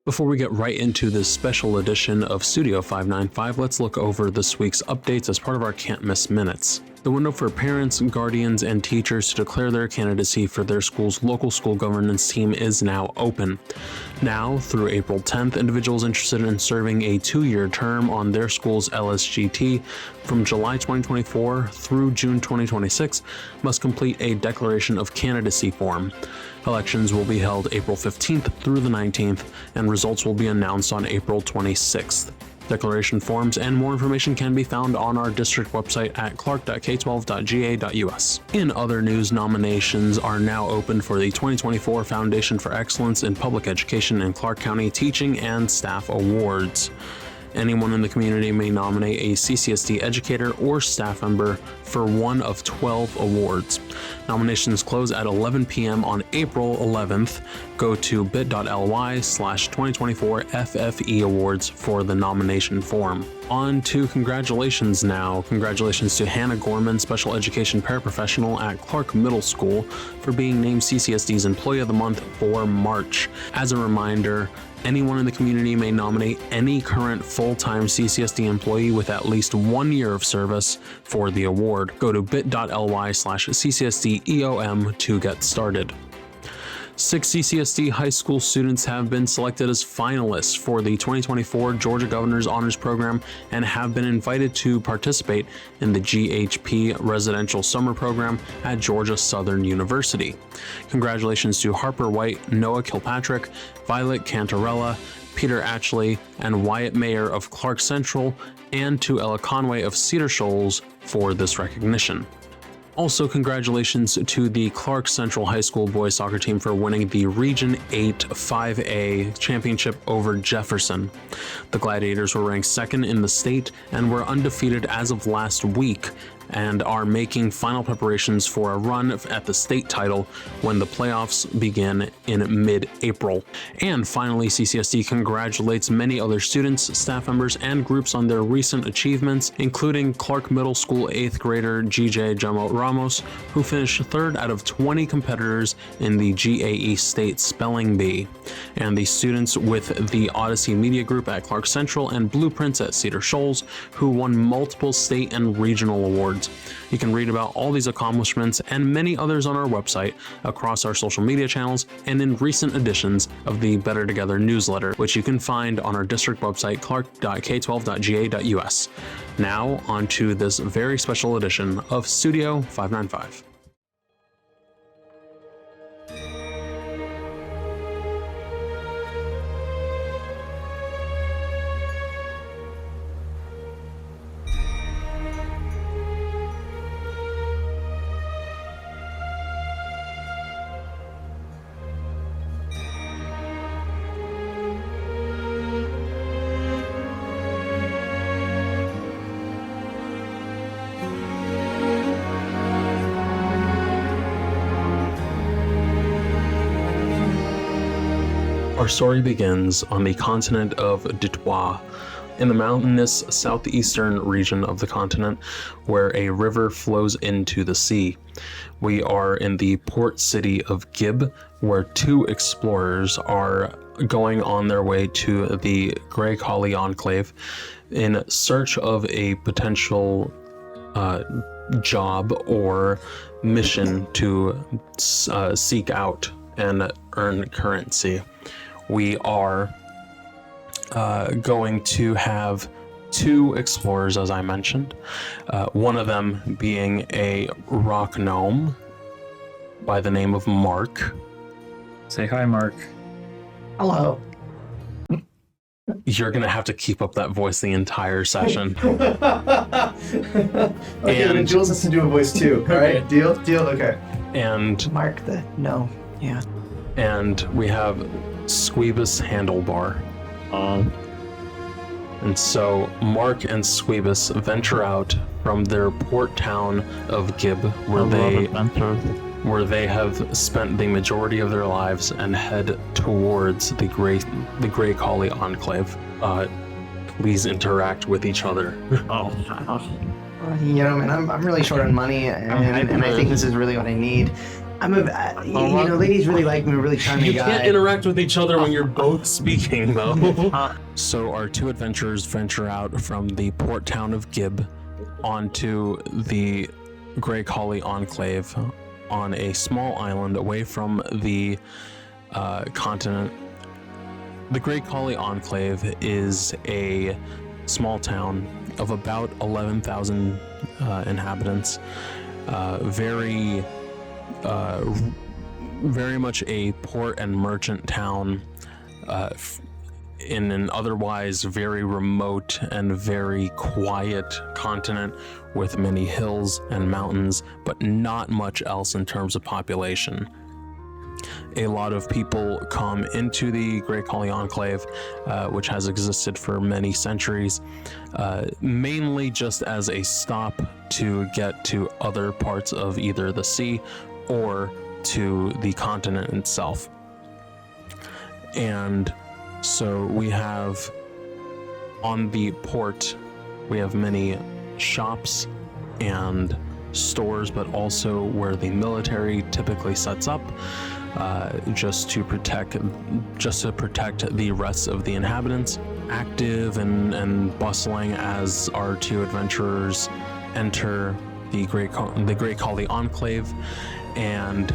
Before we get right into this special edition of Studio 595, let's look over this week's updates as part of our Can't Miss Minutes. The window for parents, guardians, and teachers to declare their candidacy for their school's local school governance team is now open. Now, through April 10th, individuals interested in serving a 2-year term on their school's LSGT from July 2024 through June 2026 must complete a declaration of candidacy form. Elections will be held April 15th through the 19th, and results will be announced on April 26th. Declaration forms and more information can be found on our district website at clark.k12.ga.us. In other news, nominations are now open for the 2024 Foundation for Excellence in Public Education in Clark County Teaching and Staff Awards. Anyone in the community may nominate a CCSD educator or staff member for one of 12 awards. Nominations close at 11 p.m. on April 11th. Go to bit.ly/2024 FFE Awards for the nomination form. On to congratulations now. Congratulations to Hannah Gorman, Special Education Paraprofessional at Clark Middle School, for being named CCSD's Employee of the Month for March. As a reminder, anyone in the community may nominate any current full-time CCSD employee with at least 1 year of service for the award. Go to bit.ly/CCSDEOM to get started. 6 CCSD high school students have been selected as finalists for the 2024 Georgia Governor's Honors Program and have been invited to participate in the GHP Residential Summer Program at Georgia Southern University. Congratulations to Harper White, Noah Kilpatrick, Violet Cantarella, Peter Atchley, and Wyatt Mayer of Clark Central, and to Ella Conway of Cedar Shoals for this recognition. Also, congratulations to the Clark Central High School boys soccer team for winning the Region 8 5A championship over Jefferson. The Gladiators were ranked second in the state and were undefeated as of last week, and are making final preparations for a run at the state title when the playoffs begin in mid-April. And finally, CCSD congratulates many other students, staff members, and groups on their recent achievements, including Clark Middle School 8th grader GJ Jamot Ramos, who finished 3rd out of 20 competitors in the GAE State Spelling Bee, and the students with the Odyssey Media Group at Clark Central and Blueprints at Cedar Shoals, who won multiple state and regional awards. You can read about all these accomplishments and many others on our website, across our social media channels, and in recent editions of the Better Together newsletter, which you can find on our district website, clark.k12.ga.us. Now, on to this very special edition of Studio 595. Our story begins on the continent of Dutois, in the mountainous southeastern region of the continent, where a river flows into the sea. We are in the port city of Gib, where 2 explorers are going on their way to the Grey Collie Enclave in search of a potential job or mission to seek out and earn currency. We are going to have 2 explorers, as I mentioned, one of them being a rock gnome by the name of Mark. Say hi, Mark. Hello. You're gonna have to keep up that voice the entire session. Okay, then Jules has to do a voice too. All right, deal, okay. And Mark the no, yeah. And we have Squeebus Handlebar. And so Mark and Squeebus venture out from their port town of Gib, where they have spent the majority of their lives, and head towards the Grey Collie Enclave. Please interact with each other. You know, man, I'm really short on money, and I think this is really what I need. ladies really like me. I'm a really charming You guy. can't interact with each other when you're both speaking, though. So our two adventurers venture out from the port town of Gib onto the Grey Collie Enclave on a small island away from the continent. The Grey Collie Enclave is a small town of about 11,000 inhabitants. Very much a port and merchant town in an otherwise very remote and very quiet continent with many hills and mountains, but not much else in terms of population. A lot of people come into the Grey Collie Enclave, which has existed for many centuries, mainly just as a stop to get to other parts of either the sea or to the continent itself. And so we have on the port, we have many shops and stores, but also where the military typically sets up just to protect the rest of the inhabitants. Active and bustling as our two adventurers enter the Grey Collie Enclave, and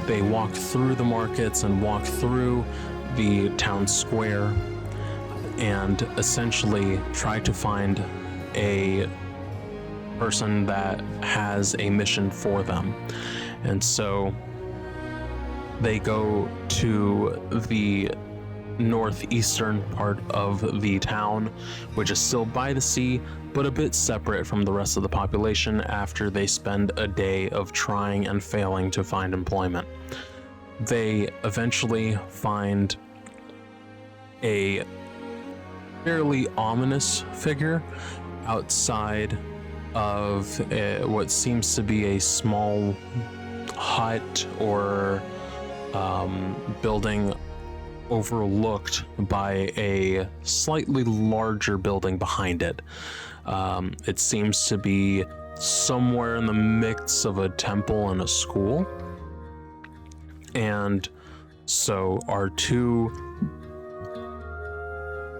they walk through the markets and walk through the town square and essentially try to find a person that has a mission for them. And so they go to the northeastern part of the town, which is still by the sea, but a bit separate from the rest of the population after they spend a day of trying and failing to find employment. They eventually find a fairly ominous figure outside of what seems to be a small hut or building overlooked by a slightly larger building behind it. It seems to be somewhere in the mix of a temple and a school. And so our two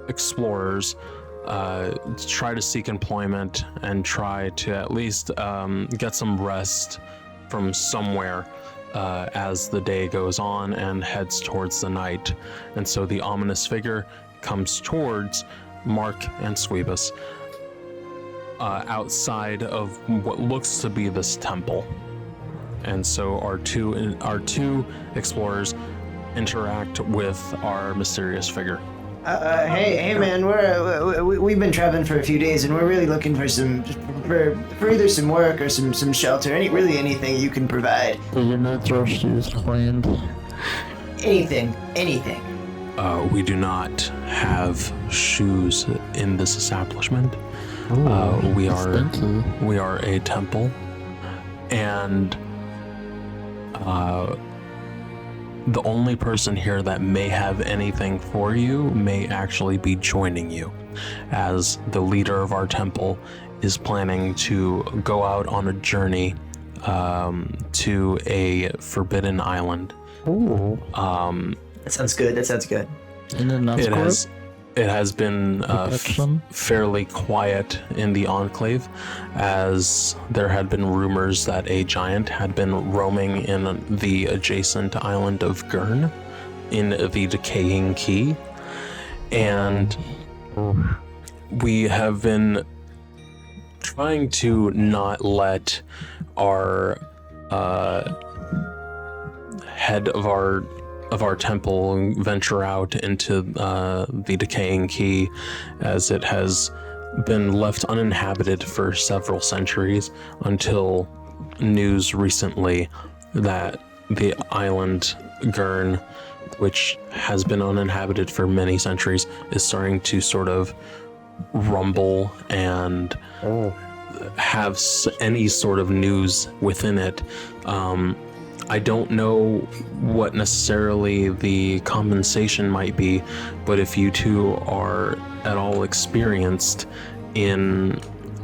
explorers try to seek employment and try to at least get some rest from somewhere as the day goes on and heads towards the night. And so the ominous figure comes towards Mark and Squeebus outside of what looks to be this temple. And so our two explorers interact with our mysterious figure. Hey man, we've been traveling for a few days, and we're really looking for for either some work or some shelter. Anything you can provide. Do you need your shoes cleaned? Anything. We do not have shoes in this establishment. Ooh, we stinky. are a temple, and the only person here that may have anything for you may actually be joining you, as the leader of our temple is planning to go out on a journey to a forbidden island. Ooh. That sounds good. In the It has been fairly quiet in the Enclave, as there had been rumors that a giant had been roaming in the adjacent island of Gurn in the Decaying Key. And we have been trying to not let our head of our temple venture out into the Decaying Key, as it has been left uninhabited for several centuries until news recently that the island Gurn, which has been uninhabited for many centuries, is starting to sort of rumble and have any sort of news within it. I don't know what necessarily the compensation might be, but if you two are at all experienced in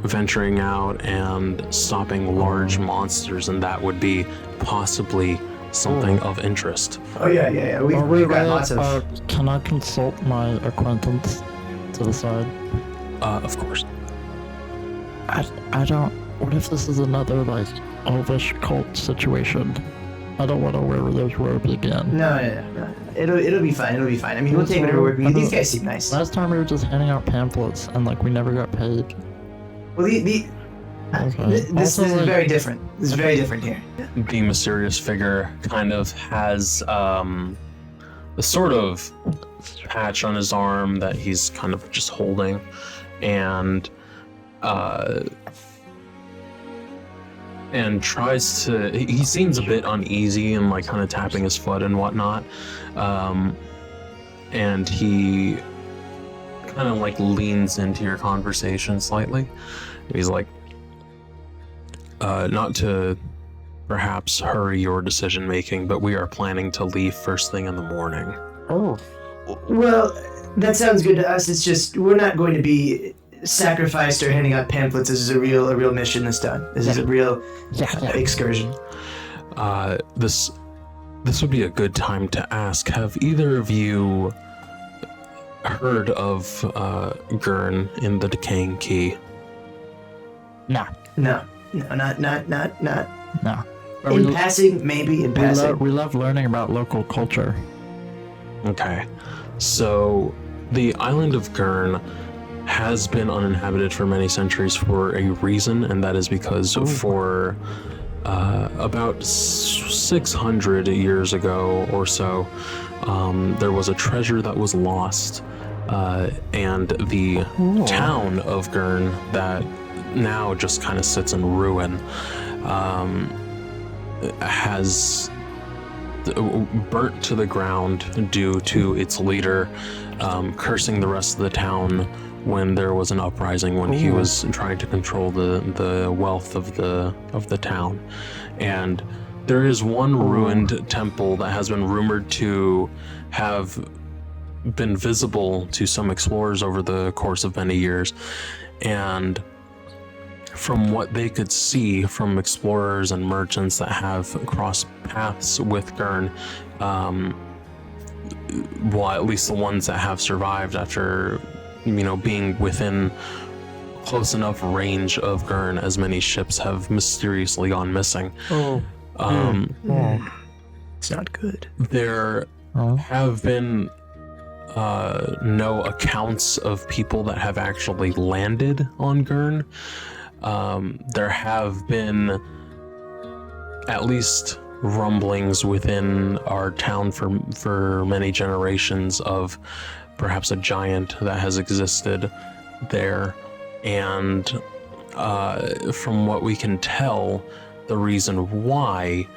venturing out and stopping large monsters, and that would be possibly something of interest. Oh yeah. We've got lots of. Can I consult my acquaintance to the side? Of course. I don't. What if this is another like elvish cult situation? I don't want to wear those robes again. No. It'll be fine. It'll be fine. I mean, we'll take whatever work we get. These guys seem nice. Last time we were just handing out pamphlets and like we never got paid. Well, this Also, is like- very different. This is very different here. The mysterious figure kind of has a sort of patch on his arm that he's kind of just holding, and tries to. He seems a bit uneasy and like kind of tapping his foot and whatnot, and he kind of like leans into your conversation slightly. He's like, not to perhaps hurry your decision making, but we are planning to leave first thing in the morning. Oh. Well, that sounds good to us. It's just we're not going to be sacrificed or handing out pamphlets. This is a real mission this time. This is a real excursion. This would be a good time to ask, have either of you heard of Gurn in the Decaying Key? Nah. No, not. No. In passing, maybe in passing. We love learning about local culture. Okay, so the island of Gurn has been uninhabited for many centuries for a reason, and that is because for about 600 years ago or so, there was a treasure that was lost, and the town of Gurn that now just kind of sits in ruin has burnt to the ground due to its leader cursing the rest of the town when there was an uprising, when he was trying to control the wealth of the town. And there is one ruined temple that has been rumored to have been visible to some explorers over the course of many years, and from what they could see from explorers and merchants that have crossed paths with Gurn, well, at least the ones that have survived after, being within close enough range of Gurn, as many ships have mysteriously gone missing. It's not good. There have been no accounts of people that have actually landed on Gurn. There have been at least rumblings within our town for many generations of perhaps a giant that has existed there, and from what we can tell, the reason why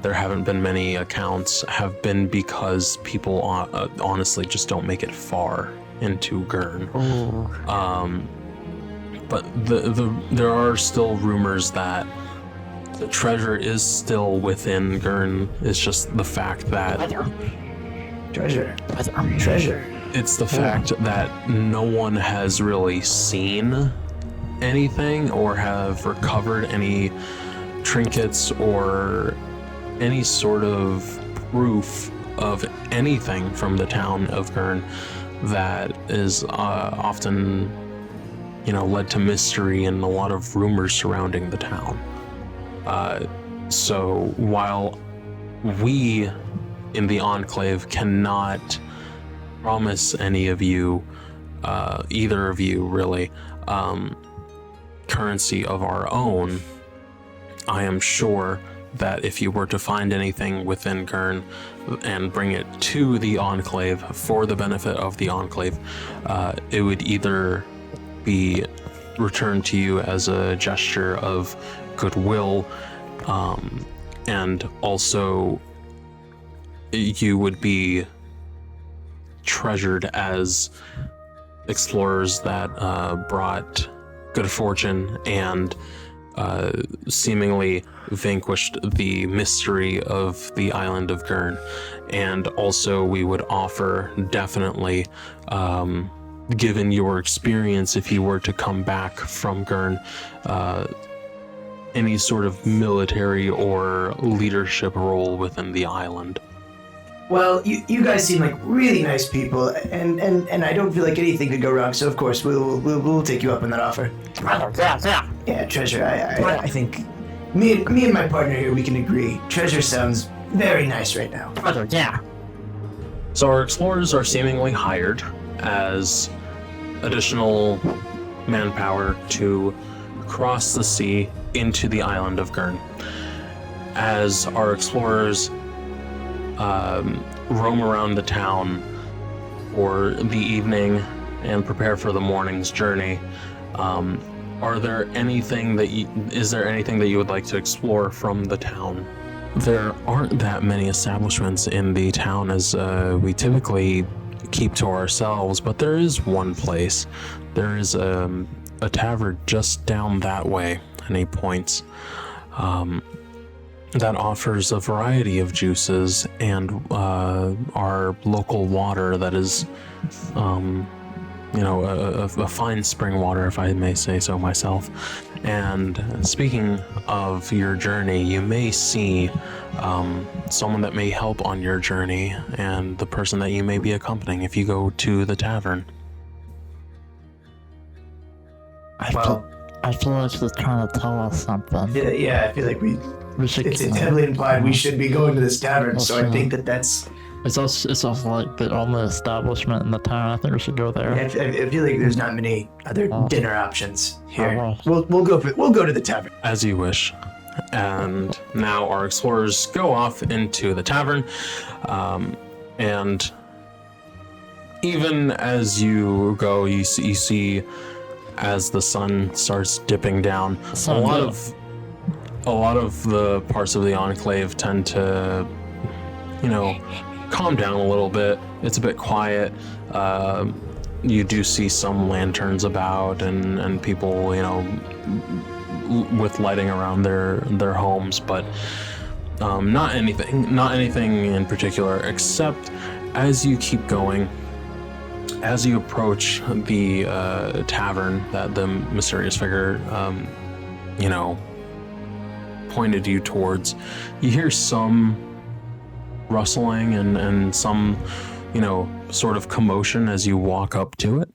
there haven't been many accounts have been because people honestly just don't make it far into Gurn. But there are still rumors that the treasure is still within Gurn. It's just the fact that Treasure. it's the fact that no one has really seen anything or have recovered any trinkets or any sort of proof of anything from the town of Gurn that is often led to mystery and a lot of rumors surrounding the town. So while we in the Enclave cannot promise any of you, either of you really, currency of our own, I am sure that if you were to find anything within Gurn and bring it to the Enclave for the benefit of the Enclave, it would either be returned to you as a gesture of goodwill, and also you would be treasured as explorers that brought good fortune and seemingly vanquished the mystery of the island of Gurn. And also we would offer definitely given your experience, if you were to come back from Gurn, any sort of military or leadership role within the island. Well, you guys seem like really nice people, and I don't feel like anything could go wrong. So of course we'll take you up on that offer. Yeah, Treasure. I think me and my partner here, we can agree. Treasure sounds very nice right now. So our explorers are seemingly hired as additional manpower to cross the sea into the island of Gurn. As our explorers roam around the town for the evening and prepare for the morning's journey, is there anything that you would like to explore from the town? There aren't that many establishments in the town, as we typically keep to ourselves, but there is one place. There is a tavern just down that way, and he points, that offers a variety of juices and our local water that is, a fine spring water, if I may say so myself. And speaking of your journey, you may see someone that may help on your journey, and the person that you may be accompanying if you go to the tavern. I feel like he's trying to tell us something. Yeah, I feel like We should. it's heavily implied we should be going to this tavern. So I think that's. It's also like the only establishment in the town. I think we should go there. I feel like there's not many other dinner options here. well. We'll go to the tavern. As you wish. And now our explorers go off into the tavern, and even as you go, you see as the sun starts dipping down, a lot of the parts of the enclave tend to, calm down a little bit. It's a bit quiet. You do see some lanterns about and people, with lighting around their homes, but not anything in particular, except as you keep going, as you approach the tavern that the mysterious figure pointed you towards, you hear some rustling and some sort of commotion as you walk up to it.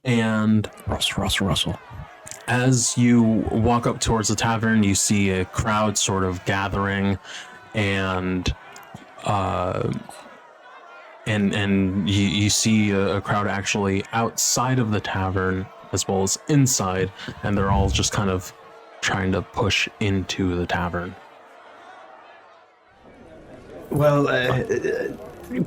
And Russell. as you walk up towards the tavern, you see a crowd sort of gathering, and you see a crowd actually outside of the tavern as well as inside, and they're all just kind of trying to push into the tavern. Well,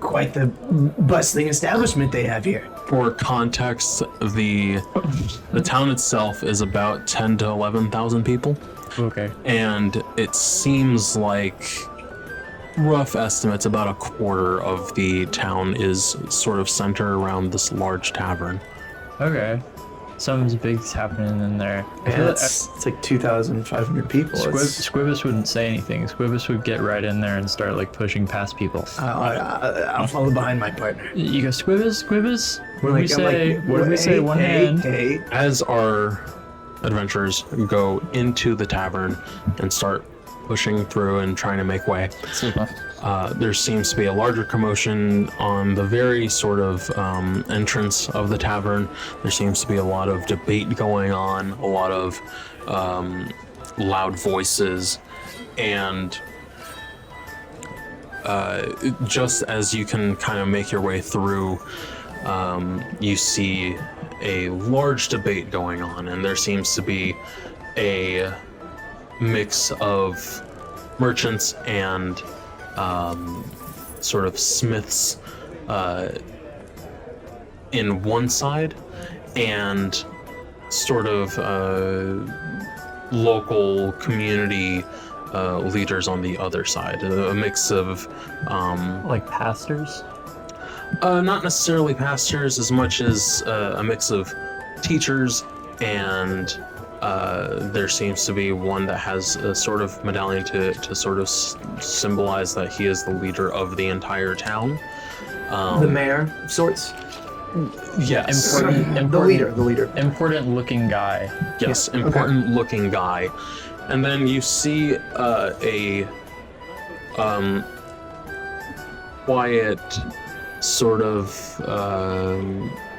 quite the bustling establishment they have here. For context, the town itself is about 10 to 11,000 people. Okay. And it seems like, rough estimates, about a quarter of the town is sort of centered around this large tavern. Okay. Something big's happening in there. Yeah, it's like 2,500 people. Squibus wouldn't say anything. Squibus would get right in there and start like pushing past people. I'll follow behind my partner. You go, Squibus? What did we I'm say? like, What did we say? One hand. Hey. As our adventurers go into the tavern and start pushing through and trying to make way, Super. there seems to be a larger commotion on the very sort of entrance of the tavern. There seems to be a lot of debate going on, a lot of loud voices, and just as you can kind of make your way through, you see a large debate going on, and there seems to be a mix of merchants and sort of smiths in one side, and sort of local community leaders on the other side. A mix of Like pastors? not necessarily pastors as much as a mix of teachers, and there seems to be one that has a sort of medallion to sort of symbolize that he is the leader of the entire town. The mayor of sorts. Yes. The leader. Important looking guy. Yes, important looking guy. And then you see a quiet, sort of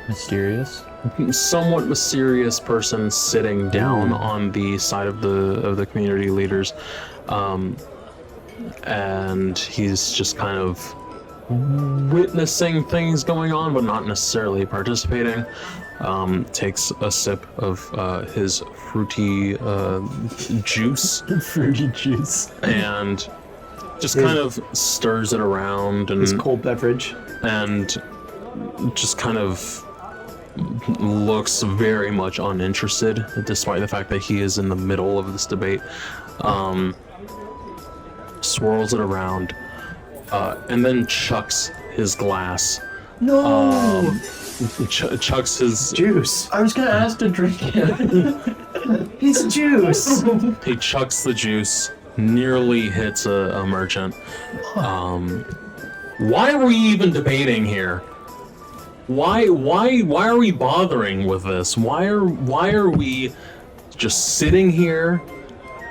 Mysterious. somewhat mysterious person sitting down on the side of the community leaders, and he's just kind of witnessing things going on, but not necessarily participating. Takes a sip of his fruity juice Fruity juice. and just kind of stirs it around This and cold beverage. just kind of looks very much uninterested, despite the fact that he is in the middle of this debate. Swirls it around, and then chucks his glass. No! Chucks his. Juice. I was gonna ask to drink it. He's juice. He chucks the juice, nearly hits a merchant. Why are we even debating here? Why are we bothering with this? Why are we just sitting here?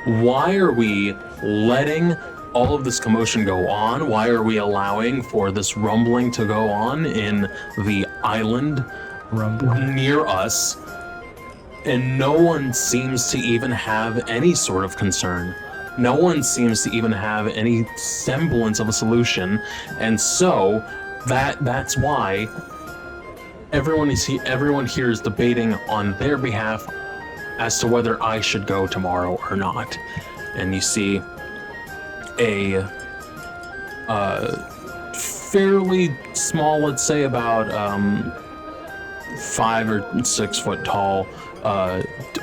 Why are we letting all of this commotion go on? Why are we allowing for this rumbling to go on in the island near us? And no one seems to even have any sort of concern. No one seems to even have any semblance of a solution. And so that's why everyone here is debating on their behalf as to whether I should go tomorrow or not. And you see a fairly small, let's say about 5 or 6 foot tall,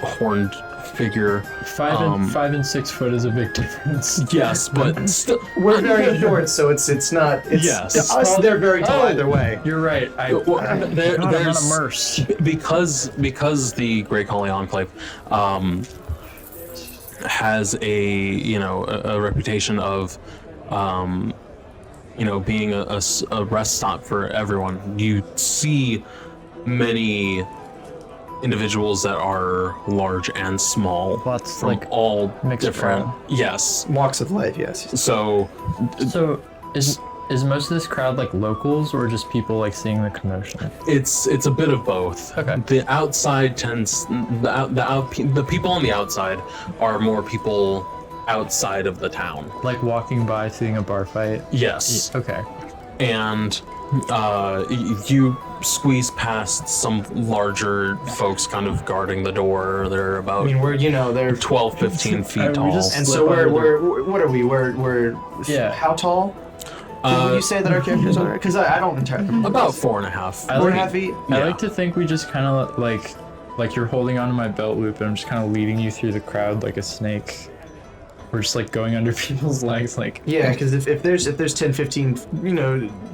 horned figure. 5 and 6 foot is a big difference. Yes, but still, We're very short, so it's not. It's, Yes. to us, they're very tall Oh. either way. You're right. Well, there- God, I'm there's not immersed. because the Grey Colony Enclave has a reputation of being a rest stop for everyone. You see many individuals that are large and small, Lots, from like, all mixed different. crowd. Yes. Walks of life, yes. So So is most of this crowd like locals or just people like seeing the commotion? it's a bit of both. Okay. The outside tends the people on the outside are more people outside of the town. Like walking by seeing a bar fight? Yes. Okay. And you squeeze past some larger folks kind of guarding the door. They're about I mean, they're 12, 15 feet we tall. just- And slip so under we're what are we? We're Yeah. How tall? Would you say that our characters are? Because I don't entirely remember. About this. 4.5. I 4.5 feet. I Yeah. like to think we just kind of like you're holding onto my belt loop and I'm just kind of leading you through the crowd like a snake. We're just like going under people's legs like Yeah, because if there's 10, 15,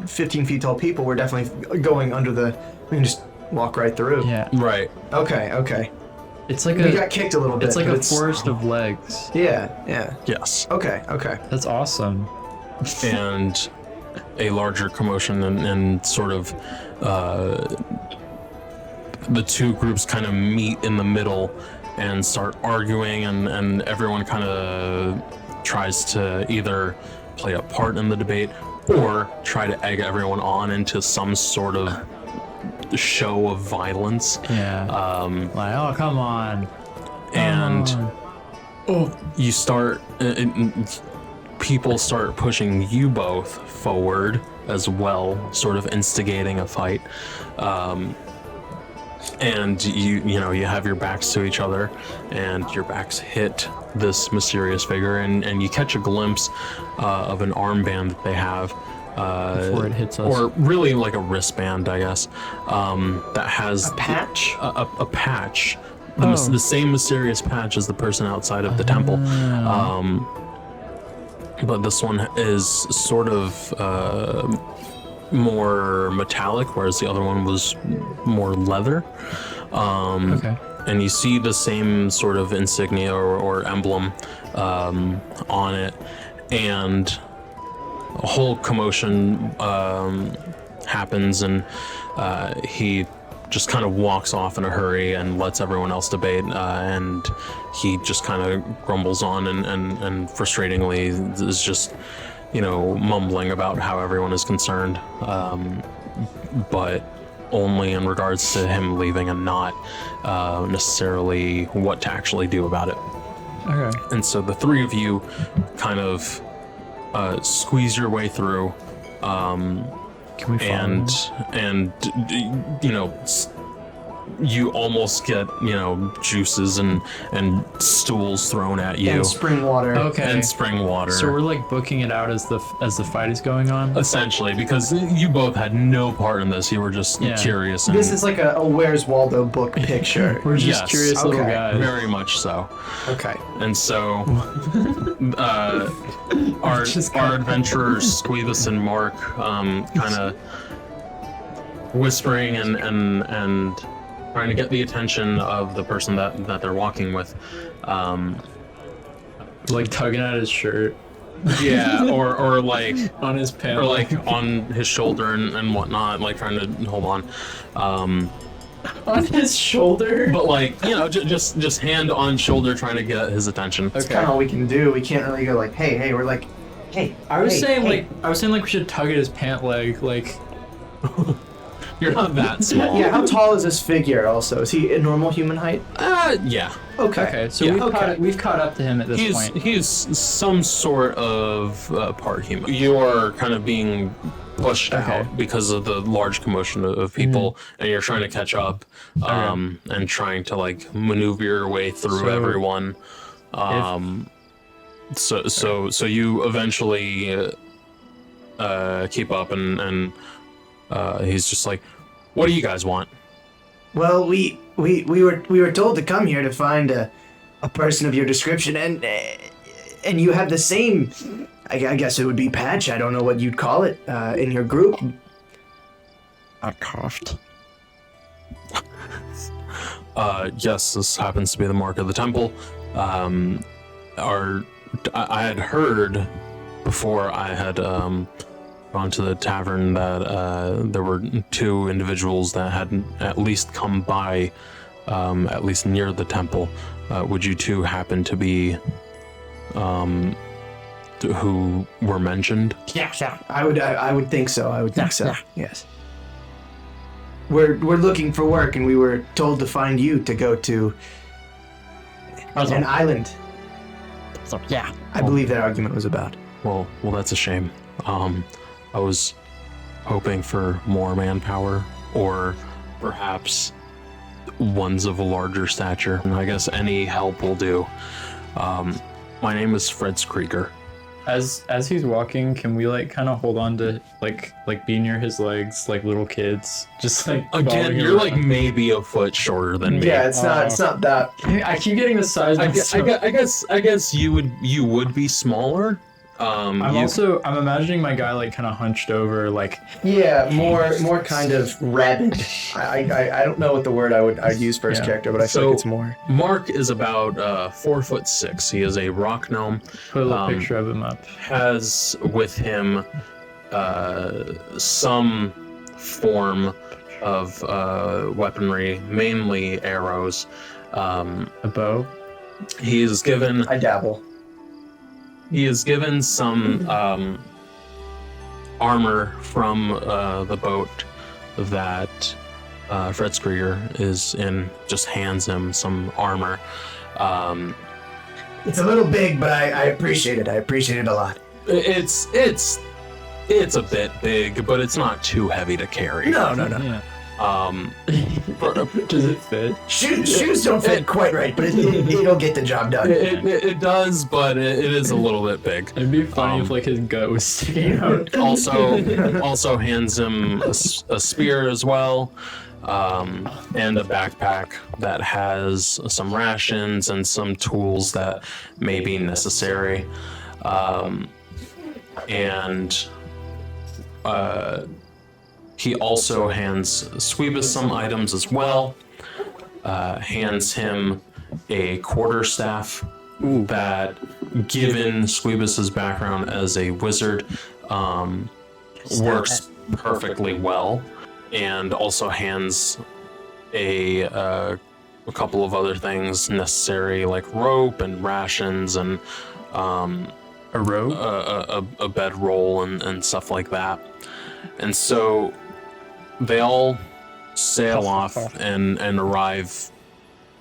15 feet tall people, we're definitely going under the. We can just walk right through. yeah. Right. Okay. It's like We got kicked a little bit. it's like but a forest of legs. Yeah. Yes. Okay. That's awesome. And a larger commotion and sort of the two groups kind of meet in the middle and start arguing, and everyone kind of tries to either play a part in the debate or try to egg everyone on into some sort of show of violence. Yeah. Like, oh, come on. And Come you start people start pushing you both forward as well, sort of instigating a fight, and you have your backs to each other and your backs hit this mysterious figure, and you catch a glimpse of an armband that they have Before it hits us. or really like a wristband, I guess, that has A patch. a patch, the same mysterious patch as the person outside of the temple. But this one is sort of more metallic, whereas the other one was more leather. Okay. And you see the same sort of insignia or emblem on it, and a whole commotion happens, and he just kind of walks off in a hurry and lets everyone else debate, and he just kind of grumbles on and frustratingly is just, mumbling about how everyone is concerned, but only in regards to him leaving and not necessarily what to actually do about it. Okay. And so the three of you kind of squeeze your way through, Can we follow and you almost get juices and stools thrown at you And spring water. Okay. and spring water. So we're like booking it out as the fight is going on. Essentially, because you both had no part in this, you were just Yeah. curious. And This is like a Where's Waldo book picture. We're just Yes. curious little Okay. guys. very much so. Okay. And so, our Just our adventurers, Squeebus and Mark, kind of whispering and trying to get the attention of the person that they're walking with. Like tugging at his shirt, Yeah, or like on his pants. or like on his shoulder and whatnot, like trying to hold on. on his shoulder. But like just hand on shoulder, trying to get his attention. That's kind of all we can do. We can't really go like, hey. We're like, hey. I was hey, saying hey. like we should tug at his pant leg, like. You're not that small. Yeah, how tall is this figure also? Is he a normal human height? Yeah. Okay, so Yeah. we've caught up to him at this point. He's some sort of part human. You are kind of being pushed Okay. out because of the large commotion of people, and you're trying to catch up, and trying to like maneuver your way through So, everyone. So you eventually keep up, and he's just like, "What do you guys want?" Well, we were told to come here to find a person of your description, and you have the same. I guess it would be patch. I don't know what you'd call it in your group. I coughed. Yes, this happens to be the mark of the temple. I had heard before I had gone to the tavern that there were two individuals that had at least come by, at least near the temple. Would you two happen to be who were mentioned? Yeah. I would think so. I would think so. Yeah. Yes. We're looking for work, and we were told to find you to go to an island. So, yeah. I believe that argument was about. Well, that's a shame. I was hoping for more manpower, or perhaps ones of a larger stature. And I guess any help will do. My name is Fritz Krieger. As he's walking, can we like kind of hold on to like be near his legs like little kids? Just like Again, following him you're like around. maybe a foot shorter than me. Yeah, it's not that. I keep getting the size. I of guess you would be smaller. I'm imagining my guy like kind of hunched over, like Yeah, more kind of rabid. I don't know what the word I'd use for his Yeah. character, but I feel So- like it's more. Mark is about 4'6". He is a rock gnome. put a little picture of him up. Has with him some form of weaponry, mainly arrows. A bow. He is given I dabble. some armor from the boat that Fritz Krieger is in. Just hands him some armor. It's a little big, but I appreciate it. I appreciate it a lot. It's a bit big, but it's not too heavy to carry. No. Yeah. Um, Does it fit? Shoes don't fit quite right, but it'll get the job done. it does, but it is a little bit big. It'd be funny if Um, like his gut was sticking out. Also hands him a spear as well, and a backpack that has some rations and some tools that may be necessary. He also hands Squeebus some items as well. Hands him a quarterstaff that, given Squeebus's background as a wizard, works perfectly well, and also hands a couple of other things necessary, like rope and rations and A rope? a bedroll and stuff like that. And so they all sail off and arrive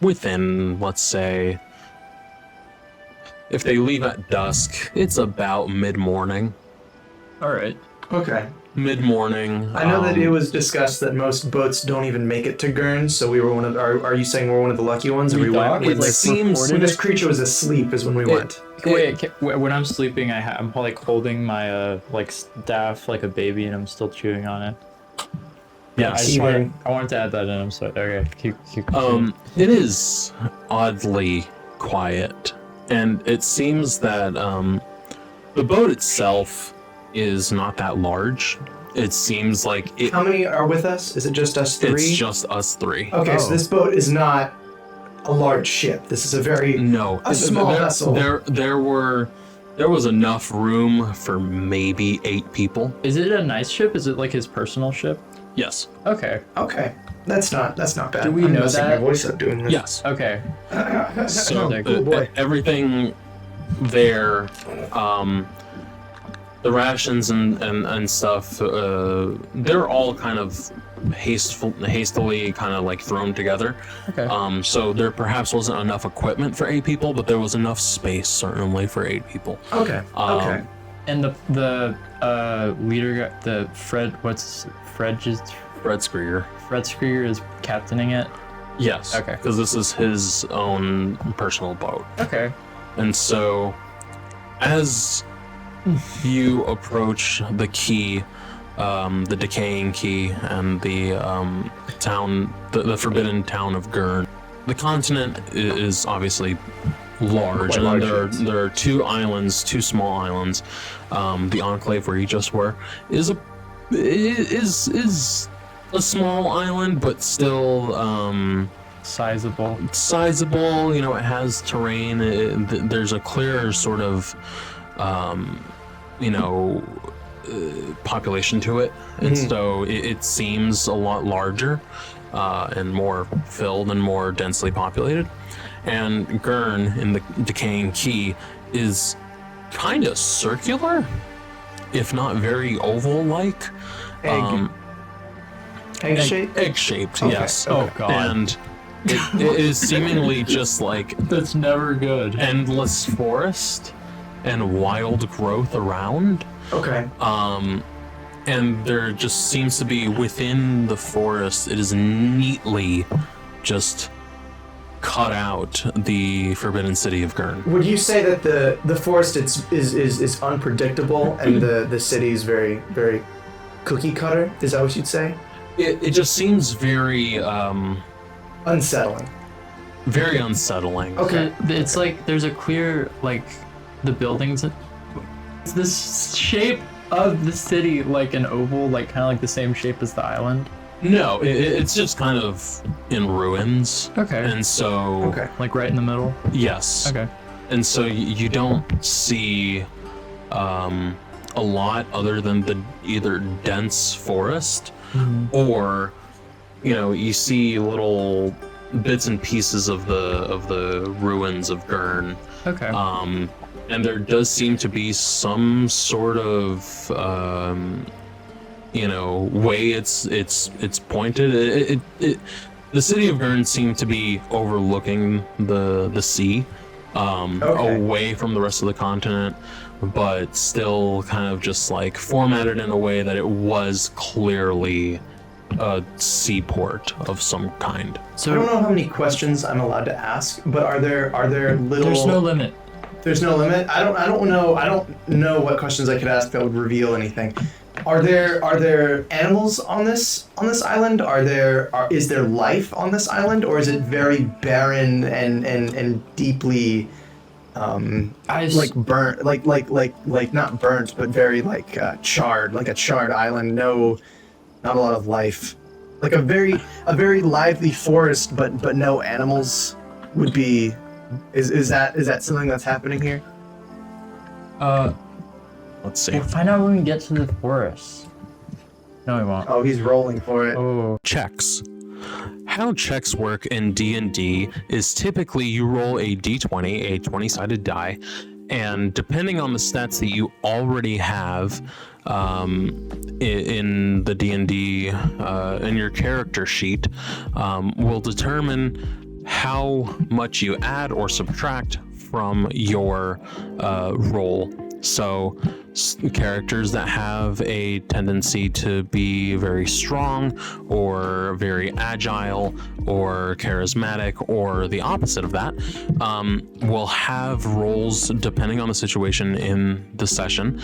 within, let's say, if they leave at dusk, it's about mid-morning. All right. Okay. Mid-morning. I know that it was discussed that most boats don't even make it to Gurn, so we were one of. Are you saying we're one of the lucky ones? Or we went It when, seems when this creature was asleep is when we went. When I'm sleeping, I'm like holding my like staff like a baby, and I'm still chewing on it. Yeah, Yes. I wanted to add that in. I'm sorry. Okay, keep It is oddly quiet, and it seems that the boat itself is not that large. It seems like it. How many are with us? Is it just us three? It's just us three. Okay, so this boat is not a large ship. This is a very No, a small vessel. There was enough room for maybe 8 people. Is it a nice ship? Is it like his personal ship? Yes. Okay. Okay, that's not bad. Do we I'm know messing that? my voice up doing this. Yes. Okay. So Oh, boy. everything there, the rations and stuff, they're all kind of hastily kind of like thrown together. Okay. So there perhaps wasn't enough equipment for 8 people, but there was enough space certainly for 8 people. Okay. Okay. And the leader guy, the Fred, Fred Skriger. Skriger is captaining it. Yes. Okay. Because this is his own personal boat. Okay. And so, as you approach the key, the decaying key, and the town, the forbidden town of Gurn, the continent is obviously large, Quite and large, yes. there are 2 islands, 2 small islands. The enclave where you just were is a small island, but still sizable. You know, it has terrain. There's a clear sort of population to it, and so it seems a lot larger and more filled and more densely populated. And Gurn in the decaying key is kind of circular, if not very oval-like. Egg-shaped? Egg-shaped, Okay, yes. Oh, God. And it is seemingly just like That's never good. endless forest and wild growth around. Okay. And there just seems to be within the forest, it is neatly just cut out the forbidden city of Gurn. Would you say that the forest is unpredictable and the city is very cookie cutter? Is that what you'd say? It just seems very Unsettling. very unsettling. Okay. It's like there's a clear like the buildings. It's this shape of the city like an oval, like kind of like the same shape as the island. No, it's just kind of in ruins. Okay. And so, Okay. Like right in the middle. yes. Okay. And so you don't see a lot other than the either dense forest or, you know, you see little bits and pieces of the ruins of Gurn. Okay. And there does seem to be some sort of way it's pointed. The city of Gurn seemed to be overlooking the sea, away from the rest of the continent, but still kind of just like formatted in a way that it was clearly a seaport of some kind. I don't So know how many questions I'm allowed to ask, but are there little? there's no limit. There's no limit. I don't know what questions I could ask that would reveal anything. Are there animals on this island? Is there life on this island, or is it very barren and deeply like burnt, like not burnt, but very like charred, like a charred island? No, not a lot of life. Like a very lively forest, but no animals would be. Is that something that's happening here? Let's see. We'll find out when we get to the forest. No, he won't. Oh, he's rolling for it. Oh. Checks. How checks work in D&D is typically you roll a d20, a 20-sided die, and depending on the stats that you already have in the D&D, in your character sheet, will determine how much you add or subtract from your roll. So characters that have a tendency to be very strong or very agile or charismatic or the opposite of that will have rolls depending on the situation in the session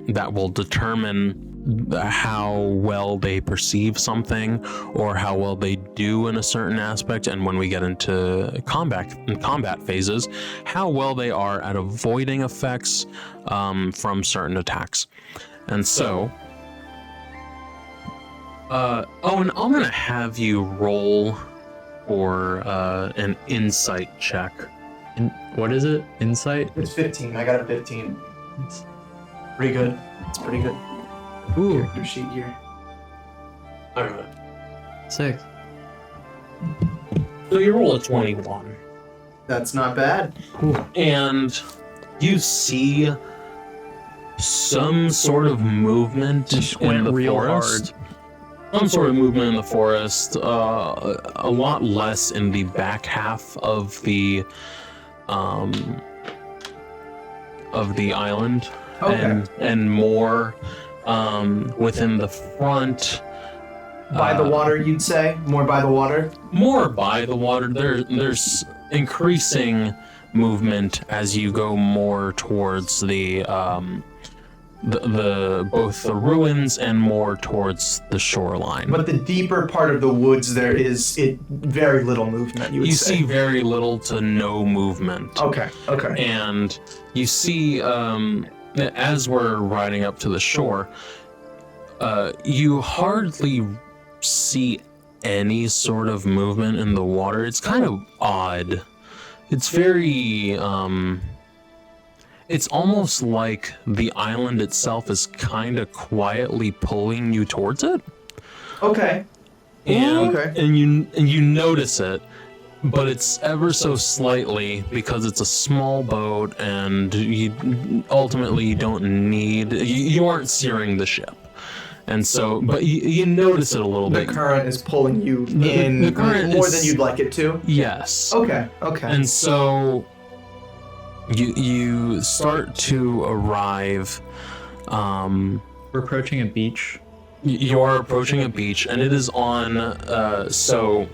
that will determine how well they perceive something or how well they do in a certain aspect, and when we get into combat phases, how well they are at avoiding effects from certain attacks. And so Owen, I'm gonna have you roll for an insight check. What is it? Insight? It's 15. I got a 15. It's pretty good. It's pretty good. Ooh, Character sheet here. All right. 6. So you roll a 21. That's not bad. And you see some sort of movement in the real forest. Some sort of movement in the forest. A lot less in the back half of the island, Okay. and more within the front. By the water, you'd say? More by the water? More by the water. There's increasing movement as you go more towards the both the ruins and more towards the shoreline. But the deeper part of the woods, there is very little movement, you would You say. see very little to no movement. Okay. And you see, as we're riding up to the shore, you hardly see any sort of movement in the water. It's kind of odd. It's very, it's almost like the island itself is kind of quietly pulling you towards it. Okay. And, Okay. and you notice it, but it's ever so slightly because it's a small boat, and you don't need, you aren't steering the ship, and so, but you notice it a little The bit. current is pulling you in the current more is- than you'd like it to? Yes. Okay. And so you start to arrive. We're approaching a beach. You are approaching a beach, and it is on. So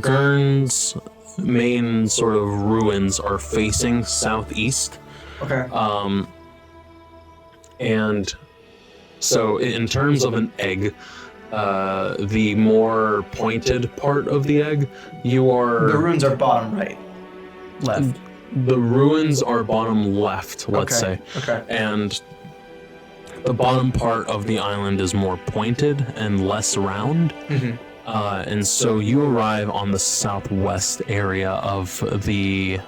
Gurn's main sort of ruins are facing southeast. Okay. And so in terms of an egg, the more pointed part of the egg, you are. The runes are bottom right. Left. The ruins are bottom left, let's Okay. say. Okay. And the bottom part of the island is more pointed and less round. Mhm. And so you arrive on the southwest area of the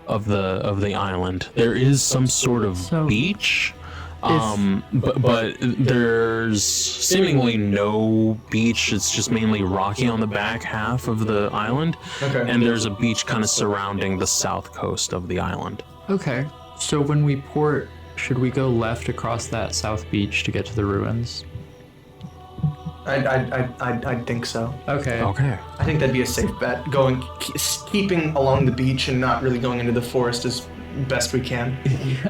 island. There is some sort of So, beach, but there's seemingly no beach. It's just mainly rocky on the back half of the island, Okay. and there's a beach kind of surrounding the south coast of the island. Okay. So when we port, should we go left across that south beach to get to the ruins? I think so. Okay. Okay. I think that'd be a safe bet. Keeping along the beach and not really going into the forest as best we can.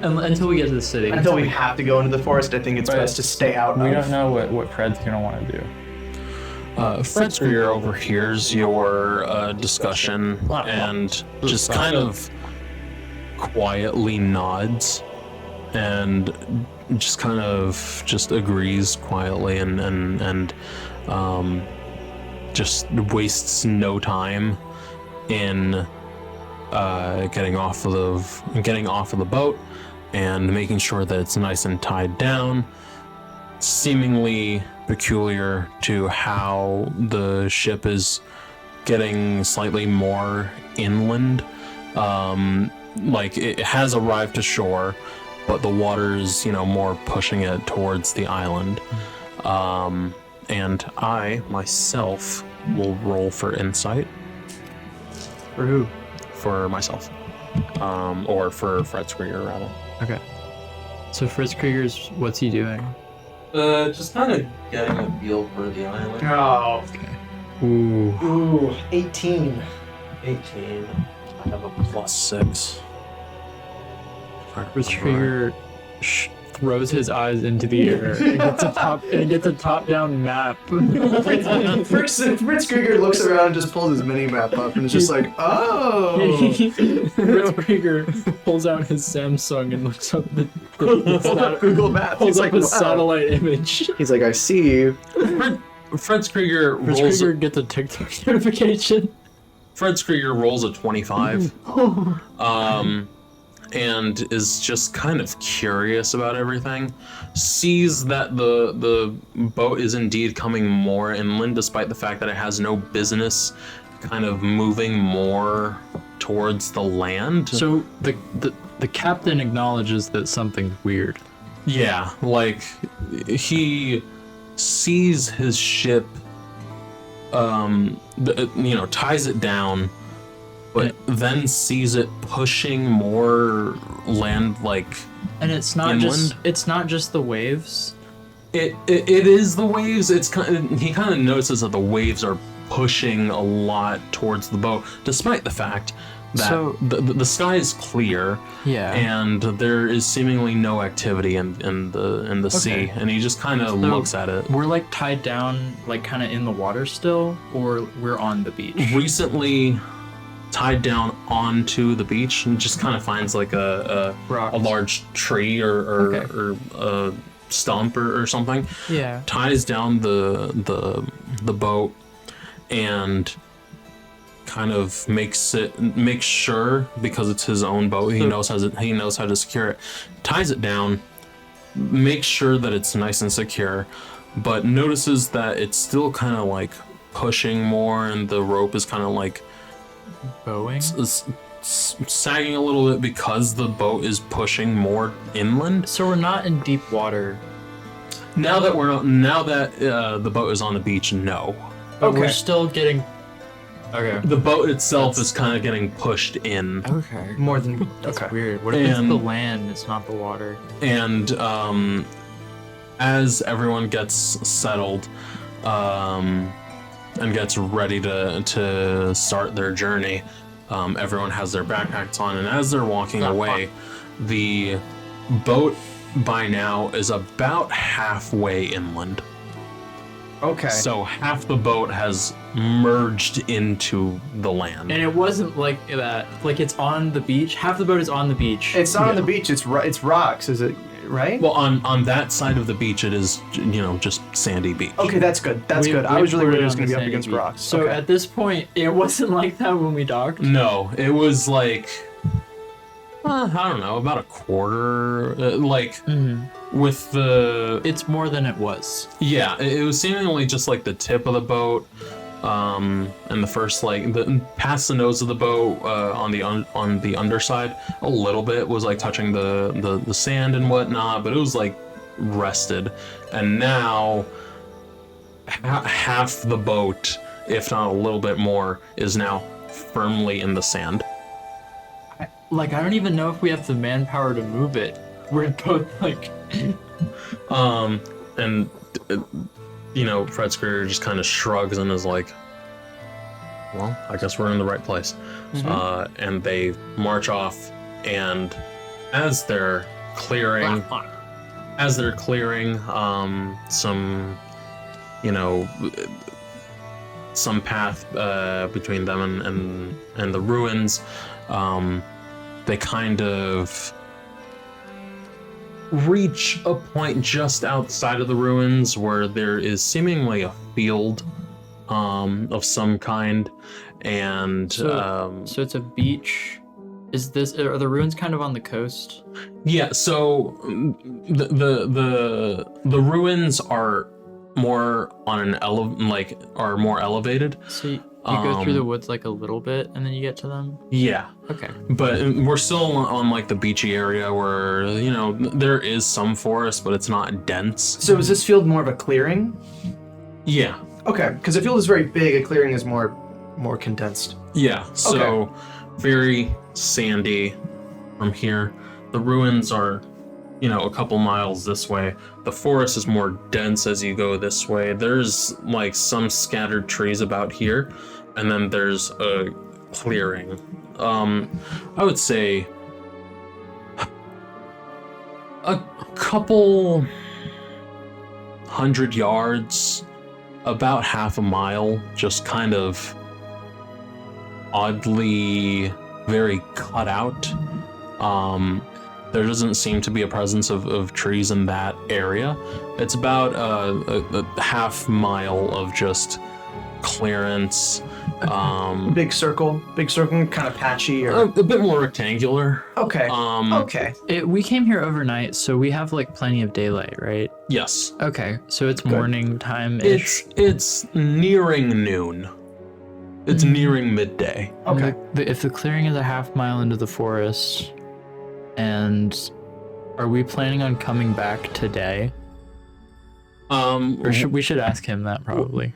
Until we get to the city. Until we have to go into the forest, I think it's But best to stay out We of. don't know what Fred's gonna want to do. Fred Greer overhears your discussion and just kind of quietly nods and just kind of just agrees quietly and just wastes no time in getting off of the boat and making sure that it's nice and tied down. Seemingly peculiar to how the ship is getting slightly more inland. Like it has arrived to shore, but the water's, more pushing it towards the island. And I, myself, will roll for insight For who? for myself. Or for Fred Krieger, rather. Okay. So Fritz Krieger's, what's he doing? Just kind of getting a feel for the island. Oh. Ooh. Ooh, 18. 18. I have a +6. Fritz Krieger throws his eyes into the air and gets a top-down map. Fritz Krieger looks around, just pulls his mini map up, and is just like, oh. Fritz Krieger pulls out his Samsung and looks up the Pulls up Google Maps. pulls He's up like, a wow. satellite image. He's like, I see you. Fred Krieger Fritz rolls. Krieger gets a TikTok notification. Fred Krieger rolls a 25. And is just kind of curious about everything. Sees that the boat is indeed coming more inland, despite the fact that it has no business kind of moving more towards the land. So the captain acknowledges that something's weird. Yeah, like he sees his ship, ties it down, but then sees it pushing more land, like And it's not just the waves. it is the waves. It's he kind of notices that the waves are pushing a lot towards the boat, despite the fact that So- the sky is clear. Yeah. And there is seemingly no activity in the sea, and he just kind of looks at it. We're like tied down, like kind of in the water still, or we're on the beach. Recently tied down onto the beach, and just kind of finds like a Rocks. large tree or a stump or something. Yeah. Ties down the boat and kind of makes sure, because it's his own boat, he knows how to secure it. Ties it down, makes sure that it's nice and secure, but notices that it's still kind of like pushing more, and the rope is kind of like Bowing. sagging a little bit because the boat is pushing more inland. So we're not in deep water. Now that the boat is on the beach, no. But we're still getting. Okay. The boat itself is kind of getting pushed in. Okay. More than. That's Okay. weird. What if it's And- the land? It's not the water. And as everyone gets settled and gets ready to start their journey, everyone has their backpacks on, and as they're walking away, the boat by now is about halfway inland. Okay. So half the boat has merged into the land. And it wasn't like that. Like it's on the beach. Half the boat is on the beach. It's not on the beach. It's rocks. Is it right? Well, on that side of the beach, it is, just sandy beach. Okay, that's good. That's good. I was really worried it was going to be up against rocks. So okay. at this point, it wasn't like that when we docked. No, it was like, I don't know, about a quarter, with the, It's more than it was. yeah, it was seemingly just like the tip of the boat, and the first, past the nose of the boat, on the underside, a little bit was like touching the sand and whatnot, but it was like rested, and now half the boat, if not a little bit more, is now firmly in the sand. I don't even know if we have the manpower to move it. We're both like. And Fred Krieger just kind of shrugs and is like, well, I guess we're in the right place. And they march off, and as they're clearing some path between them and the ruins, they kind of reach a point just outside of the ruins where there is seemingly a field of some kind, and So it's a beach. Are the ruins kind of on the coast? yeah, so the ruins are more on are more elevated. So You go through the woods like a little bit and then you get to them? Yeah. Okay. But we're still on like the beachy area where, you know, there is some forest, but it's not dense. So is this field more of a clearing? Yeah. Okay, because the field is very big. A clearing is more condensed. Yeah. So very sandy from here. The ruins are, you know, a couple miles this way. The forest is more dense as you go this way. There's like some scattered trees about here, and then there's a clearing. I would say a couple 100 yards, about half a mile, just kind of oddly very cut out. There doesn't seem to be a presence of trees in that area. It's about a half mile of just clearance. Big circle, kind of patchy, or A bit more rectangular. okay. Okay. We came here overnight, so we have like plenty of daylight, right? Yes. Okay, so it's morning time-ish. It's nearing noon. It's nearing midday. Okay. If the clearing is a half mile into the forest, and are we planning on coming back today? Or we should ask him that probably.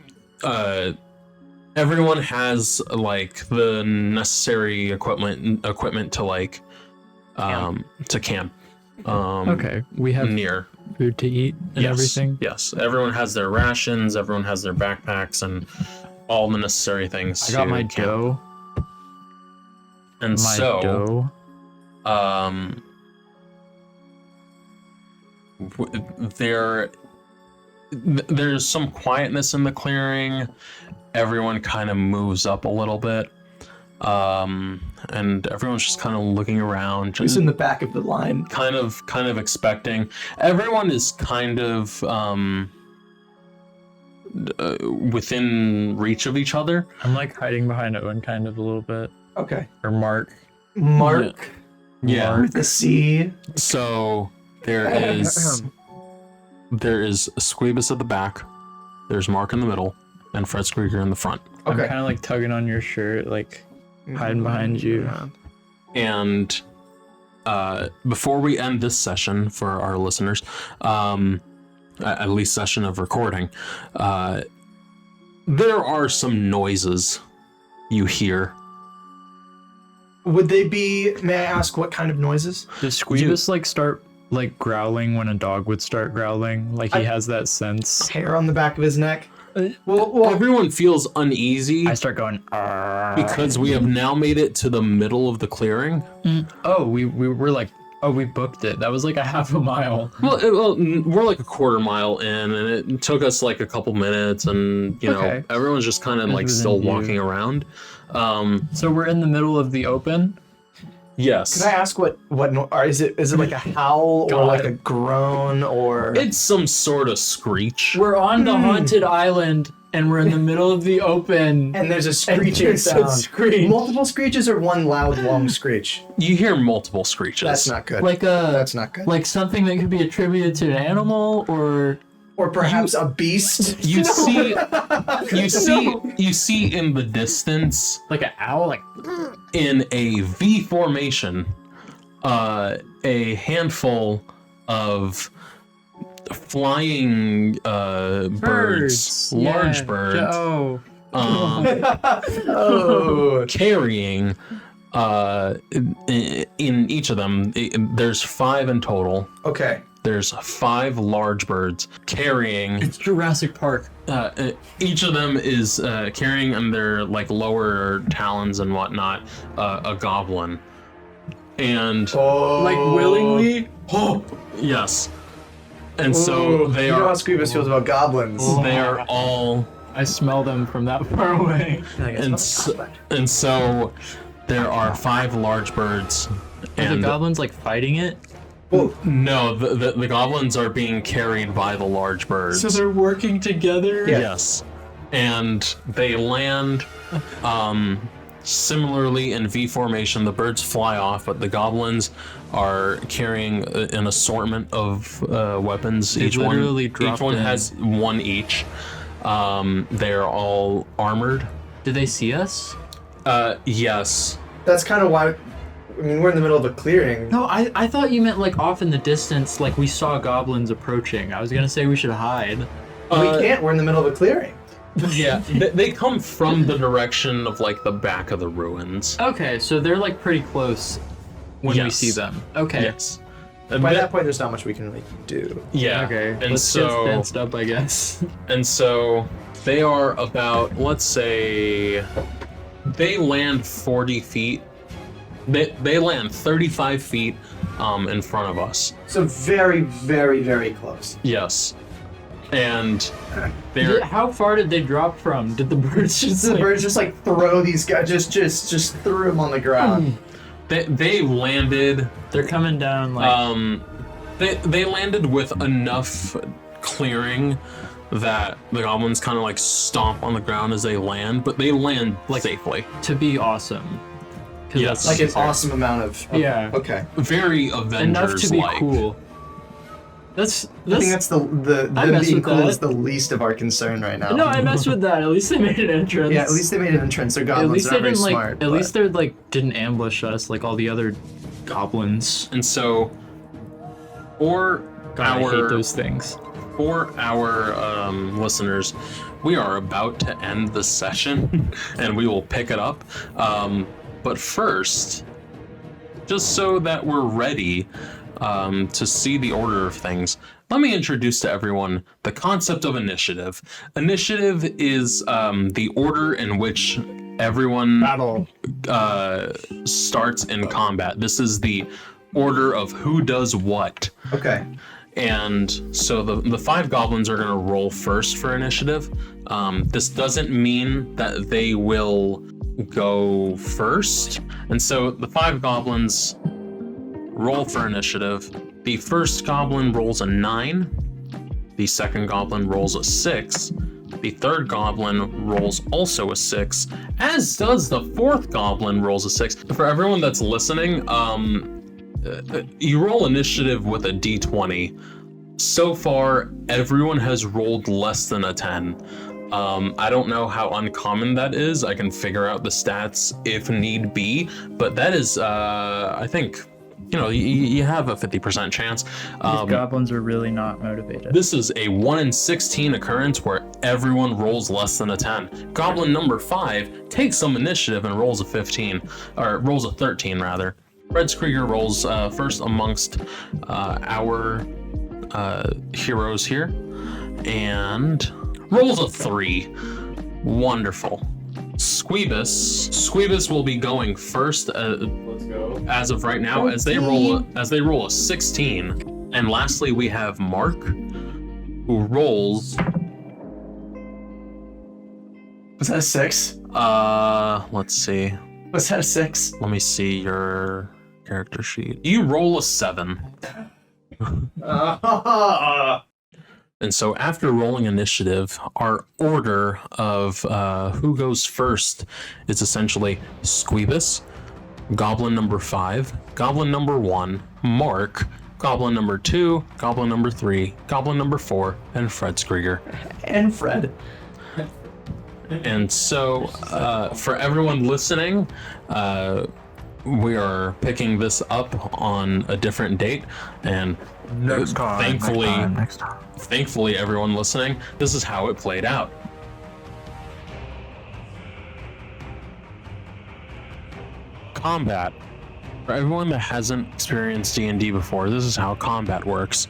Everyone has like the necessary equipment to like to camp. Okay, we have Near. food to eat and everything. Yes, everyone has their rations. Everyone has their backpacks and all the necessary things. I got to my camp. dough. And so, there's some quietness in the clearing. Everyone kind of moves up a little bit, and everyone's just kind of looking around, Who's just in the back of the line? kind of expecting. Everyone is kind of within reach of each other. I'm like hiding behind Owen kind of a little bit. Okay. Or Mark. Mark Yeah. with the C. So there is Squeebus at the back. There's Mark in the middle, and Fred Squeaker in the front. I'm Okay. kind of like tugging on your shirt, like hiding behind you. And before we end this session for our listeners, at least session of recording, there are some noises you hear. Would they be? May I ask what kind of noises? Does Squeebus like start like growling when a dog would start growling? Like he has that sense. Hair on the back of his neck. Well, Everyone feels uneasy I start going. "Arr." because we have now made it to the middle of the clearing. Oh, we were like, oh, we booked it. That was like a half a mile. Well, we're like a quarter mile in, and it took us like a couple minutes, and you know, Okay. everyone's just kind of like within still view. walking around. So we're in the middle of the open. Yes. can I ask what or is it like a howl or like a groan or? It's some sort of screech. We're on the haunted island, and we're in the middle of the open. and there's a screeching there's a sound. screech. Multiple screeches or one loud long screech? You hear multiple screeches. That's not good. Like a That's not good. like something that could be attributed to an animal or Or perhaps a beast. You see in the distance, like an owl. Like in a V formation, a handful of flying birds, large Yeah. birds, Oh, Oh. carrying in each of them. There's 5 in total. Okay. There's 5 large birds carrying. it's Jurassic Park. Each of them is carrying on their like lower talons and whatnot a goblin, and Like willingly. yes, and so they You know how are Squeebus feels about goblins. they are all I smell them from that far away. and so there are 5 large birds, Are the and goblins like fighting it? no, the goblins are being carried by the large birds. So they're working together. Yeah. Yes. And they land similarly in V formation. The birds fly off, but the goblins are carrying an assortment of weapons. They literally each dropped one in. has one each. They're all armored. Did they see us? Yes. That's kind of why. I mean, we're in the middle of a clearing. No, I thought you meant like off in the distance, like we saw goblins approaching. I was gonna say we should hide. We can't. We're in the middle of a clearing. Yeah, they come from the direction of like the back of the ruins. Okay, so they're like pretty close when we Yes. see them. Okay. Yes. By that point, there's not much we can really do. Yeah. Okay. And Let's so get fenced up, I guess. and so they are about, let's say, they land 40 feet. They land 35 feet in front of us. So very, very, very close. Yes. And they're How far did they drop from? Did the birds just The like, birds just like throw these guys, just threw them on the ground. they landed. they're coming down like They landed with enough clearing that the goblins kind of like stomp on the ground as they land, but they land safely. to be awesome. 'Cause Yes. Like an awesome amount of. Yeah. Okay. Very enough Avengers to be like. cool. That's I think that's the I them mess being with cool that. is the least of our concern right now. No, I messed with that. At least they made an entrance. Yeah, at least they made an entrance. Their At goblins least are they not very didn't like. smart. At but- least they're like didn't ambush us like all the other goblins. And so, for God, I hate our those things. listeners, we are about to end the session, and we will pick it up. But first, just so that we're ready to see the order of things, let me introduce to everyone the concept of initiative. Initiative is the order in which everyone Battle. starts in combat. This is the order of who does what. Okay. And so the 5 goblins are going to roll first for initiative. This doesn't mean that they will go first. And so the 5 goblins roll for initiative. The first goblin rolls a 9. The second goblin rolls a 6. The third goblin rolls also a 6, as does the fourth goblin rolls a 6. For everyone that's listening, you roll initiative with a d20. So far, everyone has rolled less than a 10. I don't know how uncommon that is. I can figure out the stats if need be, but that is, I think, you have a 50% chance. These goblins are really not motivated. This is a 1 in 16 occurrence where everyone rolls less than a 10. Goblin number 5 takes some initiative and rolls a 15, or rolls a 13 rather. Fredskrieger rolls first amongst our heroes here, and rolls a 3. Wonderful. Squeebus will be going first. Let's go. As of right now, as they roll a 16. And lastly, we have Mark, who rolls. Was that a 6? Let's see. Was that a 6? Let me see your character sheet. You roll a 7. And so after rolling initiative, our order of who goes first is essentially Squeebus, Goblin number 5, Goblin number 1, Mark, Goblin number 2, Goblin number 3, Goblin number 4, and Fredskrieger. And Fred. And so for everyone listening, we are picking this up on a different date, and thankfully everyone listening, this is how it played out. Combat. For everyone that hasn't experienced D&D before, this is how combat works.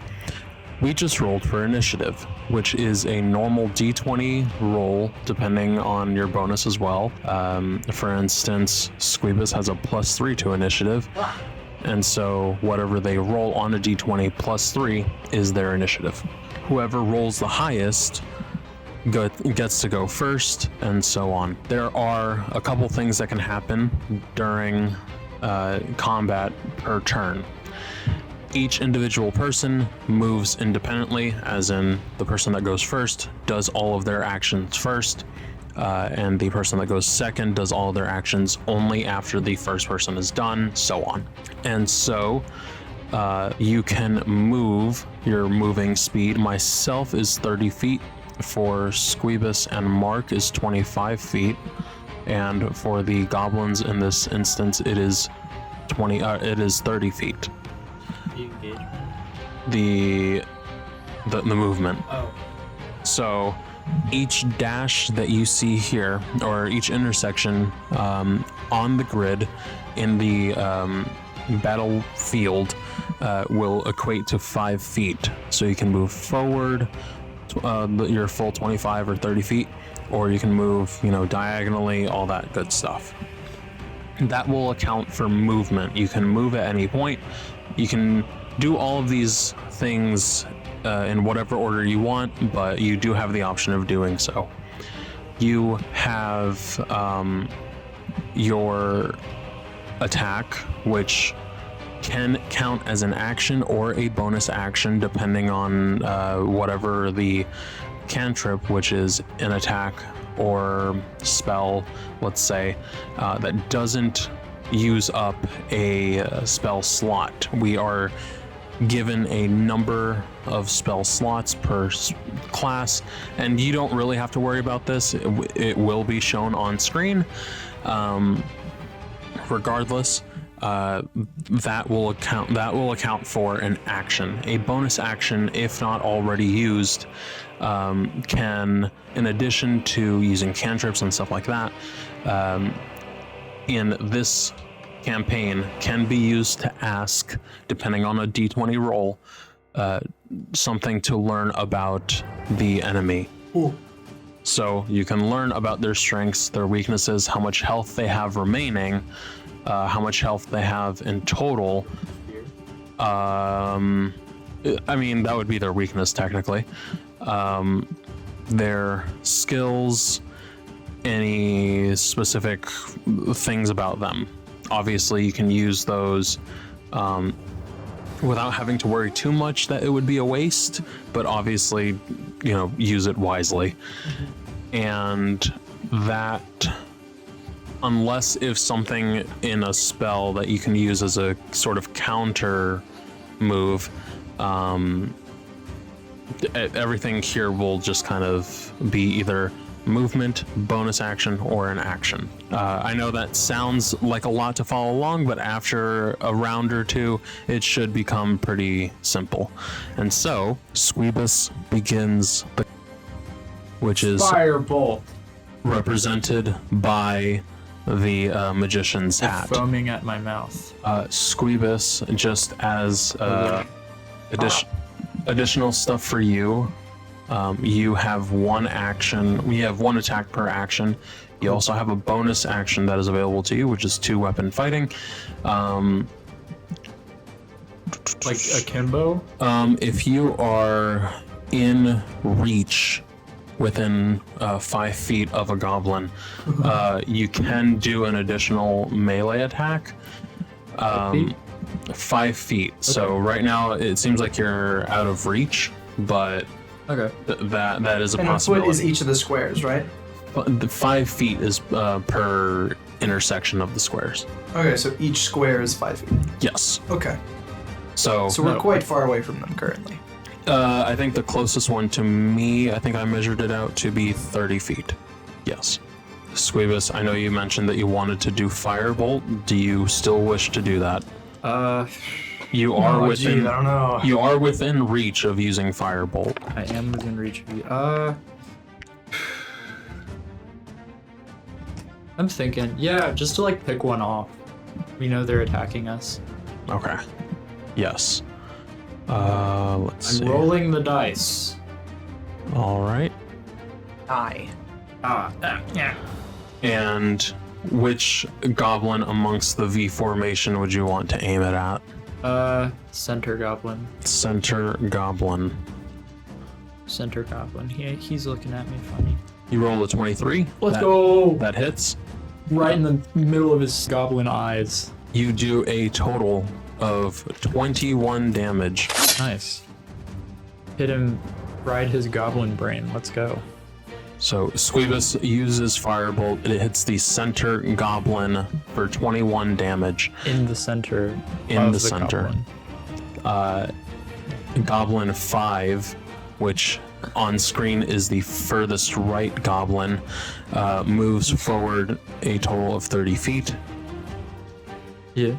We just rolled for initiative, which is a normal d20 roll, depending on your bonus as well. For instance, Squeebus has a +3 to initiative, and so whatever they roll on a d20 +3 is their initiative. Whoever rolls the highest gets to go first, and so on. There are a couple things that can happen during combat per turn. Each individual person moves independently, as in the person that goes first does all of their actions first, and the person that goes second does all of their actions only after the first person is done, so on. And so you can move your moving speed. Myself is 30 feet, for Squeebus and Mark is 25 feet, and for the goblins in this instance, it is 30 feet. The engagement. The movement. Oh. So each dash that you see here, or each intersection on the grid in the battlefield, will equate to 5 feet. So you can move forward your full 25 or 30 feet, or you can move, diagonally, all that good stuff. That will account for movement. You can move at any point. You can do all of these things in whatever order you want, but you do have the option of doing so. You have your attack, which can count as an action or a bonus action depending on whatever the cantrip, which is an attack or spell, let's say, that doesn't use up a spell slot. We are given a number of spell slots per class, and you don't really have to worry about this. It will be shown on screen. Regardless, that will account for an action. A bonus action, if not already used, can, in addition to using cantrips and stuff like that, in this campaign, can be used to ask, depending on a d20 roll, something to learn about the enemy. Ooh. So you can learn about their strengths, their weaknesses, how much health they have remaining, how much health they have in total. I mean, that would be their weakness technically. Their skills, any specific things about them. Obviously, you can use those without having to worry too much that it would be a waste, but obviously, use it wisely. And that, unless if something in a spell that you can use as a sort of counter move, everything here will just kind of be either movement, bonus action, or an action. I know that sounds like a lot to follow along, but after a round or two, it should become pretty simple. And so, Squeebus begins which is Firebolt. represented by the magician's hat. Foaming at my mouth. Squeebus, just as additional stuff for you, you have one action. We have one attack per action. You also have a bonus action that is available to you, which is 2-weapon fighting. Like akimbo? If you are in reach within 5 feet of a goblin, you can do an additional melee attack. 5 feet. Okay. So right now it seems like you're out of reach, but okay, that is a and possibility. And a foot is each of the squares, right? The 5 feet is per intersection of the squares. Okay, so each square is 5 feet. Yes. Okay. So we're quite far away from them currently. I think the closest one to me, I think I measured it out to be 30 feet. Yes. Squeebus, I know you mentioned that you wanted to do Firebolt. Do you still wish to do that? You are within. I don't know. You are within reach of using Firebolt. I am within reach of you. I'm thinking, yeah, just to like pick one off. We know they're attacking us. Okay. Yes. Let's see. I'm rolling the dice. All right. Yeah. And which goblin amongst the V formation would you want to aim it at? Center goblin. Center goblin. Center goblin. He's looking at me funny. You roll a 23. Let's go. That hits. Right in the middle of his goblin eyes. You do a total of 21 damage. Nice. Hit him, ride his goblin brain. Let's go. So Squeebus uses Firebolt. It hits the center goblin for 21 damage. In the center. In the center. Goblin 5, which on screen is the furthest right goblin, moves forward a total of 30 feet. Yeah.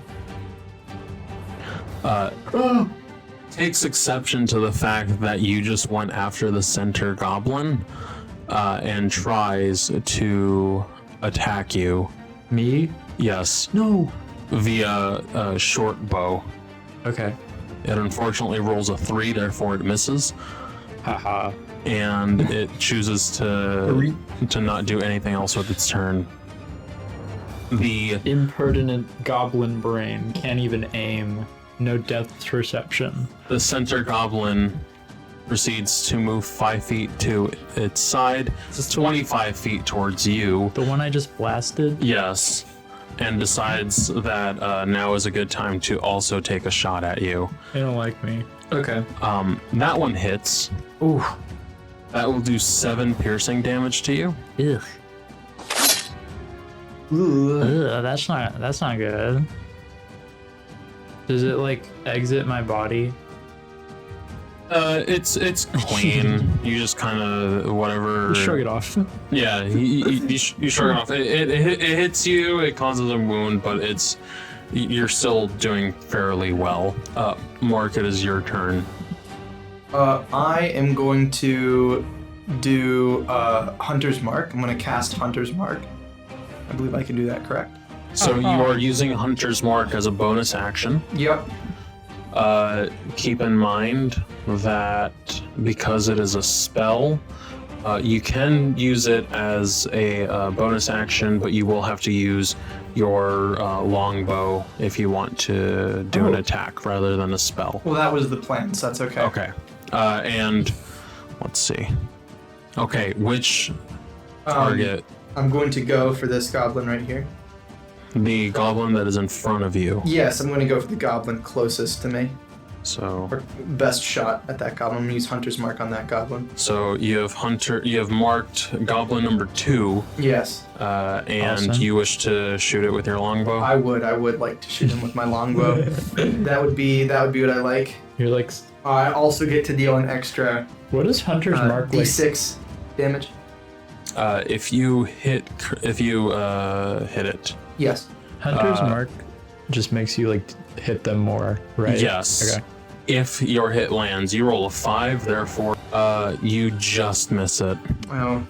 Takes exception to the fact that you just went after the center goblin and tries to attack you. Me? Yes, No. via a short bow. Okay. It unfortunately rolls a 3, therefore it misses, Haha. and it chooses to not do anything else with its turn. The Impertinent goblin brain can't even aim. No depth perception. center goblin proceeds to move 5 feet to its side, 25 feet towards you. The one I just blasted? Yes, and decides that now is a good time to also take a shot at you. They don't like me. Okay. That one hits. Ooh. That will do 7 piercing damage to you. Ugh. Ooh. Ugh, that's not good. Does it like exit my body? It's clean. You just kind of whatever. Shrug it off. Yeah, you shrug it off. It hits you. It causes a wound, but you're still doing fairly well. Mark, it is your turn. I am going to do Hunter's Mark. I'm going to cast Hunter's Mark. I believe I can do that, correct? So you are using Hunter's Mark as a bonus action. Yep. Keep in mind that because it is a spell, you can use it as a bonus action, but you will have to use your longbow if you want to do an attack rather than a spell. Well, that was the plan, so that's okay. Okay. And let's see. Okay, which target? I'm going to go for this goblin right here. The goblin that is in front of you. Yes, I'm going to go for the goblin closest to me. So Or best shot at that goblin. I'm going to use Hunter's Mark on that goblin. you have marked goblin number 2, Yes, and Awesome. you wish to shoot it with your longbow. I would like to shoot him with my longbow. that would be what I like. You're like, I also get to deal an extra what is Hunter's Mark like? D6 damage. If you hit it. Yes. Hunter's Mark just makes you like hit them more, right? Yes. Okay. If your hit lands, you roll a 5, therefore you just miss it. Well,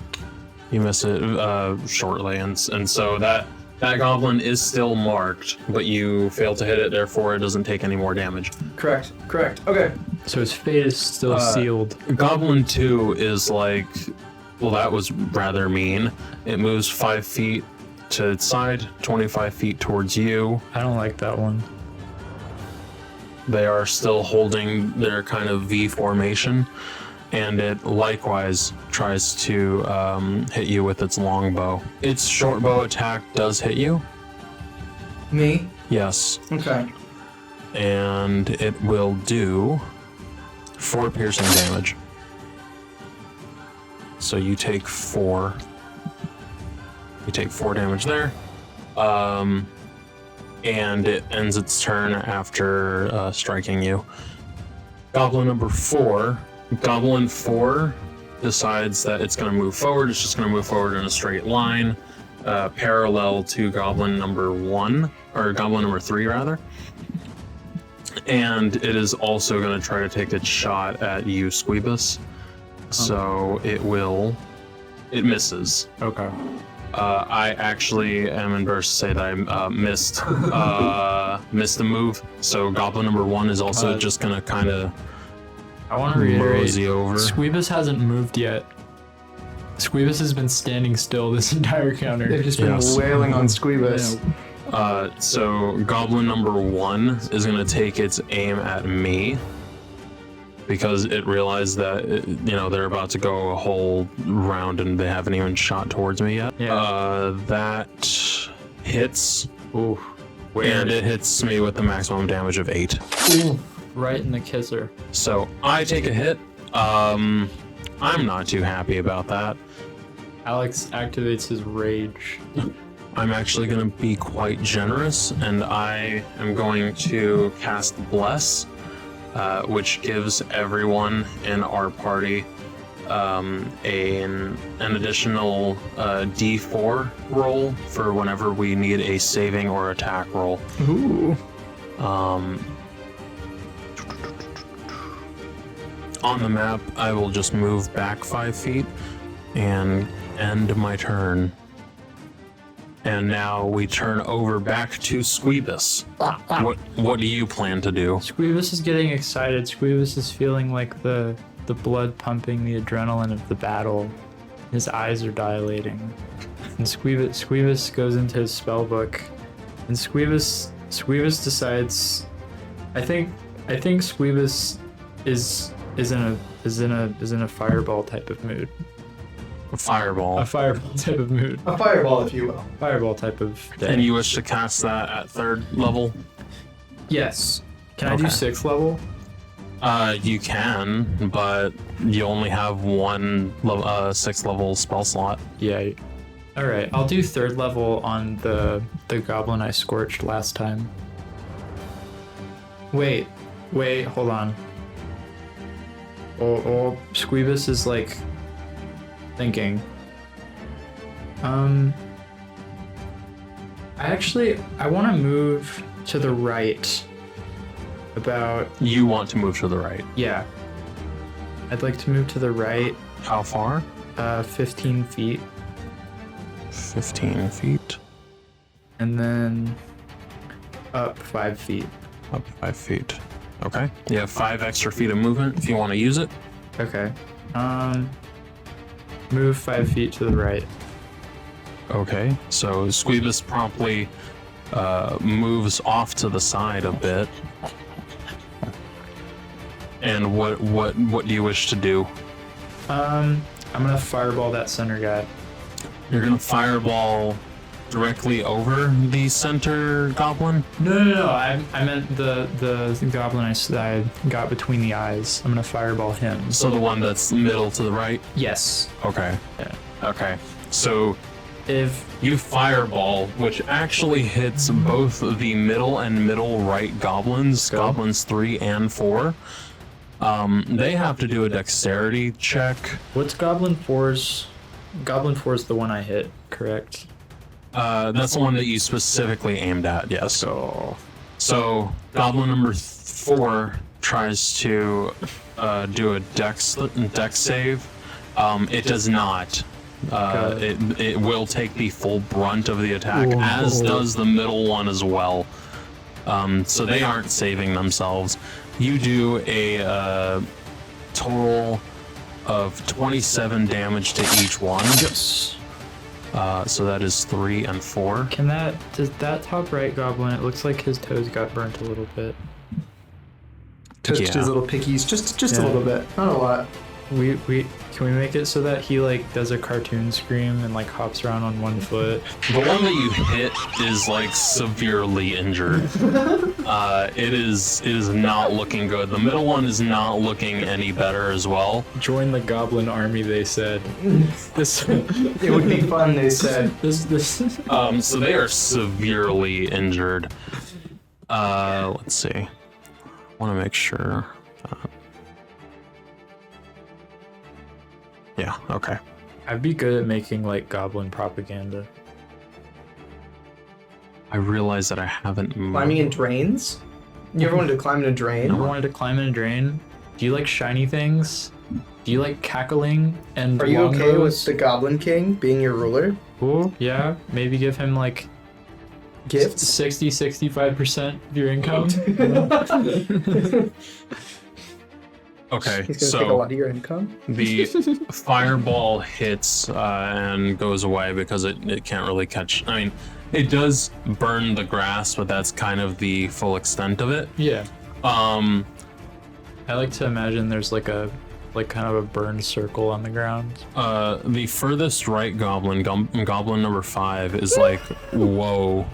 You miss it shortly, and so that goblin is still marked, but you fail to hit it, therefore it doesn't take any more damage. correct. Okay. So his fate is still sealed. Goblin 2 is like, well, that was rather mean. It moves 5 feet to its side, 25 feet towards you. I don't like that one. They are still holding their kind of V formation, and it likewise tries to hit you with its longbow. Its short bow attack does hit you. Me? Yes, Okay. and it will do 4 piercing damage. So you take 4. You take 4 damage there. And it ends its turn after striking you. Goblin number 4. Goblin 4 decides that it's going to move forward. It's just going to move forward in a straight line, parallel to Goblin number 1, or Goblin number 3 rather. And it is also going to try to take its shot at you, Squeebus. So it misses. Okay. I actually am embarrassed to say that I missed the move. So Goblin number 1 is also just gonna kind of I want to reiterate. mosey over. Squeebus hasn't moved yet. Squeebus has been standing still this entire counter. They've just been Yes. wailing on Squeebus. So Goblin number 1 is gonna take its aim at me because it realized that they're about to go a whole round and they haven't even shot towards me yet. Yeah. That hits. Ooh. And it hits me with the maximum damage of 8. Ooh. Right in the kisser. So I take a hit. I'm not too happy about that. Alex activates his rage. I'm actually going to be quite generous, and I am going to cast Bless, which gives everyone in our party an additional D4 roll for whenever we need a saving or attack roll. Ooh. On the map, I will just move back 5 feet and end my turn. And now we turn over back to Squeebus. What do you plan to do? Squeebus is getting excited. Squeebus is feeling like the blood pumping, the adrenaline of the battle. His eyes are dilating. And Squeebus goes into his spell book. And Squeebus decides, I think Squeebus is in a fireball type of mood. Fireball. A fireball type of mood. A fireball, if you will. Fireball type of day. And you wish to cast that at 3rd level? Yes. Can I do Okay. 6th level? You can, but you only have one 6th level spell slot. Yeah. All right. I'll do 3rd level on the goblin I scorched last time. Wait. Hold on. Oh, Squeebus is like thinking. I want to move to the right. About, You want to move to the right. yeah. I'd like to move to the right, How far? 15 feet, 15 feet. and then up 5 feet. Up 5 feet. Okay. You have 5 extra feet of movement if you want to use it. Okay. Move 5 feet to the right. Okay. So Squeebus promptly moves off to the side a bit. And what do you wish to do? I'm gonna fireball that center guy. You're gonna fireball directly over the center goblin? No. I meant the goblin I got between the eyes. I'm gonna fireball him. So the one that's middle to the right? Yes. Okay. Yeah. Okay. So If you fireball, which actually hits both the middle and middle right goblins, Go. goblins 3 and 4. They have to do a dexterity check. what's Goblin 4's? Goblin 4 is the one I hit, correct? That's the one that you specifically aimed at, yes. So goblin number 4 tries to do a dex save. It does not. Okay. It will take the full brunt of the attack, Whoa. as does the middle one as well. So they aren't saving themselves. You do a total of 27 damage to each one. Yes. So that is 3 and 4. Does that top right goblin, it looks like his toes got burnt a little bit. Touched Yeah. his little pickies just Yeah. a little bit, not a lot. Can we make it so that he like does a cartoon scream and like hops around on one foot? The one that you hit is like severely injured. It is not looking good. The middle one is not looking any better as well. Join the goblin army, they said. This It would be fun, they said. this So they are severely injured. Let's see. I want to make sure. Yeah, okay. I'd be good at making like goblin propaganda. I realize that I haven't Climbing in drains? You ever wanted to climb in a drain? Ever wanted to climb in a drain? Do you like shiny things? Do you like cackling and Are you okay with longbows? the Goblin King being your ruler? Ooh, yeah, maybe give him like Gifts? 60-65% of your income. Okay, He's gonna so take a lot of your income. the fireball hits and goes away because it can't really catch. I mean, it does burn the grass, but that's kind of the full extent of it. Yeah. Um, I like to imagine there's like kind of a burned circle on the ground. the furthest right goblin, goblin number 5, is like, whoa.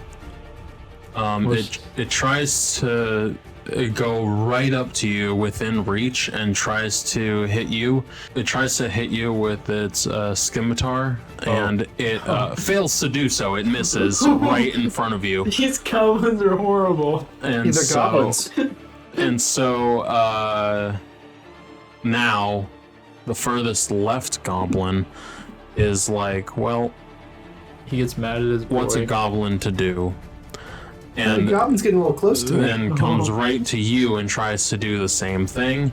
It tries to go right up to you within reach and tries to hit you. It tries to hit you with its scimitar, and it fails to do so. It misses right in front of you. These goblins are horrible. And These are goblins. And so now the furthest left goblin is like, well, He gets mad at his boy. what's a goblin to do? The And goblin's getting a little close to me. then comes right to you and tries to do the same thing.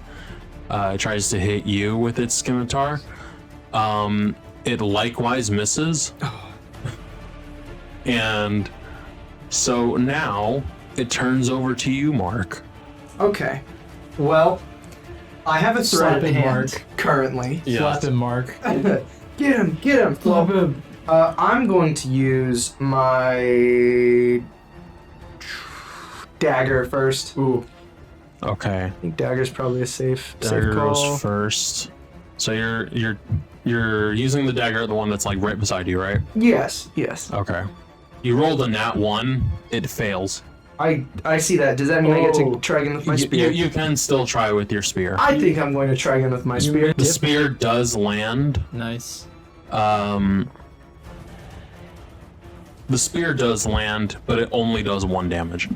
It tries to hit you with its scimitar. It likewise misses. And so now it turns over to you, Mark. Okay. Well, I have a threat at Slap him, hand Mark. currently. Slap him, Mark. Get him, Slap him. I'm going to use my dagger first. Ooh. Okay. I think dagger's probably a safe Dagger call. goes first. So you're using the dagger, the one that's like right beside you, right? Yes. Okay. You rolled a nat 1. It fails. I see that. Does that mean I get to Oh. try again with my You, spear? you can still try with your spear. I think I'm going to try again with my spear. The spear does land. Nice. The spear does land, but it only does 1 damage.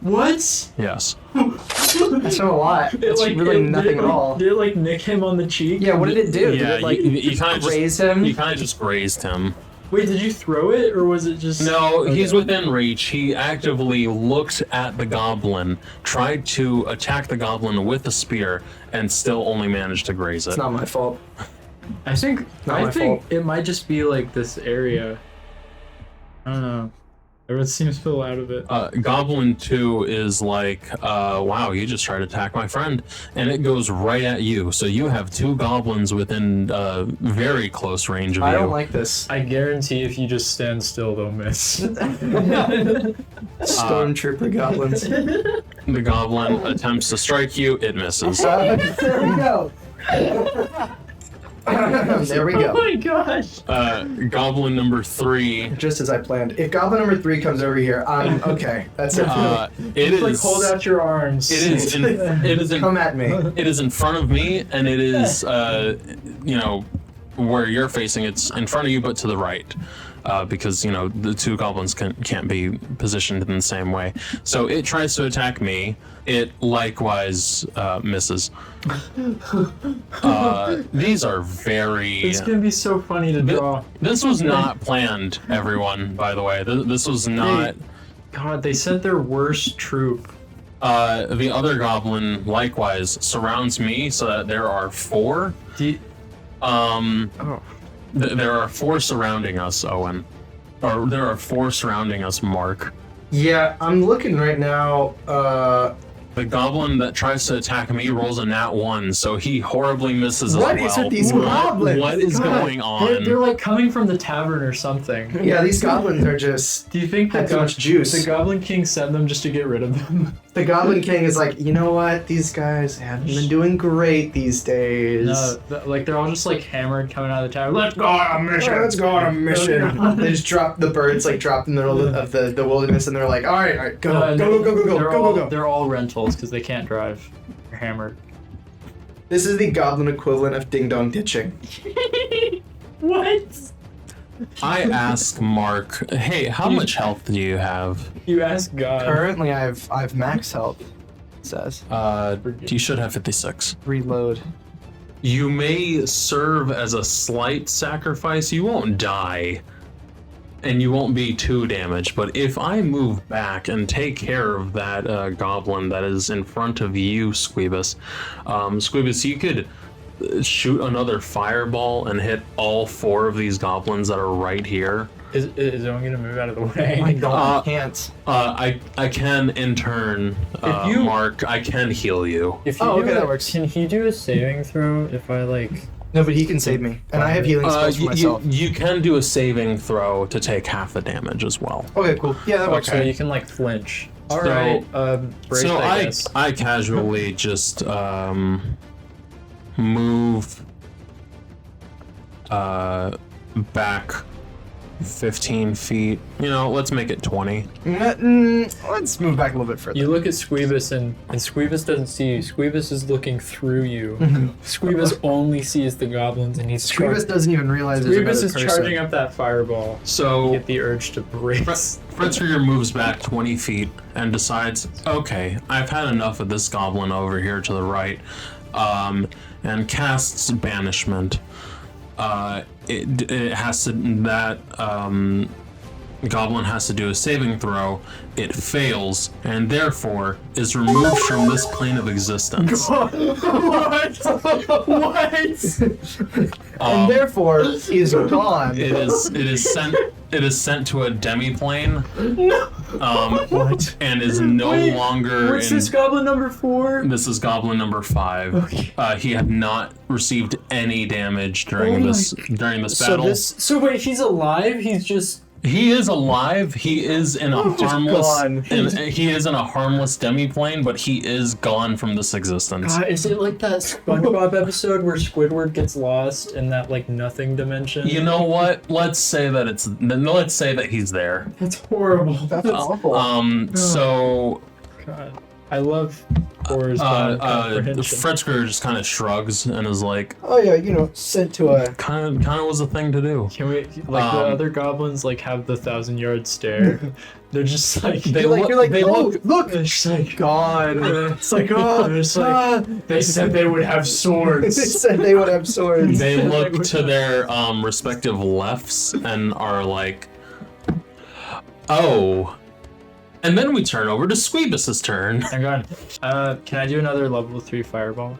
What? Yes. That's not a lot. It's really nothing at all. Did it like nick him on the cheek? Yeah, what did it do? Yeah, did it like you kind of just raise him? you kind of just grazed him. Wait, did you throw it or was it just? No, Okay. he's within reach. He actively looked at the goblin, tried to attack the goblin with a spear, and still only managed to graze it. It's not my fault. I think Not my think fault. it might just be like this area. I don't know. Everyone seems to feel out of it. Goblin 2 is like, wow, you just tried to attack my friend. And it goes right at you. So you have 2 goblins within very close range of I you. don't like this. I guarantee if you just stand still, they'll miss. Stormtrooper goblins. The goblin attempts to strike you, it misses. There we go. There we go. my gosh! Goblin number 3, Just as I planned. If goblin number 3 comes over here, I'm okay. That's it. it is Like hold out your arms. It is. Come at me. It is in front of me, and it is, where you're facing. It's in front of you, but to the right, because the 2 goblins can't be positioned in the same way. So it tries to attack me. It likewise misses. These are very. It's gonna be so funny to draw. This was not planned, everyone. By the way, this was not. God, they sent their worst troop. The other goblin likewise surrounds me, so that there are 4. There are 4 surrounding us, Owen. Or there are 4 surrounding us, Mark. Yeah, I'm looking right now. The goblin that tries to attack me rolls a nat 1, so he horribly misses What as well. is with these goblins? What is God, going on? They're like coming from the tavern or something. Yeah, these goblins are just Do you think had too much juice. the Goblin King sent them just to get rid of them? The Goblin King is like, you know what? These guys haven't been doing great these days. No, like they're all just like hammered coming out of the tavern. Let's go on a mission. Let's go on a mission. They just drop the birds, like dropped in the middle of the wilderness, and they're like, all right, go, go. They're all rentals because they can't drive. They're hammered. This is the Goblin equivalent of ding dong ditching. What? I ask Mark, hey, how much health do you have? You ask God. Currently, I've max health. It says You should have 56. reload. You may serve as a slight sacrifice. You won't die, and you won't be too damaged. But if I move back and take care of that goblin that is in front of you, Squeebus, Squeebus, you could shoot another fireball and hit all 4 of these goblins that are right here. Is Owen gonna move out of the way? I can't. I can in turn, If you- Mark, I can heal you. If you Oh, do okay, it- that works. Can he do a saving throw if I like? No, but he can save me, and I have healing spells for myself. You can do a saving throw to take half the damage as well. Okay, cool. Yeah, that works. So you can like flinch. All So- right. Brace, So I guess. I casually just move back 15 feet. Let's make it 20. Let's move back a little bit further. You look at Squeebus and Squeebus doesn't see you. Squeebus is looking through you. Squeebus only sees the goblins and he's Squeebus doesn't even realize there's Squeebus another is person. charging up that fireball. So Get the urge to brace. Fritzriger moves back 20 feet and decides, okay, I've had enough of this goblin over here to the right. and casts Banishment. It has to Goblin has to do a saving throw. It fails, and therefore is removed from this plane of existence. And therefore is gone. It is sent to a demi-plane. And is no longer What's in. this goblin number 4? This is Goblin number 5. Okay. He had not received any damage during this battle. So wait, he's alive? He's just... He is alive. He is in a harmless. gone. He is in a harmless demi-plane, but he is gone from this existence. is it like that SpongeBob episode where Squidward gets lost in that like nothing dimension? You know what? Let's say that he's there. That's horrible. That's awful. So God. I love horror's beyond comprehension. Fredsker just kind of shrugs and is like, Oh yeah, sent to a. kind of was a thing to do. Can we the other goblins like have the 1,000-yard stare? They're just like They You're like, they oh, look. They're just like God. it's like it's like they said they would have They swords. said they would have swords. They look to their respective lefts and are like, oh. And then we turn over to Squeebus's turn. Hang on. Can I do another level 3 fireball?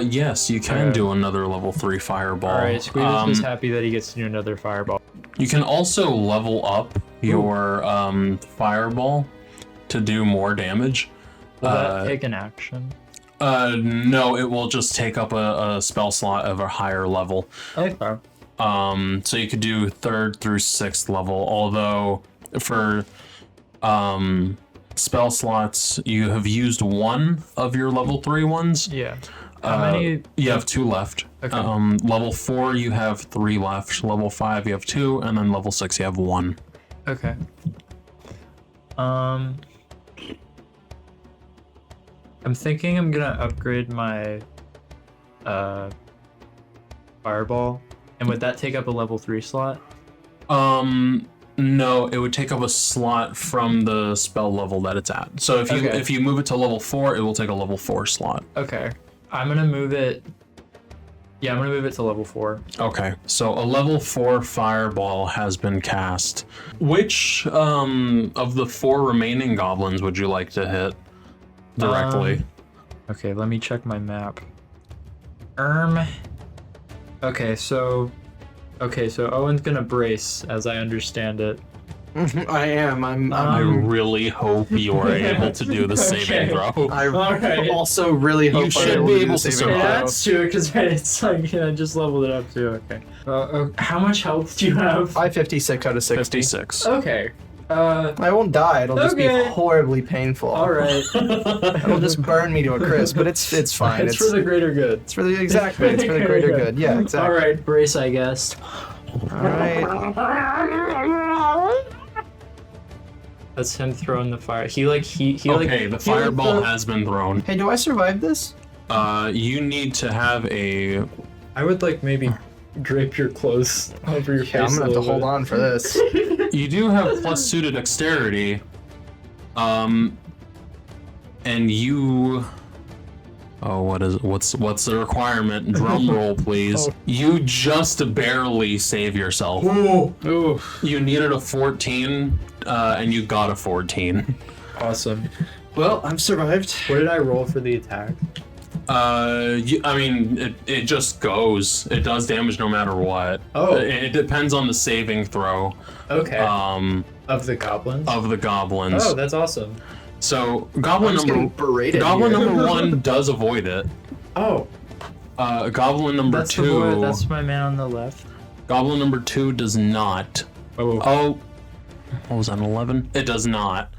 Yes, you can Okay. do another level 3 fireball. Alright, Squeebus is happy that he gets to do another fireball. You can also level up your fireball to do more damage. Will that take an action? No, it will just take up a spell slot of a higher level. Okay. So you could do 3rd through 6th level, although for spell slots, you have used one of your level 3 ones. Yeah. How many? You have 2 left. Okay. Level 4, you have 3 left. Level 5, you have 2, and then level 6, you have 1. Okay. I'm thinking I'm gonna upgrade my fireball. And would that take up a level 3 slot? No, it would take up a slot from the spell level that it's at. So if you move it to level 4, it will take a level 4 slot. Okay. I'm gonna move it. Yeah, I'm gonna move it to level 4. Okay, so a level 4 fireball has been cast. Which of the 4 remaining goblins would you like to hit directly? Okay, let me check my map. Okay, so Owen's gonna brace, as I understand it. I am. I really hope you are able to do the saving throw. I Alright. also really hope You I should will be do able the to saving survive. throw. That's true, because it's like I just leveled it up too. Okay. How much health do you have? 556 out of 60. 56. Okay. I won't die. It'll just be Okay. horribly painful. All right. It'll just burn me to a crisp, but it's fine. It's for the greater good. It's for the exactly. It's for the greater good. Yeah, exactly. All right, brace, I guess. All right. That's him throwing the fire. He Okay, the fireball has been thrown. Hey, do I survive this? You need to have a. I would like maybe drape your clothes over your face. Yeah, I'm gonna have a to little hold bit. on for this. You do have plus 2 to dexterity. And you. Oh, what's the requirement? Drum roll, please. You just barely save yourself. Ooh, You needed a 14, and you got a 14. awesome. Well, I've survived. What did I roll for the attack? It just goes. It does damage no matter what. Oh. It depends on the saving throw. Okay. Of Of the goblins. the goblins. Oh, that's awesome. So goblin I'm just getting number berated goblin here. number 1 does avoid it. Oh, Goblin number that's 2. the boy, that's my man on the left. Goblin number 2 does not. Oh. Oh, what was that? 11? It does not.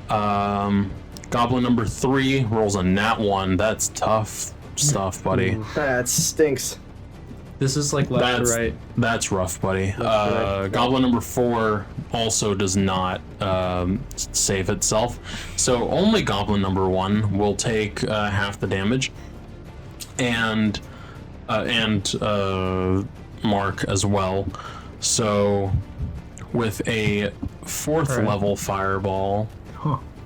Goblin number 3 rolls a nat 1. That's tough stuff, buddy. That stinks. This is like left to right. That's rough, buddy. to right. Goblin number 4 also does not save itself. So only goblin number 1 will take half the damage. And Mark as well. So with a 4th Alright. level fireball,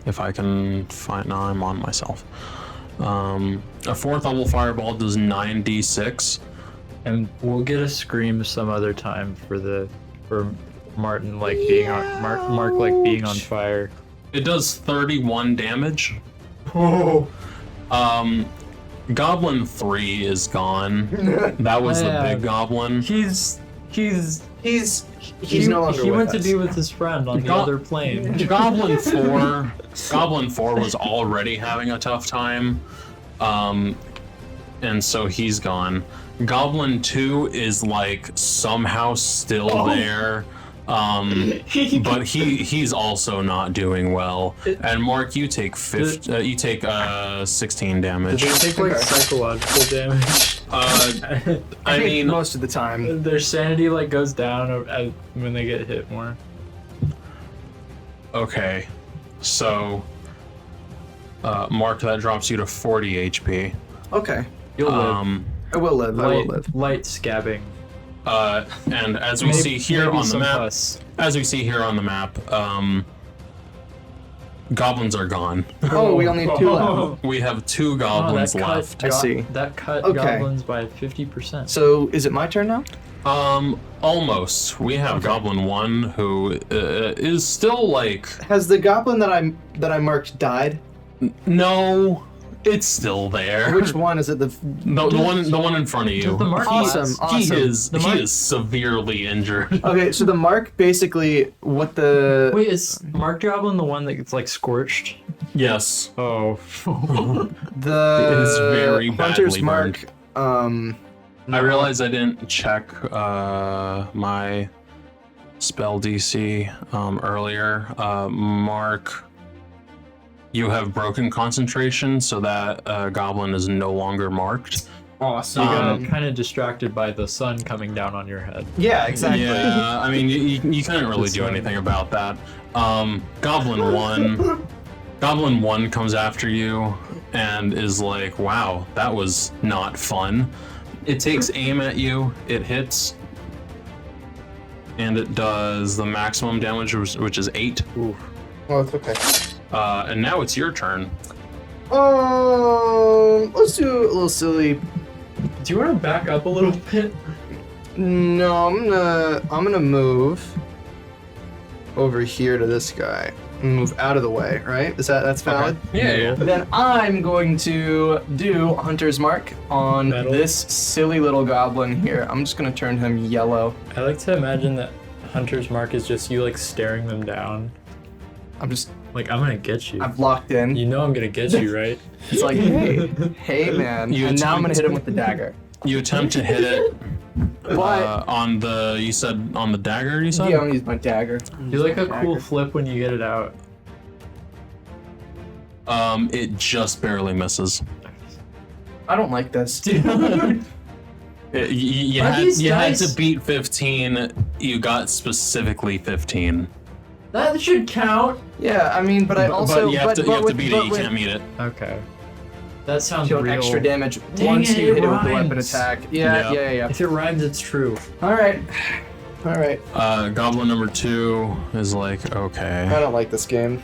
if I can find, no, I'm on myself. A 4th level fireball does 9d6. And we'll get a scream some other time for Martin like being on Mark like being on fire. It does 31 damage. Oh. Goblin 3 is gone. That was the Yeah. big goblin. He's no longer he with went to us. be with his friend on the Go- other plane. Goblin 4 was already having a tough time. And so he's gone. Goblin 2 is like somehow still there. But he's also not doing well. And Mark, you take 16 damage. They take like psychological damage. I mean, most of the time. Their sanity like goes down when they get hit more. okay. So Mark, that drops you to 40 HP. Okay. You'll live. I will live. I will live. Light scabbing. And as we see here Maybe on the some map, pus. as we see here on the map, goblins are gone. Oh, we only have 2 left. We have 2 goblins that left. cut I see. That cut Okay. goblins by 50%. So, is it my turn now? Almost. We have Goblin 1 who is still like, Has the goblin that I marked died? no, it's still there. Which one is it? The one in front of you. Does the mark Awesome. He Awesome. is severely injured. Okay, so the mark basically what the Wait, is Mark Goblin the one that gets like scorched? Yes. Oh. the It is very hunter's badly mark. I realized I didn't check my spell DC earlier. Mark, you have broken concentration, so that goblin is no longer marked. Awesome. You got kind of distracted by the sun coming down on your head. Yeah, exactly. Yeah, I mean, you couldn't really do anything about that. Goblin 1 comes after you and is like, wow, that was not fun. It takes aim at you, it hits, and it does the maximum damage, which is 8. Well, it's okay. And now it's your turn. Let's do a little silly. Do you want to back up a little bit? No, I'm gonna move over here to this guy. Move out of the way, right? That's valid? Yeah. Then I'm going to do Hunter's Mark on Metal. this silly little goblin here. I'm just gonna turn him yellow. I like to imagine that Hunter's Mark is just you like staring them down. I'm Like, I'm gonna get you. locked in. You know I'm gonna get you, right? It's like, hey man. You And now I'm gonna attempt- hit him with the dagger. You attempt to hit it But on the, you said on the dagger, you said? yeah, I'm gonna use my dagger. Do like a cool flip when you get it out. It just barely misses. I don't like this. You Are had these you had dice- to beat 15. You got specifically 15. That should count. Yeah, I mean, but I also but you have to with- beat but it. You with- can't meet it. Okay. That sounds Deal real. extra damage Dang once it, you it hit it with the weapon rhymes. attack. Yeah. If it rhymes, it's true. All right. Goblin number 2 is like, okay. I don't like this game.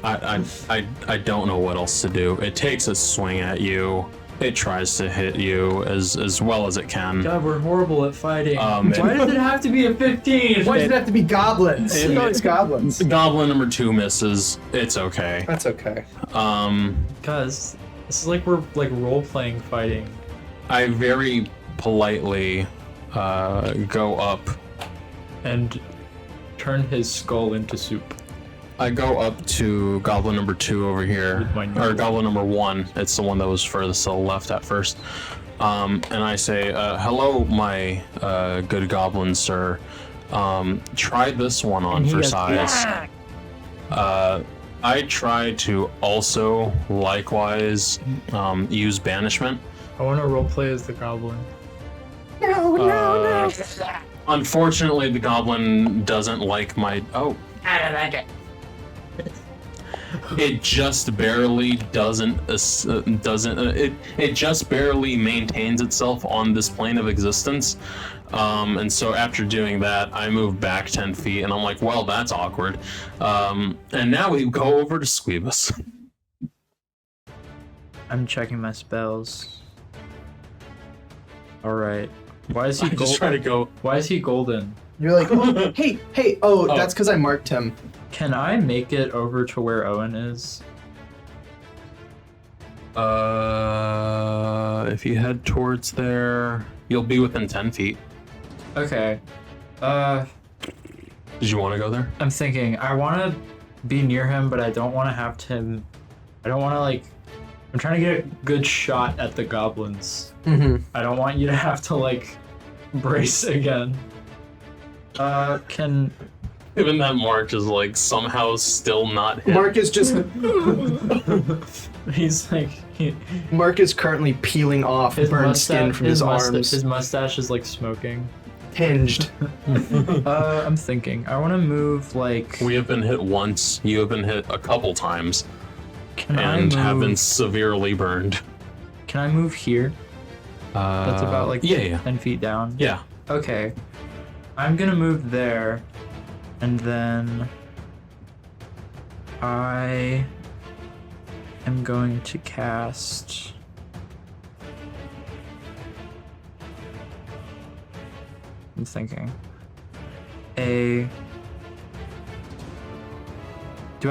I don't know what else to do. It takes a swing at you. It tries to hit you as well as it can. God, we're horrible at fighting. Um, Why does it have to be a 15? Why does it have to be goblins? It- No, it's goblins. Goblin number 2 misses. It's okay. That's okay. Guys, this is like we're like role-playing fighting. I very politely go up. And turn his skull into soup. I go up to Goblin number 2 over here, With my or knuckle. Goblin number 1. It's the one that was furthest to the left at first. And I say, hello, my good goblin, sir. Try this one on for size. I try to also likewise use banishment. I want to roleplay as the goblin. Unfortunately, the goblin doesn't like my. Oh. It just barely doesn't. It just barely maintains itself on this plane of existence. And so after doing that, I move back 10 feet, and I'm like, well, that's awkward. And now we go over to Squeebus. I'm checking my spells. All right. Why is he I just try to go. Why is he golden? You're like, oh, hey, Oh. that's because I marked him. Can I make it over to where Owen is? If you head towards there, you'll be within 10 feet. Okay. Did you want to go there? I'm thinking I want to be near him, but I don't want to have him. I don't want to like. I'm trying to get a good shot at the goblins. Mm-hmm. I don't want you to have to like brace again. Can Even that Mark is like somehow still not hit. Mark is just he's like Mark is currently peeling off burned skin from his arms, His mustache is like smoking. tinged. I'm thinking I want to move like. We have been hit once. You have been hit a couple times Can and I have move? been severely burned. Can I move here? That's about like yeah. 10 feet down. Yeah. Okay. I'm gonna move there, and then I am going to cast. I'm thinking. Do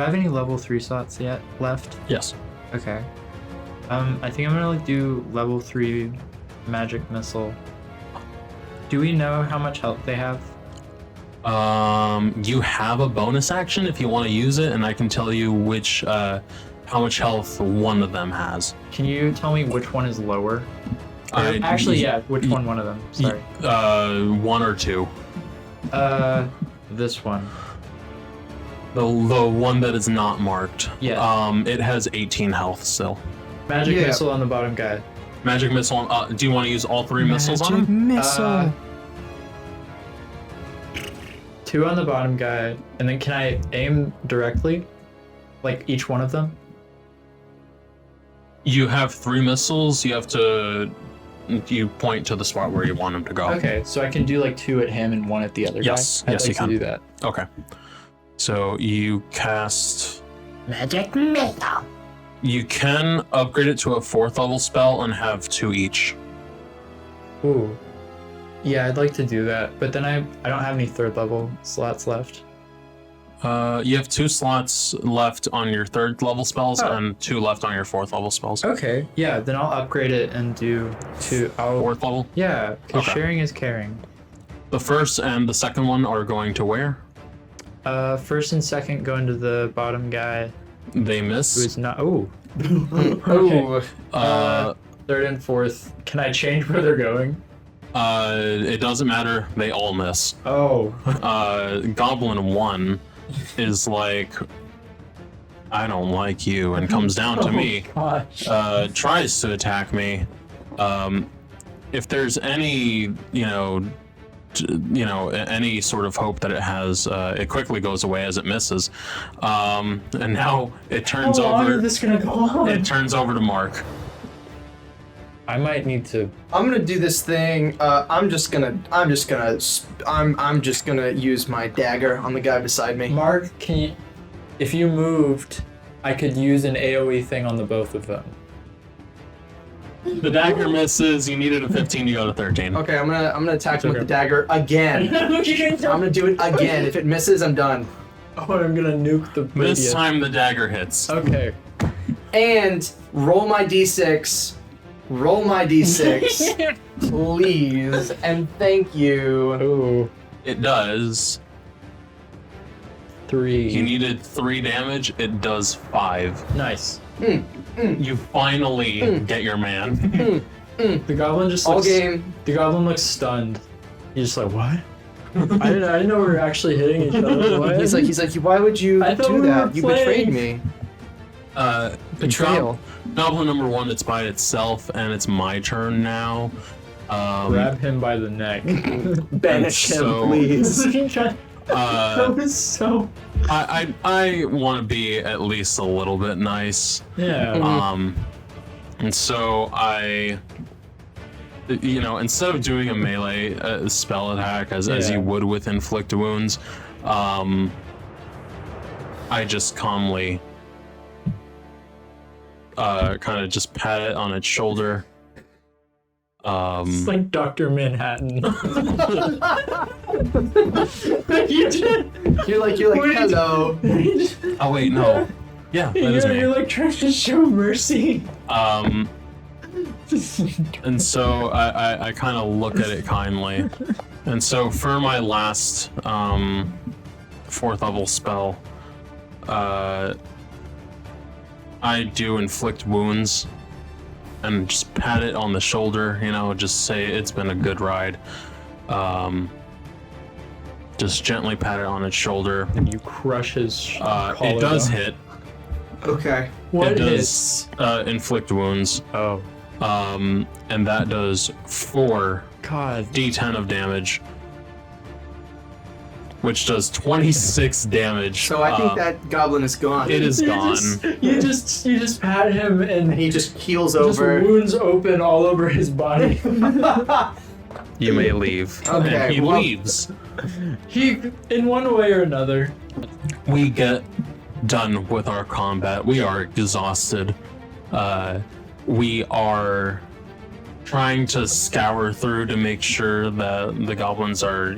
I have any level 3 slots yet left? Yes. Okay. I think I'm gonna like do level 3 magic missile. Do we know how much health they have? You have a bonus action if you want to use it, and I can tell you which, how much health one of them has. Can you tell me which one is lower? Which one of them. Sorry. 1 or 2. This one. The one that is not marked. Yeah. It has 18 health still. Magic Yeah. missile on the bottom guy. Magic missile. Do you want to use all 3 missiles on him? Missile. 2 on the bottom guy, and then can I aim directly? Like each one of them? You have 3 missiles. You have to. You point to the spot where you want them to go. Okay, so I can do like 2 at him and 1 at the other Yes, guy? I'd yes, like you to can. do that. Okay. So you cast. Magic missile. You can upgrade it to a 4th level spell and have 2 each. Ooh. Yeah, I'd like to do that, but then I don't have any 3rd level slots left. You have 2 slots left on your 3rd level spells Oh. and 2 left on your 4th level spells. Okay, yeah, then I'll upgrade it and do 2. 4th level. Yeah, because Okay. sharing is caring. The first and the second one are going to where? First and second go into the bottom guy They who miss. is not. Oh. Oh, Third and fourth. Can I change where they're going? It doesn't matter. They all miss. Oh. Goblin 1 is like, I don't like you, and comes down to me. Gosh. Tries to attack me. If there's any, any sort of hope that it has, it quickly goes away as it misses. And now it turns How long over. is this gonna go on? It turns over to Mark. I might need to. I'm gonna do this thing. I'm just gonna use my dagger on the guy beside me. Mark, can you? If you moved, I could use an AOE thing on the both of them. The dagger misses. You needed a 15 to go to 13. Okay, I'm gonna attack him with okay. the dagger again. I'm gonna do it again. If it misses, I'm done. Oh, I'm gonna nuke the. This radius. time the dagger hits. Okay. And roll my d6. Roll my d6, please, and thank you. Ooh. It does. 3. You needed 3 damage. It does 5. Nice. You finally get your man. The goblin just All looks. game. The goblin looks stunned. He's just like, what? I didn't know we were actually hitting each other. What? He's like, why would you I thought do we that? were You betrayed playing. me. Betrayal. Goblin number 1, it's by itself, and it's my turn now. Grab him by the neck. Banish him, so- please. that was so. I want to be at least a little bit nice. Yeah. And so I, instead of doing a melee spell attack as you would with inflict wounds, I just calmly kind of just pat it on its shoulder. It's like Dr. Manhattan. You're like, hello. Oh wait, no. Yeah, that is me. You're like trying to show mercy. And so I kind of look at it kindly. And so for my last 4th level spell, I do inflict wounds and just pat it on the shoulder, just say it's been a good ride. Just gently pat it on its shoulder. And you crush his It collarbone. does hit. Okay. What it hits? does inflict wounds. Oh. And that does 4 God. D10 of damage, which does 26 damage. So I think that goblin is gone. it is gone. You just pat him and He just keels just over. wounds open all over his body. You may leave. Okay, And he well- leaves. He, in one way or another. We get done with our combat. We are exhausted. We are trying to scour through to make sure that the goblins are,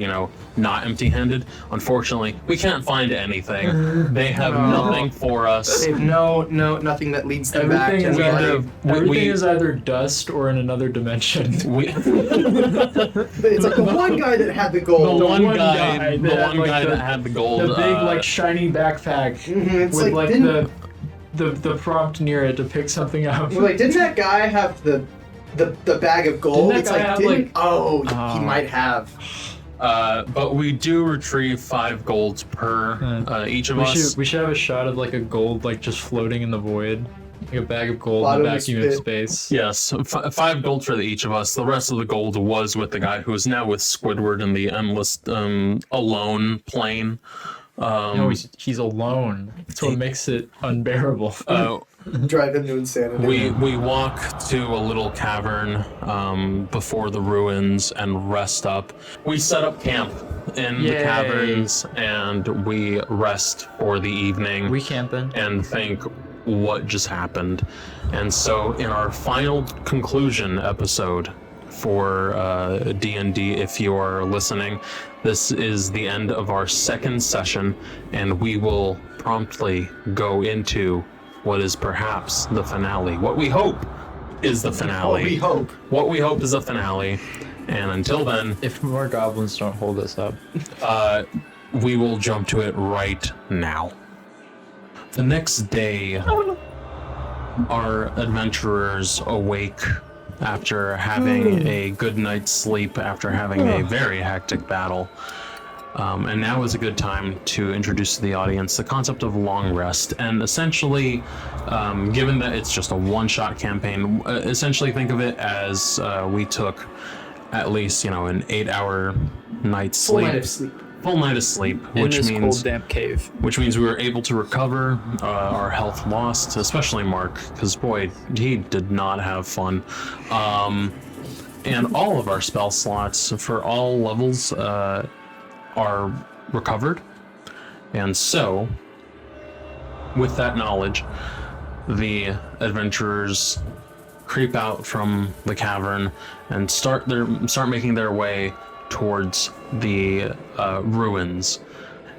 not empty-handed. Unfortunately, we can't find anything. They have No. nothing for us. They have nothing that leads them back Everything to is either life. everything is either dust or in another dimension. We, It's like the one guy that had the the gold. one one guy, guy the that had, one like, guy the- that had the gold. The big shiny backpack It's with like, like didn't, the prompt near it to pick something up. well, like, didn't that guy have the bag of gold? Didn't that It's guy like, have, didn't, like- oh, he Oh. might have. But we do retrieve 5 golds per each of us. We should have a shot of like a gold like just floating in the void, like a bag of gold in Bottom the of vacuum of spit. space. Yes, 5 gold for each of us. The rest of the gold was with the guy who is now with Squidward in the endless alone plane. No, he's alone. That's what makes it unbearable. Drive him to insanity. We walk to a little cavern before the ruins and rest up. We set up camp in the Yay. caverns and we rest for the evening. We camping. And think what just happened. And so in our final conclusion episode for D&D, if you are listening, this is the end of our 2nd session, and we will promptly go into what is perhaps the finale. What we hope is the finale. we hope. What we hope is the finale. And until then, If more goblins don't hold us up. we will jump to it right now. The next day, our adventurers awake after having a good night's sleep, after having a very hectic battle. And now is a good time to introduce to the audience the concept of long rest. And essentially, given that it's just a one-shot campaign, essentially think of it as we took at least, an 8-hour night's Full sleep. night of sleep. Full night of sleep, In which this means cold, damp cave. we were able to recover our health lost, especially Mark, because boy, he did not have fun. And all of our spell slots for all levels are recovered. And so, with that knowledge, the adventurers creep out from the cavern and start making their way towards the ruins.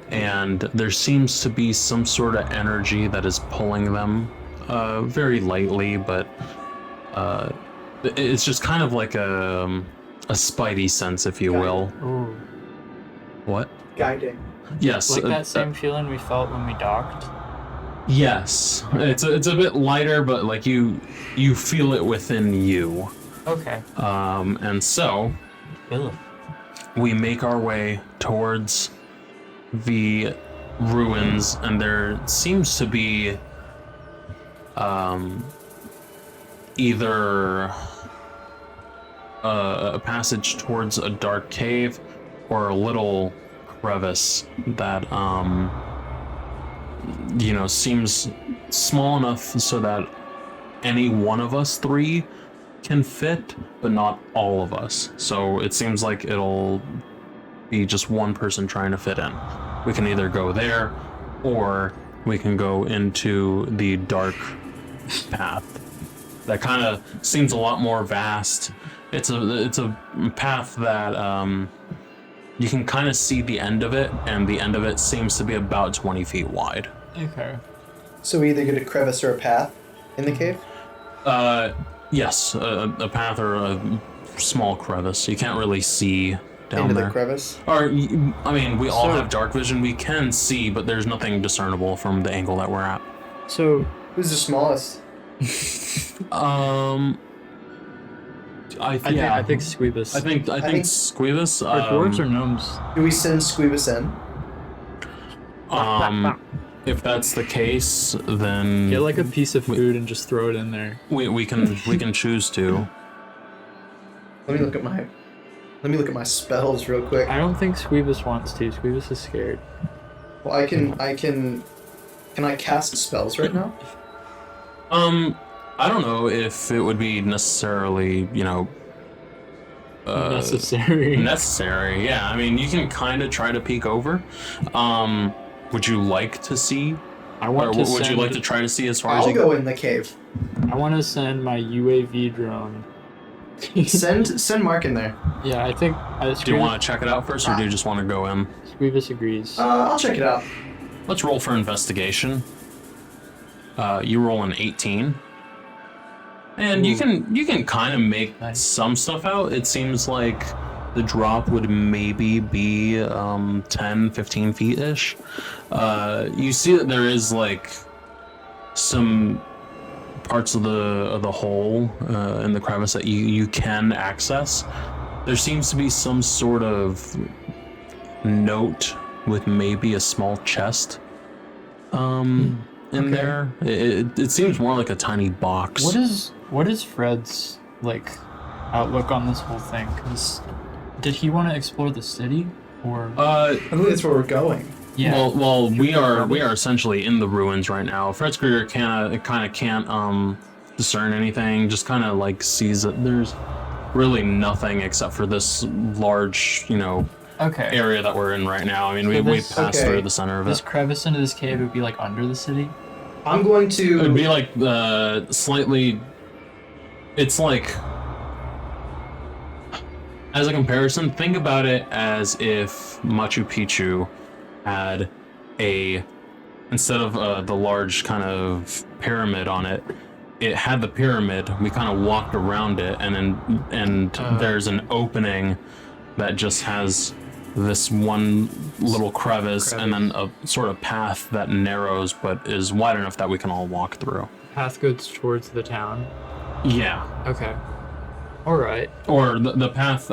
And there seems to be some sort of energy that is pulling them very lightly, but it's just kind of like a spidey sense, if you will. Ooh. What? Guiding. Yes. Like that same feeling we felt when we docked. Yes. It's a bit lighter, but like you feel it within you. Okay. And so Ugh. we make our way towards the ruins, and there seems to be either a passage towards a dark cave or a little crevice that seems small enough so that any one of us 3 can fit, but not all of us. So it seems like it'll be just one person trying to fit in. We can either go there, or we can go into the dark path that kind of seems a lot more vast. It's a path that you can kind of see the end of it, and the end of it seems to be about 20 feet wide. Okay. So we either get a crevice or a path in the cave? Yes, a path or a small crevice. You can't really see down Into there. the crevice? Or, I mean, we all So- have dark vision. We can see, but there's nothing discernible from the angle that we're at. So Who's the smallest? I think Squeebus. I think Squeebus. Are dwarves or gnomes? Do we send Squeebus in? If that's the case, then Get like a piece of food and just throw it in there. we can choose to. Let me look at my spells real quick. I don't think Squeebus wants to. Squeebus is scared. Well, I can I cast spells right now? I don't know if it would be necessarily, Necessary. necessary. Yeah, I mean, you can kind of try to peek over. Would you like to see? I Or want to would you like to send- try to see as far as I'll you go in the cave. I want to send my UAV drone. Send Mark in there. Yeah, I think Do you want to check it out first, or do you just want to go in? Squeebus agrees. I'll check it out. Let's roll for investigation. You roll an 18. And you can kind of make Nice. some stuff out. It seems like the drop would maybe be 10, 15 feet-ish. You see that there is like some parts of the hole in the crevice that you can access. There seems to be some sort of note with maybe a small chest in there. It seems more like a tiny box. What is Fred's like outlook on this whole thing? 'Cause did he want to explore the city or? I think that's where we're going. Yeah. Well, we are essentially in the ruins right now. Fred Scrieger kind of can't discern anything. Just kind of like sees that there's really nothing except for this large, okay. area that we're in right now. I mean, So we this- passed okay. through the center of This it. crevice into this cave would be like under the city. I'm going It would to. be like slightly. It's like. As a comparison, think about it as if Machu Picchu had instead of the large kind of pyramid on it, it had the pyramid. We kind of walked around it, and there's an opening that just has this one little crevice, and then a sort of path that narrows but is wide enough that we can all walk through. Path goes towards the town. Yeah. Okay. All right. Or the path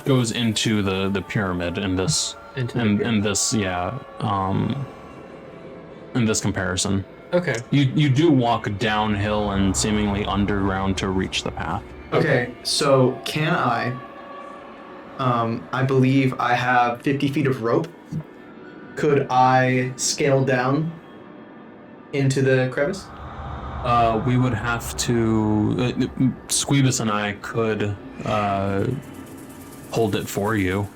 goes into the pyramid in this Into the in pyramid. this in this comparison. Okay. You do walk downhill and seemingly underground to reach the path. Okay, so can I? I believe I have 50 feet of rope. Could I scale down into the crevice? We would have to Squeebus and I could hold it for you.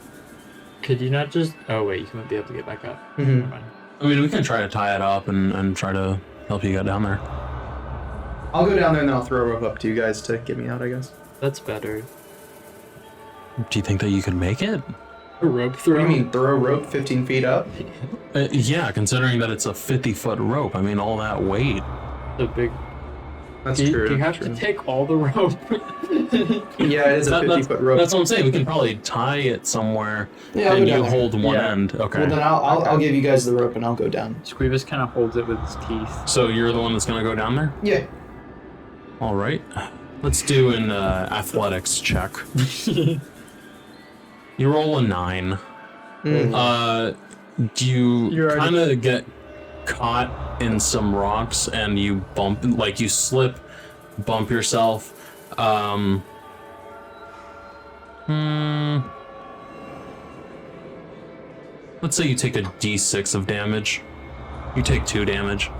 Could you not just? Oh wait, you might be able to get back up. Mhm. Never mind. I mean, we can try to tie it up and try to help you get down there. I'll go down there and then I'll throw a rope up to you guys to get me out, I guess. That's better. Do you think that you could make it? A rope What throw. do you mean, throw a rope 15 feet up? Yeah, considering that it's a 50-foot rope. I mean, all that weight. The big. That's Do you, true. do you have true. to take all the rope? Yeah, it is a That- 50-foot rope. That's what I'm saying. We can probably tie it somewhere, Yeah, I'll and go you down there. hold one Yeah. end. Okay. Well, then I'll give you guys the rope and I'll go down. Squeebus kind of holds it with his teeth. So you're the one that's gonna go down there. Yeah. All right. Let's do an athletics check. You roll a 9. You You're already- kind of get caught in some rocks, and you you slip, bump yourself. Let's say you take a d6 of damage. You take 2 damage.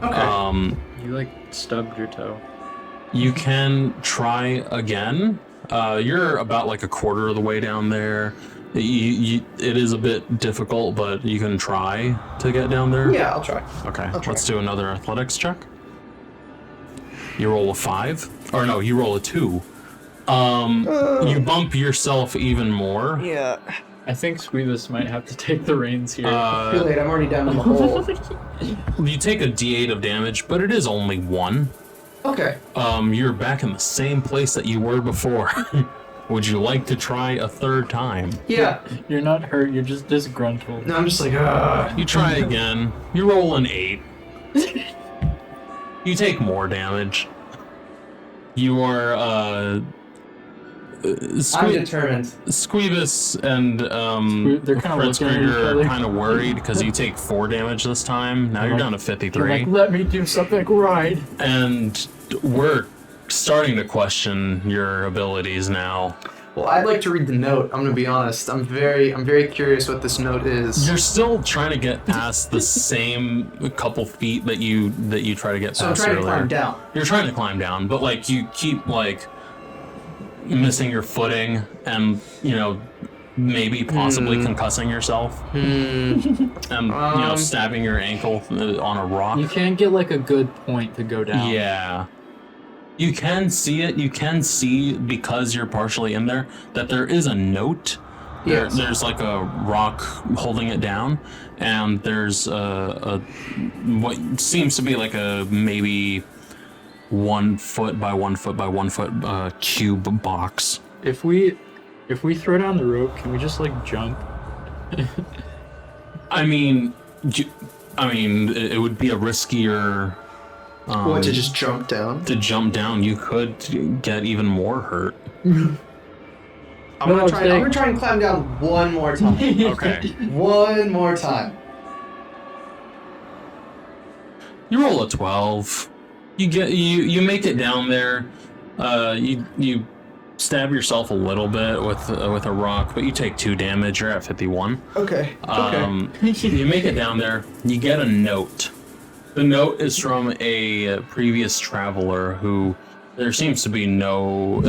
Okay. You like stubbed your toe. You can try again. You're about like a quarter of the way down there. It is a bit difficult, but you can try to get down there. yeah, I'll try. Okay. I'll try. Let's do another athletics check. You roll a 5, or no, you roll a 2. You bump yourself even more. Yeah. I think Squeebus might have to take the reins here. Too late, I'm already down in the hole. You take a D8 of damage, but it is only 1. Okay. You're back in the same place that you were before. Would you like to try a third time? Yeah. You're not hurt, you're just disgruntled. No, I'm just like, You try again. You roll an 8. You take more damage. You are, I'm determined. Squeebus and They're kind of looking at each Fritzberger other. are kind of worried because you take 4 damage this time. Now you're down to 53. Like, let me do something right. And we're starting to question your abilities now. Well, I'd like to read the note. I'm gonna be honest. I'm very curious what this note is. You're still trying to get past the same couple feet that you try to get past So I'm trying earlier. to climb down. You're trying to climb down, but like you keep like missing your footing and maybe possibly concussing yourself and stabbing your ankle on a rock. You can't get like a good point to go down. Yeah. You can see it. You can see, because you're partially in there, that there is a note. Yes. There's like a rock holding it down, and there's a what seems to be like a maybe 1 foot by 1 foot by 1 foot cube box. If we throw down the rope, can we just like jump? I mean, it would be a riskier. What, to just jump down? To jump down, you could get even more hurt. I'm gonna try and climb down one more time. Okay. One more time. You roll a 12. You make it down there. You stab yourself a little bit with a rock, but you take 2 damage. You're at 51. Okay. You make it down there. You get a note. The note is from a previous traveler who there seems to be no.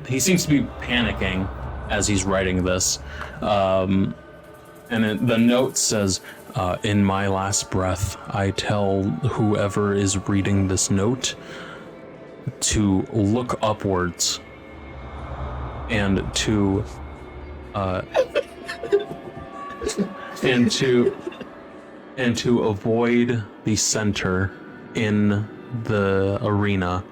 He seems to be panicking as he's writing this, and the note says, "In my last breath, I tell whoever is reading this note to look upwards and to avoid the center in the arena.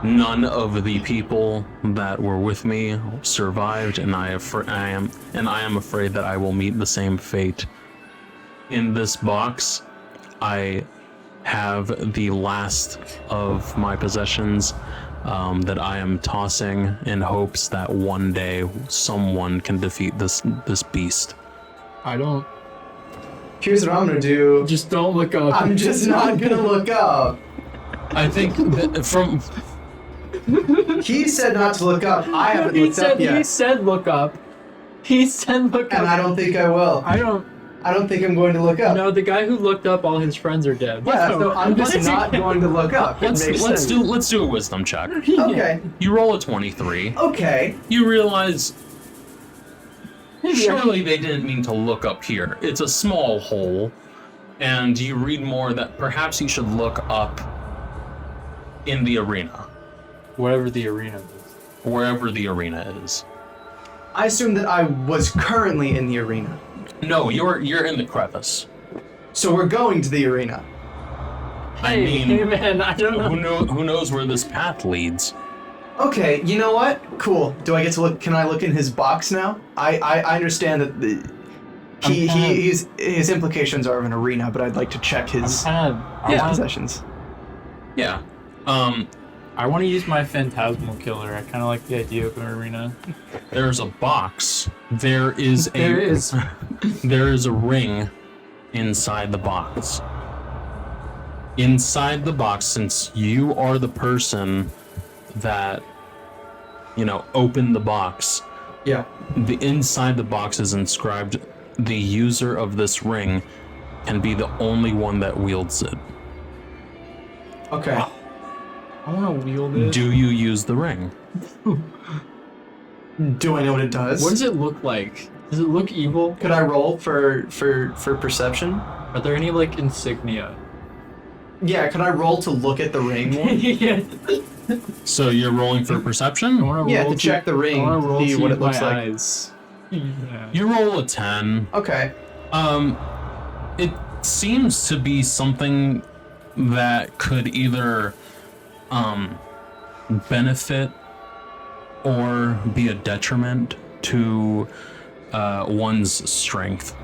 None of the people that were with me survived, and I am afraid that I will meet the same fate. In this box, I have the last of my possessions that I am tossing in hopes that one day someone can defeat this beast." Here's what I'm gonna do. Just don't look up. I'm just not gonna look up. I think that from He said not to look up. I haven't looked up yet. He said look up. He said look up. And I don't think I will. I don't. I don't think I'm going to look up. No, the guy who looked up, all his friends are dead. Yeah, so I'm just not going to look up. It makes let's sense. do a wisdom check. Okay. You roll a 23. Okay. You realize surely they didn't mean to look up here. It's a small hole, and you read more that perhaps you should look up in the arena, Whatever the arena is. wherever the arena is. I assume that I was currently in the arena. No, you're in the crevice. So we're going to the arena. I Hey mean, man, I don't know. who knows where this path leads? Okay, you know what? Cool. Do I get to look? Can I look in his box now? I understand that his implications are of an arena, but I'd like to check his possessions. Yeah. I want to use my phantasmal killer. I kind of like the idea of an arena. There's a box. There is a There is. there is a ring inside the box. Inside the box, since you are the person that opened the box, Yeah. the inside the box is inscribed, "The user of this ring can be the only one that wields it." Okay. I want to wield it. Do you use the ring? Do I know what it does? What does it look like? Does it look evil? Could I roll for perception? Are there any like insignia? Yeah, can I roll to look at the ring more? Yeah. So you're rolling for I perception? wanna Yeah, roll to check the ring, I wanna roll see to what use it looks my like. eyes. Yeah. You roll a 10. Okay. It seems to be something that could either benefit or be a detriment to one's strength.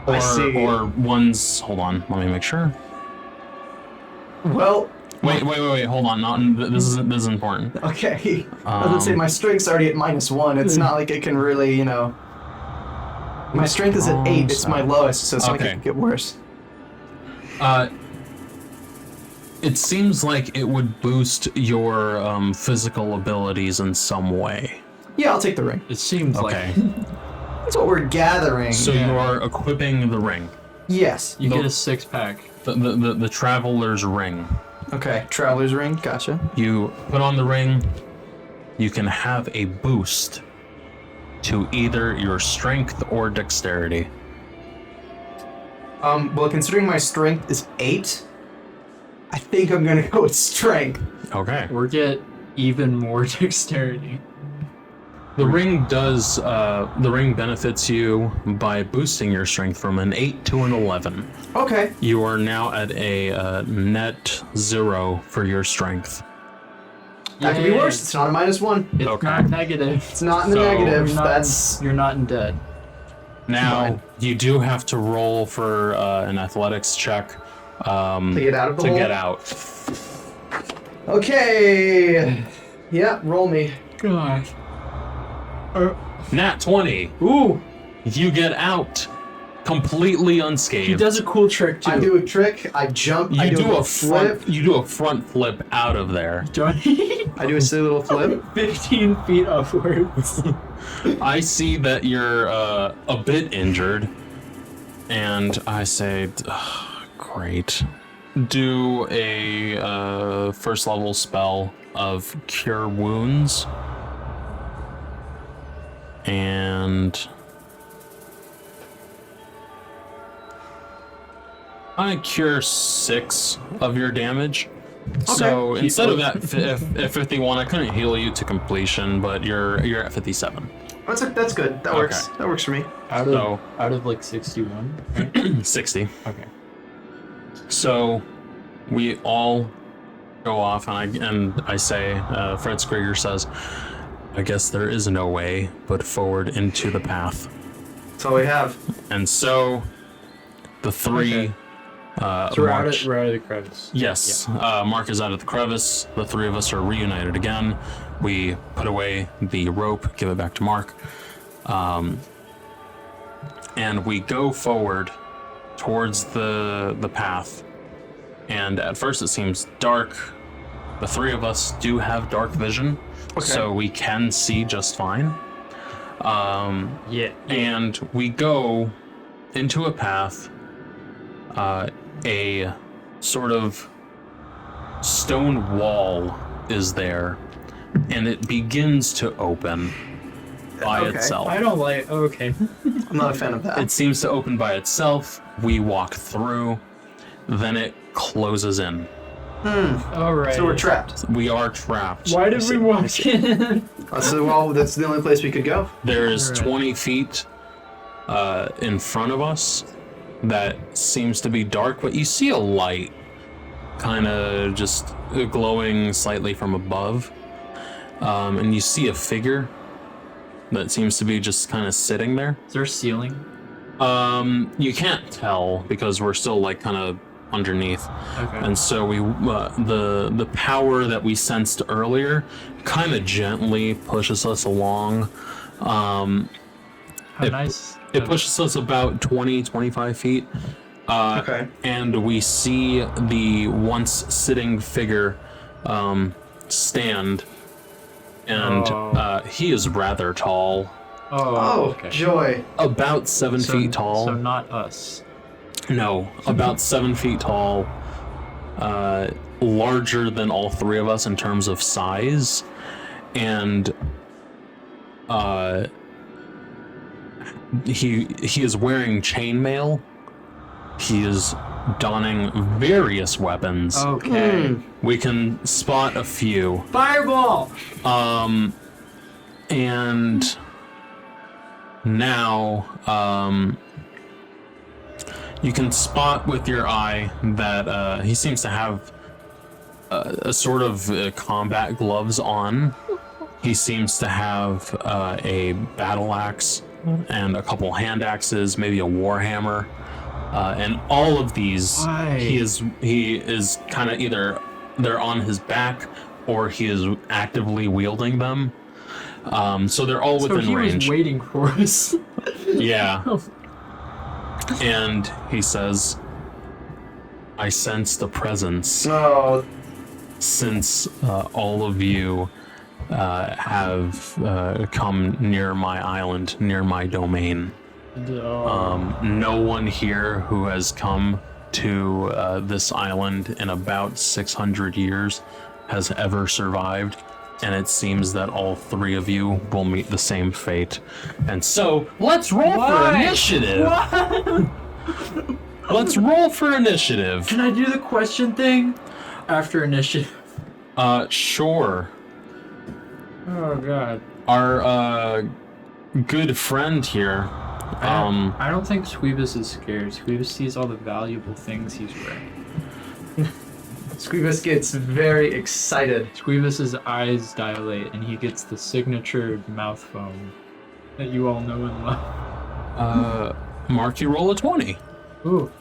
Or, I see. or one's. Hold on, let me make sure. Well, Wait, hold on. This is important. okay. I was gonna say my strength's already at -1. It's not like it can really, you know. My strength is at 8. It's my lowest, so it's not Okay. gonna get worse. It seems like it would boost your physical abilities in some way. Yeah, I'll take the ring. It seems Okay. That's what we're gathering. So you are equipping the ring, Yes. you get a 6-pack. the traveler's ring. Okay. Traveler's ring. Gotcha. You put on the ring. You can have a boost to either your strength or dexterity. Well, considering my strength is 8, I think I'm gonna go with strength. Okay. Or get even more dexterity. The ring does. The ring benefits you by boosting your strength from an 8 to an 11. Okay. You are now at a net 0 for your strength. That could be worse. It's not a -1. It's Okay. not negative. It's not in the So- negative. You're not, That's you're not in debt. Now Fine. you do have to roll for an athletics check to get out of the to hole. get out. Okay. Yeah, roll me. Gosh. Nat 20. Ooh. You get out completely unscathed. He does a cool trick too. I do a trick. I jump. I You do, do a a flip. front. You do a front flip out of there. I do a silly little flip. 15 feet upwards. I see that you're a bit injured, and I say, "Ugh, great. Do a first level spell of Cure Wounds, and I cure 6 of your damage. So Keep instead of looking. at 51, I couldn't heal you to completion, but you're at 57. That's good. That works. That works for me. Out of like 61. Right? 60. Okay. So we all go off, and I say, Fred Skrieger says, I guess there is no way but forward into the path. That's all we have. And so the three. Okay. So we're out march. of the crevice. Yes, Mark is out of the crevice. The three of us are reunited again. We put away the rope, give it back to Mark, and we go forward towards the path. And at first it seems dark. The three of us do have dark vision, so we can see just fine. Yeah. And we go into a path, a sort of stone wall is there, and it begins to open by Okay. itself. I don't like. Oh, okay. I'm not a fan of that. It seems to open by itself. We walk through, then it closes in. All right. So we're trapped. We are trapped. Why did we walk in? Well, that's the only place we could go. There is Alright. 20 feet in front of us that seems to be dark, but you see a light kind of just glowing slightly from above. And you see a figure that seems to be just kind of sitting there. Is there a ceiling? You can't tell because we're still like kind of underneath. Okay. And so we the power that we sensed earlier kind of gently pushes us along. How it- nice. It pushes us about 20-25 feet. Okay. And we see the once sitting figure stand. And Oh. he is rather tall, Oh, okay. joy. about 7 feet tall. So not us. No, about 7 feet tall, larger than all three of us in terms of size, and he is wearing chainmail. He is donning various weapons. Okay. We can spot a few. Fireball! And now, you can spot with your eye that he seems to have a sort of combat gloves on. He seems to have a battle axe and a couple hand axes, maybe a war hammer, and all of these Why? he is kind of either they're on his back or he is actively wielding them. So they're all So within he range. was waiting for us. Yeah. And he says, I sense the presence Oh, since all of you have come near my island, near my domain. No one here who has come to this island in about 600 years has ever survived. And it seems that all three of you will meet the same fate. And so, let's roll for initiative. Let's roll for initiative. Can I do the question thing after initiative? Sure. Oh god. Our good friend here. I don't think Squeebus is scared. Squeebus sees all the valuable things he's wearing. Squeebus gets very excited. Squeebus's eyes dilate and he gets the signature mouth foam that you all know and love. Mark, you roll a 20. Ooh.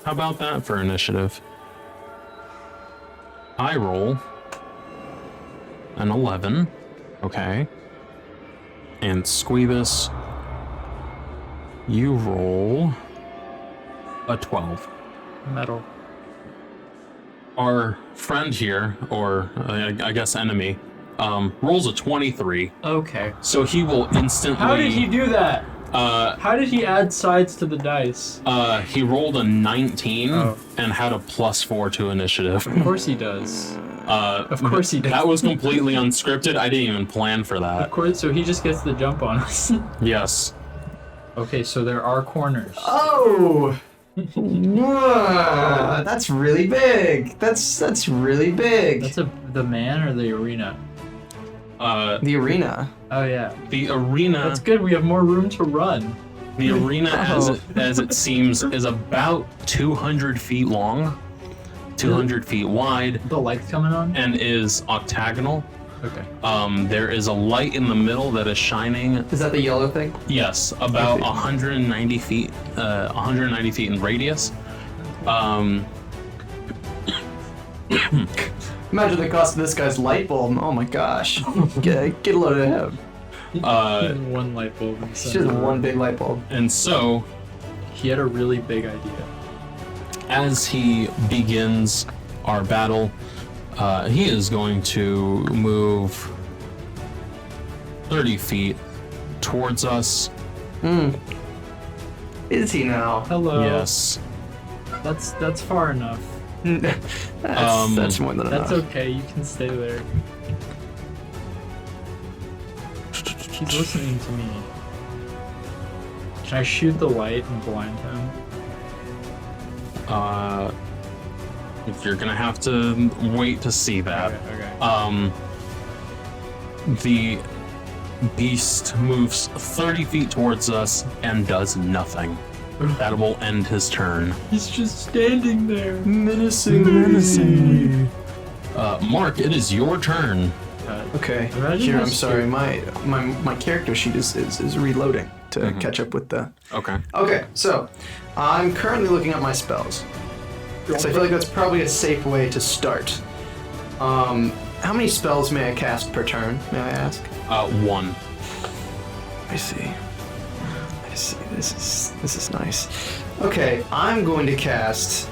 How about that for initiative? I roll an 11. Okay. And Squeebus, you roll a 12. Metal. Our friend here, or I guess enemy, rolls a 23. Okay. So he will instantly. How did he do that? How did he add sides to the dice? He rolled a 19 Oh. and had a +4 to initiative. Of course he does. Of course he does. That was completely unscripted. I didn't even plan for Of that. course, so he just gets the jump on us. Yes. Okay, so there are corners. Oh! Whoa, that's really big. That's really big. That's the man or the arena? The arena. Oh yeah. The arena. That's good. We have more room to run. The arena, as it seems, is about 200 feet long, 200 feet wide, The light's coming on. and is octagonal. Okay. There is a light in the middle that is shining. Is that the yellow thing? Yes, about Okay. 190 feet. 190 feet in radius. Imagine the cost of this guy's light bulb. Oh my gosh. Get a load of him. One light bulb. In the It's just center. one big light bulb. And so, He had a really big idea. as he begins our battle, he is going to move 30 feet towards us. Is he now? Hello. Yes. That's far enough. That's more than That's enough. okay. You can stay there. He's listening to me. Can I shoot the light and blind him? You're gonna have to wait to see that. Okay. The beast moves 30 feet towards us and does nothing. That will end his turn. He's just standing there. Menacing. Mark, it is your turn. Okay. Imagine Here, I'm this sorry. My character sheet is reloading to catch up with the. Okay. Okay, so I'm currently looking at my spells. So I feel like that's probably a safe way to start. How many spells may I cast per turn? May I ask? 1. I see. This is nice. Okay, I'm going to cast.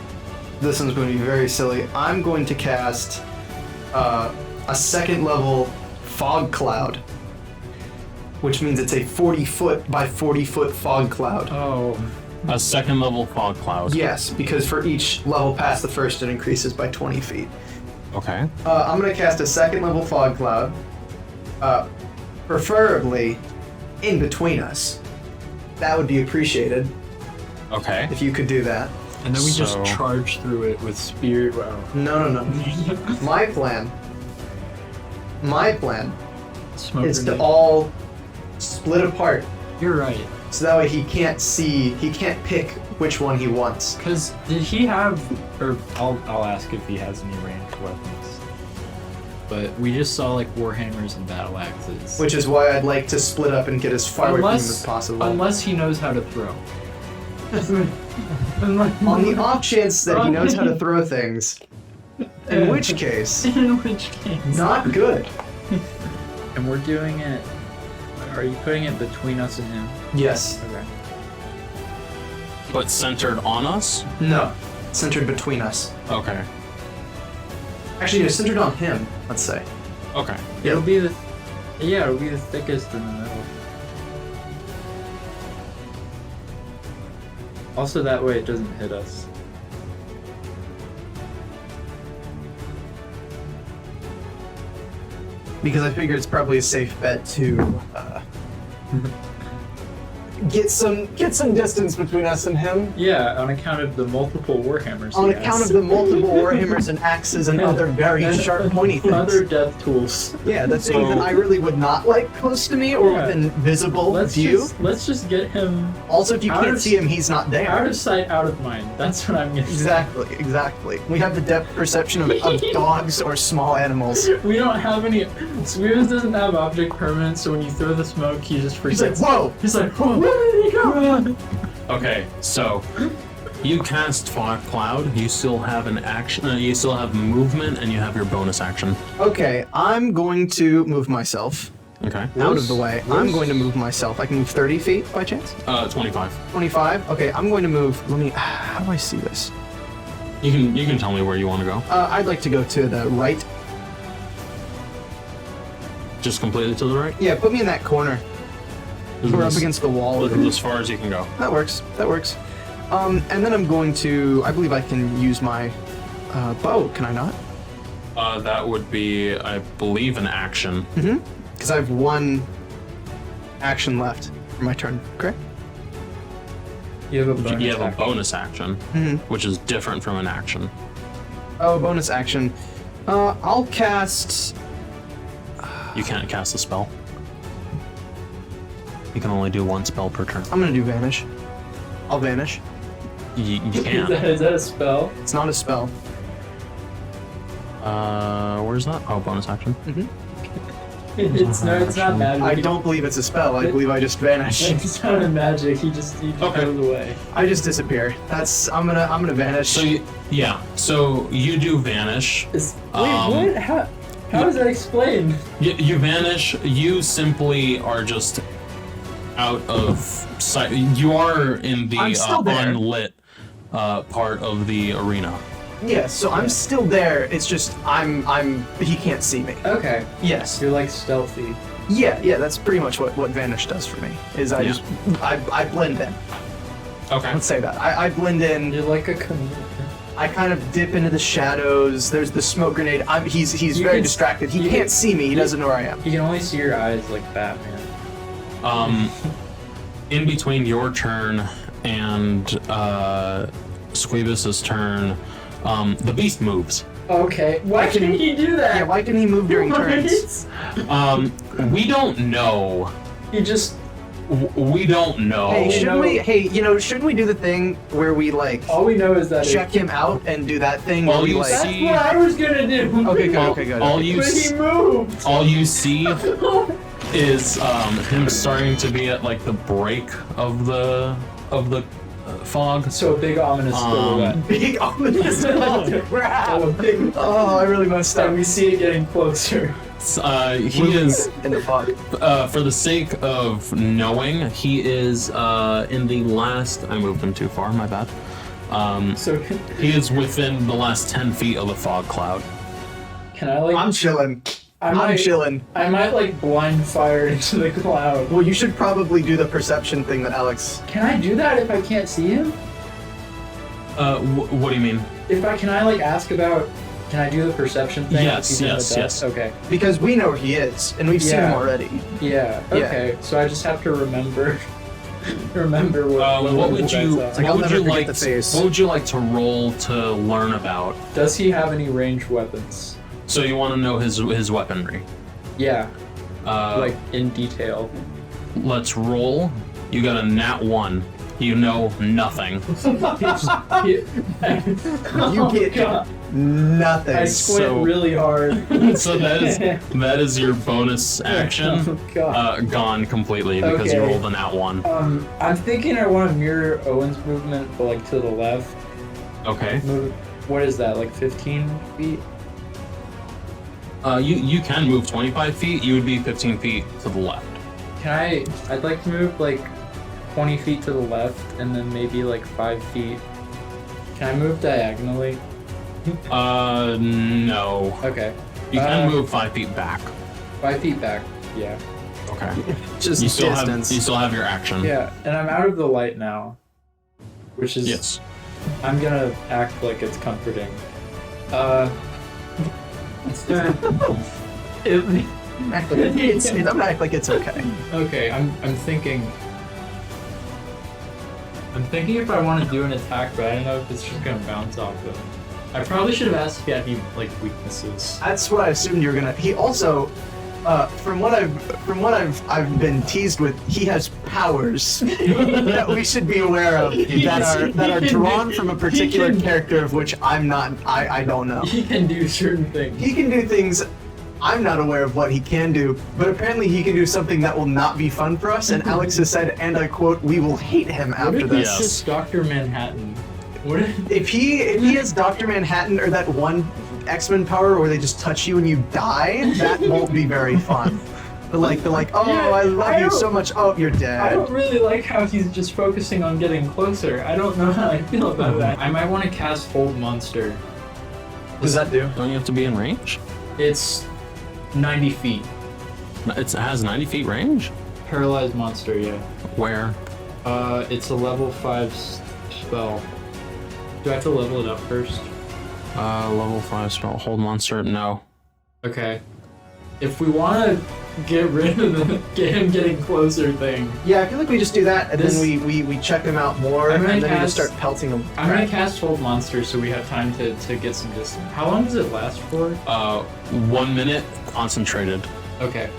This one's going to be very silly. I'm going to cast a second level fog cloud, which means it's a 40-foot by 40-foot fog cloud. Oh. A second level fog cloud. Yes, because for each level past the first, it increases by 20 feet. Okay. I'm going to cast a second level fog cloud, preferably in between us. That would be appreciated Okay. if you could do that. And then we just So- charge through it with spear. Wow. No. My plan Smoke is to grenade. all split apart, You're right. so that way he can't pick which one he wants. Cause did he have? Or I'll ask if he has any ranged weapons. But we just saw like warhammers and battle axes. Which is why I'd like to split up and get as far away from him as unless possible. unless he knows how to throw. On the off chance that he knows how to throw things, in which case, In which case. not good. And we're doing it. Are you putting it between us and him? Yes. Okay. But centered on us? No. Centered between us. Okay. Actually, no, centered on him, let's say. Okay. It'll be the. Yeah, it'll be the thickest in the middle. Also, that way it doesn't hit us. Because I figure it's probably a safe bet to get some distance between us and him. Yeah, on account of the multiple warhammers. On he account has. of the multiple warhammers and axes and other very And sharp, pointy things. Other death tools. Yeah, that's things that I really would not like close to me or Yeah. within visible Let's view. just get him Also, if you out can't of- see him, he's not there. out of sight, out of mind. That's what I'm gonna say. Exactly. We have the depth perception of dogs or small animals. We don't have any. Sweetness doesn't have object permanence, so when you throw the smoke, he just He's like, forgets. whoa! He's like, whoa, where did he go? Okay, so you cast Fog Cloud. You still have an action. You still have movement, and you have your bonus action. Okay, I'm going to move myself Okay. out of the way. I'm going to move myself. I can move 30 feet by chance? 25. 25? Okay, I'm going to move. Let me. How do I see this? You can tell me where you want to go. I'd like to go to the right. Just completely to the right. Yeah, put me in that corner. We're up against the wall. As far as you can go. That works. And then I'm going to. I believe I can use my bow. Can I not? That would be, I believe, an action. Because I have one action left for my turn. Correct? You have a bonus. You have a action. bonus action, which is different from an action. Oh, bonus action. I'll cast. You can't cast a spell. You can only do one spell per turn. I'm gonna do vanish. I'll vanish. You Is can't. that a spell? It's not a spell. Where's that? Oh, bonus action. It's not magic. I don't believe it's a spell. I believe I just vanish. It's not a magic. He just Okay. goes away. I just disappear. I'm gonna vanish. So so you do vanish. Wait, Um, what? How is that explained? You vanish. You simply are just out of sight. You are in the I'm still there. unlit part of the arena. Yes, so I'm still there. It's just he can't see me. Okay. Yes. You're like stealthy. Yeah, that's pretty much what vanish does for me. Is I Yeah. just I blend in. Okay. Let's say that. I blend in. You're like a chameleon. I kind of dip into the shadows. There's the smoke grenade. He's You very can- distracted. He you can't can- see me. He doesn't know where I am. You can only see your eyes like Batman. In between your turn and Squeebus's turn, the beast moves. Okay. Why can he do that? Yeah, why can he move during turns? We don't know. He just. We don't know. Hey, shouldn't no. we? Hey, shouldn't we do the thing where we like All we know is that. check him out and do that thing All where we you like? That's see- what I was gonna do. Okay, good. All you But s- he moved. all you see is him starting to be at like the break of the fog. So a big ominous silhouette. Big ominous. Oh, a big. Oh, I really messed up. And we see it getting closer. He is, in the fog. for the sake of knowing, he is in the last. I moved him too far. My bad. So He is within the last 10 feet of the fog cloud. can I like? I'm chilling. I'm chilling. I might like blind fire into the cloud. Well, you should probably do the perception thing that Alex. Can I do that if I can't see him? What do you mean? Can I like ask about? Can I do the perception thing? Yes, if he's in the yes, dust? yes. Okay. Because we know where he is, and we've seen him Yeah. already. Yeah. Okay. So I just have to remember. remember what would you like, what I'll would never you forget like the face. what would you like to roll to learn about? Does he have any ranged weapons? So you want to know his weaponry. Yeah, Like, in detail. let's roll. You got a nat 1. You know nothing. You get nothing. I squint So- really hard. So that is your bonus action Oh, God. gone completely because you Okay. rolled a nat 1. I'm thinking I want to mirror Owen's movement, but like to the left. Okay. Move. What is that? Like 15 feet? You can move 25 feet. You would be 15 feet to the left. I'd like to move like 20 feet to the left and then maybe like 5 feet. Can I move diagonally? No. Okay. You can Uh, move 5 feet back. 5 feet back. Yeah. Okay. Just You still distance. have your action. Yeah, and I'm out of the light now. Which is Yes. I'm gonna act like it's comforting. I'm gonna act like it's okay. Okay, I'm thinking if I want to do an attack, but I don't know if it's just gonna bounce off him. I probably should have asked if he had any like weaknesses. That's what I assumed you were gonna. He also, from what I've been teased with, he has powers that we should be aware of that are drawn from a particular character of which I'm not. I don't know. He can do certain things. He can do things. I'm not aware of what he can do, but apparently he can do something that will not be fun for us. And Alex has said, and I quote, "We will hate him What after if this." it's just Dr. Manhattan? What if If he has Dr. Manhattan or that one X-Men power where they just touch you and you die, that won't be very fun. They're like, oh, Yeah, I love I you don't- so much. Oh, you're I dead. don't really like how he's just focusing on getting closer. I don't know how I feel about that. I might want to cast Hold Monster. What does that do? Don't you have to be in range? It's 90 feet. It has 90 feet range? Paralyzed monster, yeah. Where? It's a level 5 spell. Do I have to level it up first? Level 5 spell. Hold monster. No. Okay. If we want to get rid of the him getting closer thing, Yeah, I feel like we just do that, and This- then we check him out more, I'm and gonna then we just cast- start pelting him. I'm gonna cast Hold Monster so we have time to get some distance. How long does it last for? 1 minute concentrated. Okay.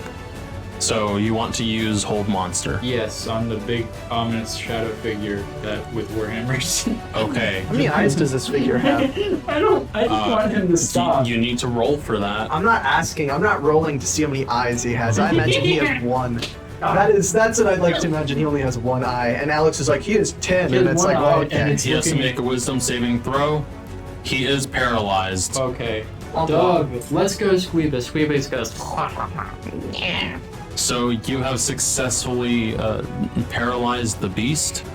So you want to use hold monster. Yes, on the big ominous shadow figure that with warhammers. Okay. How many eyes does this figure have? I just want him to stop. You need to roll for that. I'm not asking. I'm not rolling to see how many eyes he has. I imagine he has one. That's what I'd like to imagine. He only has one eye, and Alex is like, he has 10, He and has it's one like, eye, well, and okay. it's- He has to looking- make a wisdom saving throw. He is paralyzed. Okay. Doug, let's go Squeebus. Squeebus goes. So you have successfully paralyzed the beast.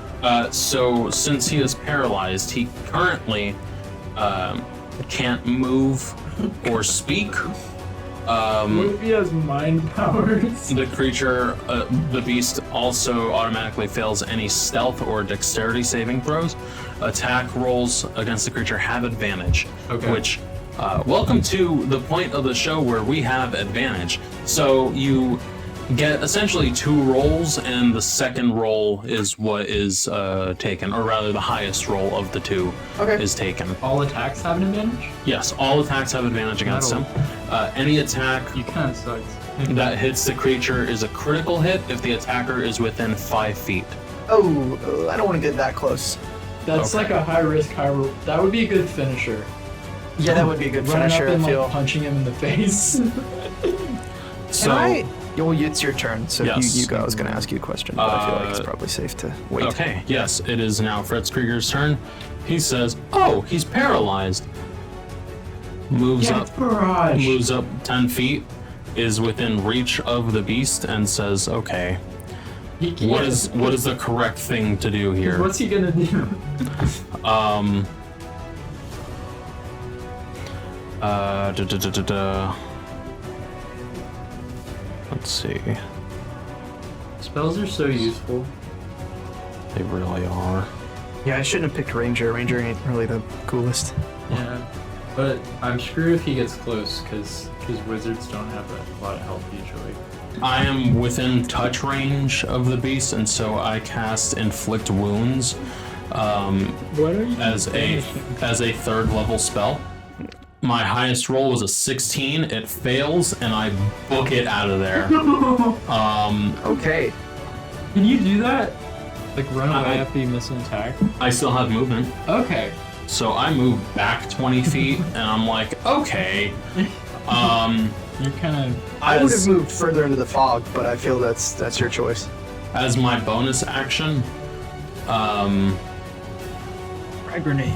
So since he is paralyzed, he currently can't move or speak. What if he has mind powers? The creature, the beast, also automatically fails any stealth or dexterity saving throws. Attack rolls against the creature have advantage. Okay. Which, welcome to the point of the show where we have advantage. So you get essentially 2 rolls, and the second roll is what is taken, or rather, the highest roll of the 2 Okay. is taken. All attacks have an advantage? Yes, all attacks have advantage against him. Any attack You kind of sucks. that hits the creature is a critical hit if the attacker is within 5 feet. Oh, I don't want to get that close. That's Okay. like a high risk, high reward. That would be a good finisher. Yeah, that would be a good Running finisher, up I and feel. like punching him in the face. So, Well, it's your turn, so Yes. you go. I was going to ask you a question, but I feel like it's probably safe to wait. okay, yes, it is now Fritz Krieger's turn. He says, "Oh, he's paralyzed." Moves up, barrage. moves up 10 feet, is within reach of the beast, and says, "Okay, He can't. what is the correct thing to do here?" What's he gonna do? Let's see. Spells are so useful. They really are. Yeah, I shouldn't have picked Ranger. Ranger ain't really the coolest. Yeah. But I'm screwed if he gets close, because wizards don't have a lot of health usually. I am within touch range of the beast, and so I cast Inflict Wounds What are you as a 3rd level spell. My highest roll was a 16. It fails, and I book it out of there. Okay. Can you do that? Like run away I- after you miss an attack? I still have movement, Okay. so I move back 20 feet, and I'm like, okay. You're kind of. I would have As- moved further into the fog, but I feel that's your choice. As my bonus action, Frag grenade.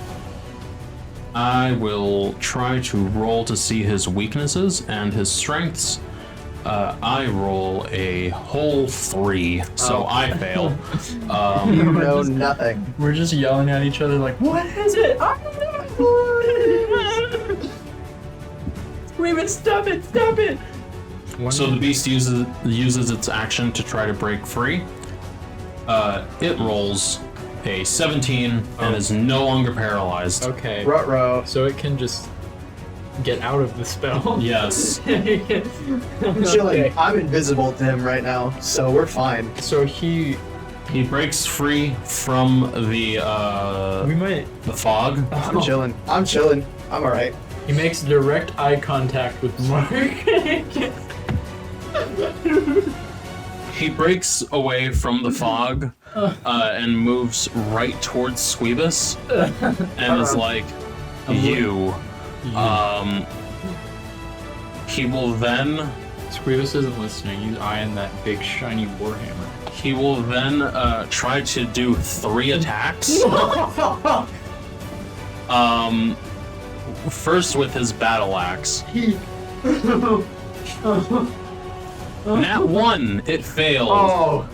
I will try to roll to see his weaknesses and his strengths. I roll a whole 3, so I fail. You know nothing. We're just yelling at each other like, what is it? I don't know. Raven, stop it! Stop it! So the beast uses its action to try to break free. It rolls a 17 and is no longer paralyzed. Okay. Ruh-roh. So it can just get out of the spell. Yes. I'm chilling. I'm invisible to him right now, so we're fine. So he. He breaks free from the We might. fog. I'm chilling. I'm chilling. I'm alright. He makes direct eye contact with Mark. He breaks away from the fog and moves right towards Squeebus and is like, you. He will then Squeebus isn't listening. He's eyeing that big shiny warhammer. he will then try to do 3 attacks. First with his battle axe. Nat 1, it failed. Oh,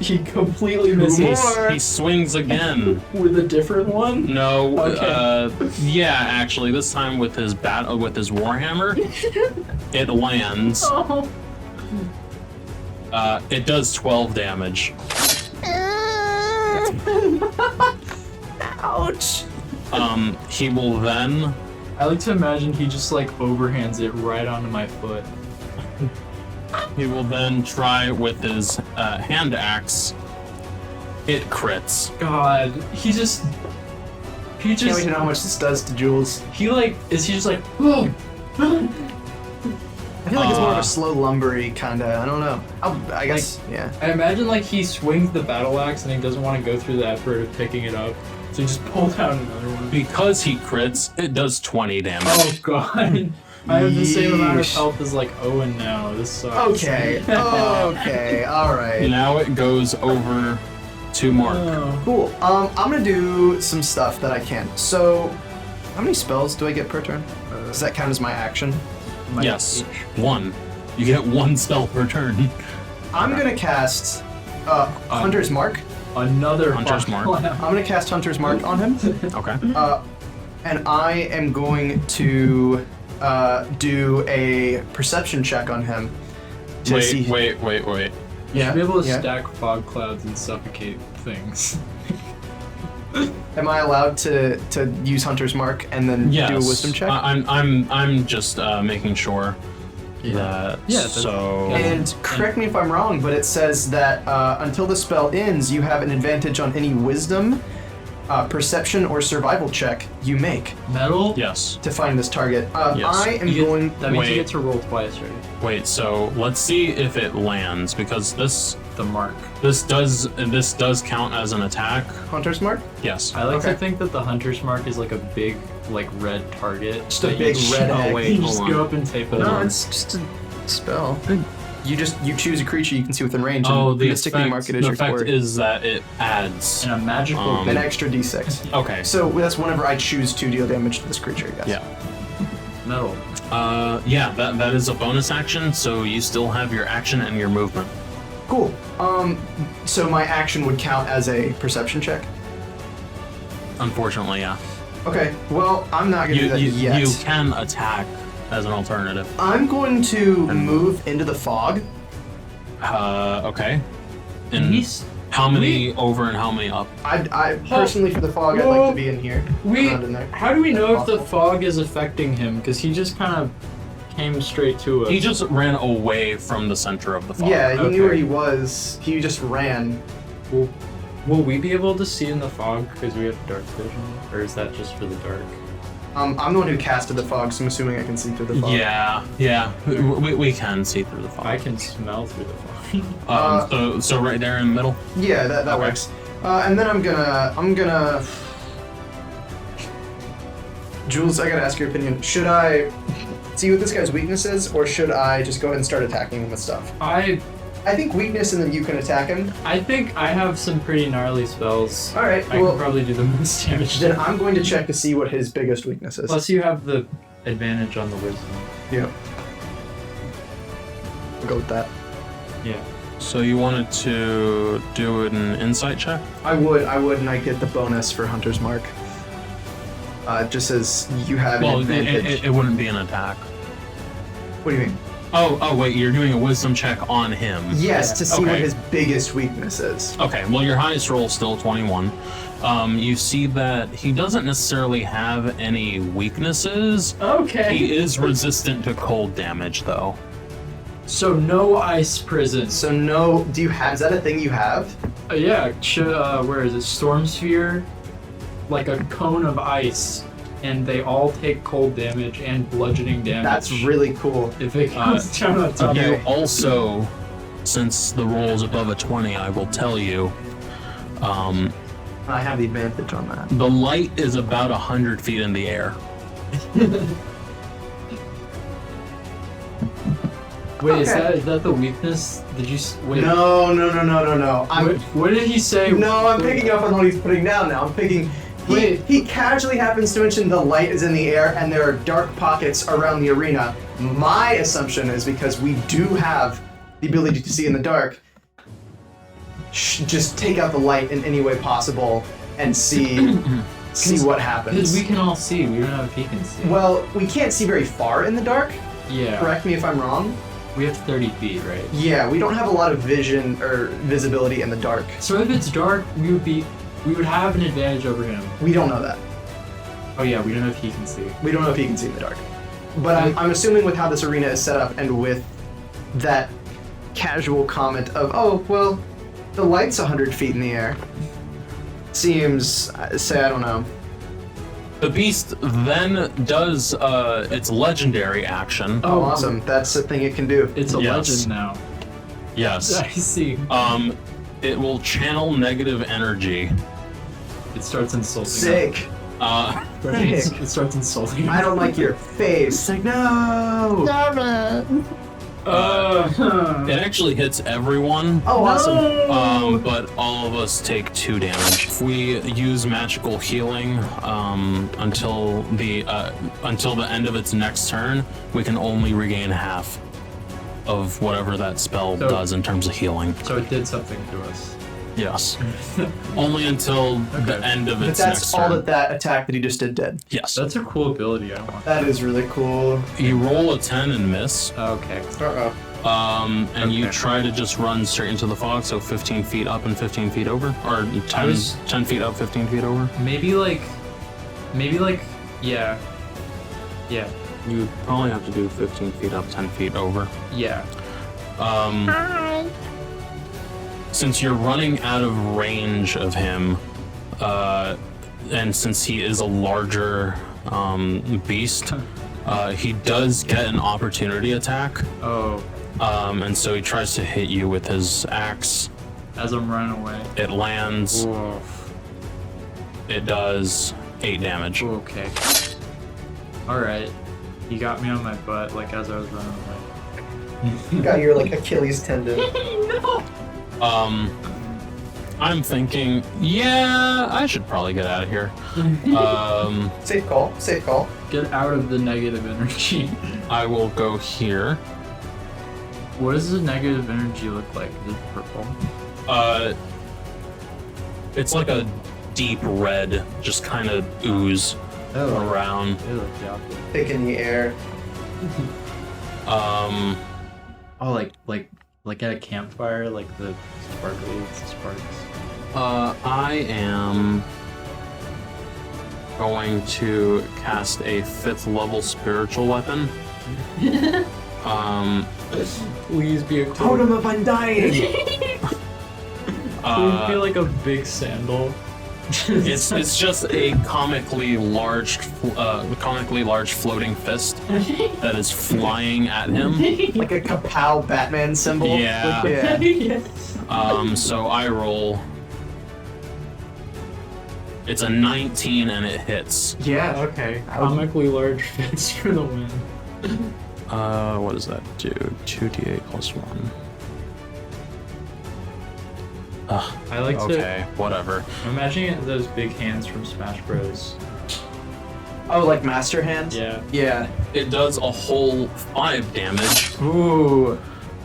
He completely misses He swings again. with a different one. No, Okay. yeah, actually, this time with his warhammer, it lands. Oh. It does 12 damage. Ouch! He will then I like to imagine he just like overhands it right onto my foot. try with his hand axe. It crits. God, he just can't wait to know how much this does to Jules. he like is he just like oh. I feel like it's more of Uh, a slow lumbery kind of. I don't know. I guess, yeah. I imagine like he swings the battle axe and he doesn't want to go through the effort of picking it up, so he just pulls out another one. Because he crits, it does 20 damage. Oh God, I have the same amount of Yeesh. health as like Owen now. This sucks. Okay. Okay. All right. Now it goes over to Mark. Oh. Cool. I'm gonna do some stuff that I can. So, how many spells do I get per turn? Does that count as my action? Yes, 1. You get 1 spell per turn. I'm gonna cast Hunter's Mark. Another Hunter's fire Mark. lamp. I'm gonna cast Hunter's Mark on him, Okay. and I am going to do a perception check on him. To see. Wait. You Yeah. should be able to yeah. stack fog clouds and suffocate things. Am I allowed to use Hunter's Mark and then Yes. do a Wisdom check? I'm just making sure that. Yeah, that's- So. And correct me if I'm wrong, but it says that until the spell ends, you have an advantage on any Wisdom, Perception, or Survival check you make Metal? Yes. to find this target. Yes. I am You get- going. That means Wait. you get to roll twice, right? Wait. So let's see if it lands because this The mark. does count as an attack. Hunter's Mark? Yes. I like Okay. to think that the hunter's mark is like a big, like red target. Just a that big you red oh, egg. wait, you Hold just on. go up and tape it. No, on. it's just a spell. You choose a creature you can see within range, and Oh, the mystically effect, mark it as the your effect sword. is that it adds. And a magical Um, An extra d6. Okay. So that's whenever I choose to deal damage to this creature, I guess. Yeah. metal. Yeah. That is a bonus action. So you still have your action and your movement. Cool. So my action would count as a perception check. Unfortunately, yeah. Okay. Well, I'm not gonna do that yet. You can attack as an alternative. I'm going to move into the fog. Okay. And And he's How many over and how many up? I personally, for the fog, I'd like to be in here. Around in there. How do we know if the Possible. fog is affecting him? Because he just kind of came straight to us. He just ran away from the center of the fog. Yeah, he Okay. knew where he was. He just ran. Will we be able to see in the fog because we have dark vision, or is that just for the dark? I'm the one who casted the fog, so I'm assuming I can see through the fog. Yeah. We can see through the fog. I can smell through the fog. So right there in the middle. Yeah, that Okay. works. And then I'm gonna. Jules, I gotta ask your opinion. Should I see what this guy's weakness is, or should I just go ahead and start attacking him with stuff? I think weakness, and then you can attack him. I think I have some pretty gnarly spells. All right. I Well, can probably do the most damage. then I'm going to check to see what his biggest weakness is. Plus, you have the advantage on the wisdom. Yeah. I'll go with that. Yeah. So you wanted to do an insight check? I would, and I get the bonus for Hunter's Mark. Just as you have an Well, advantage. it wouldn't be an attack. What do you mean? Oh, wait, you're doing a wisdom check on him. Yes, to see what Okay. his biggest weakness is. Okay, well, your highest roll is still 21. You see that he doesn't necessarily have any weaknesses. Okay. He is resistant to cold damage, though. So no ice prison. So no, is that a thing you have? Yeah. Where is it? Storm sphere, like a cone of ice, and they all take cold damage and bludgeoning damage. That's really cool. If it comes down on top. You also, since the roll is above a 20, I will tell you, I have the advantage on that. the light is about 100 feet in the air. Wait, is Okay. that the weakness? Did you wait? No. What did he say? I'm picking up on what he's putting down now. I'm picking. Wait. He casually happens to mention the light is in the air and there are dark pockets around the arena. My assumption is because we do have the ability to see in the dark, just take out the light in any way possible and see what happens. Because we can all see. We don't know if he can see. Well, we can't see very far in the dark. Yeah. Correct me if I'm wrong. We have 30 feet, right? Yeah, we don't have a lot of vision or visibility in the dark. So if it's dark, we would have an advantage over him. We don't know that. Oh yeah, we don't know if he can see. We don't know if he can see in the dark. But I'm assuming with how this arena is set up and with that casual comment of, oh, well, the light's 100 feet in the air, seems, say, I don't know. The beast then does its legendary action. Oh, awesome. That's the thing it can do. It's a Yes. legend now. Yes. I see. It will channel negative energy. It starts insulting. Sick. It starts insulting. I don't like your face. Like, no! It actually hits everyone. Oh, awesome. But all of us take 2 damage. If we use magical healing until the end of its next turn, we can only regain half of whatever that spell So- does in terms of healing. So it did something to us. Yes. Only until the end of But its that's next all turn. that attack that he just did did. Yes. That's a cool ability. I want. That is really cool. You roll a 10 and miss. Okay. Uh-oh. And you Okay. try to just run straight into the fog, so 15 feet up and 15 feet over, or 10, was- 10 feet up, 15 feet over. Maybe like, yeah. Yeah. You would probably have to do 15 feet up, 10 feet over. Yeah. Since you're running out of range of him, and since he is a larger beast, he does get an opportunity attack. Oh, And so he tries to hit you with his axe. as I'm running away. It lands. Whoa. It does 8 damage. Okay. All right. You got me on my butt, like as I was running away. You got your, like, Achilles tendon. I'm thinking, yeah, I should probably get out of here. Safe call. Safe call. Get out of the negative energy. I will go here. What does the negative energy look like? Is it purple? It's like a deep red, just kind of ooze around. Ew, the opposite. Thick in the air. Oh, like Like at a campfire, like the sparks. I am going to cast a 5th level spiritual weapon. Please be a Totem of Undying! Please be like a big sandal. It's just a comically large floating fist that is flying at him. Like a Kapow Batman symbol. Yeah. Yeah. So I roll. It's a 19 and it hits. Yeah. Okay. Comically large fits for the win. What does that do? 2d8 plus 1. I like Okay, whatever. to imagine those big hands from Smash Bros. Oh, like Master Hand? Yeah. Yeah. It does a whole 5 damage. Ooh.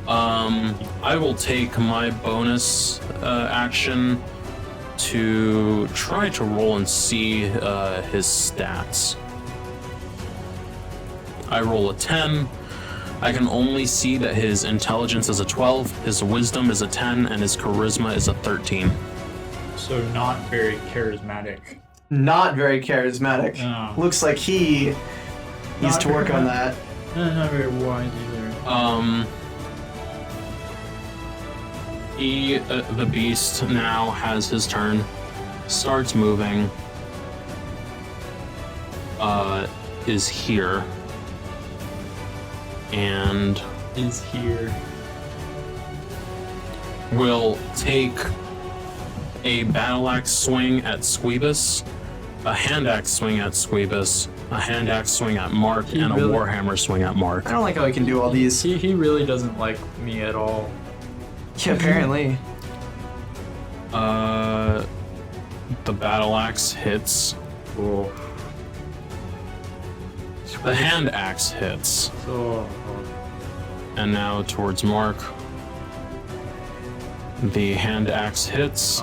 I will take my bonus action to try to roll and see his stats. I roll a 10. I can only see that his intelligence is a 12, his wisdom is a 10, and his charisma is a 13. So not very charismatic. Not very charismatic. No. Looks like he needs Not to work on that. Not very wise either. The beast now has his turn, starts moving, is here, and Is here. will take a battle axe swing at Squeebus, a hand axe swing at Squeebus, a hand axe swing at Mark, He and a really- warhammer swing at Mark. I don't like how he can do all these. He really doesn't like me at all. Yeah, apparently. The battle axe hits. Cool. The hand axe hits. So And now towards Mark. The hand axe hits.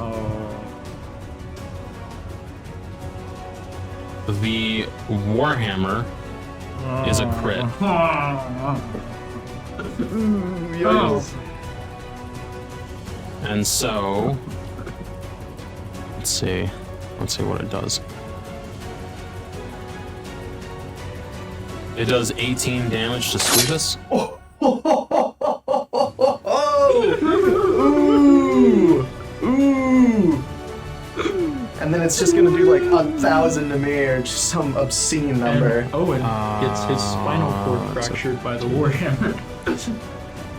The warhammer is a crit. Yikes. And so, let's see what it does. It does 18 damage to Squeebus. Ooh. Ooh. And then it's just gonna do like 1,000 to me or just some obscene number. And Owen gets his spinal cord fractured by the warhammer.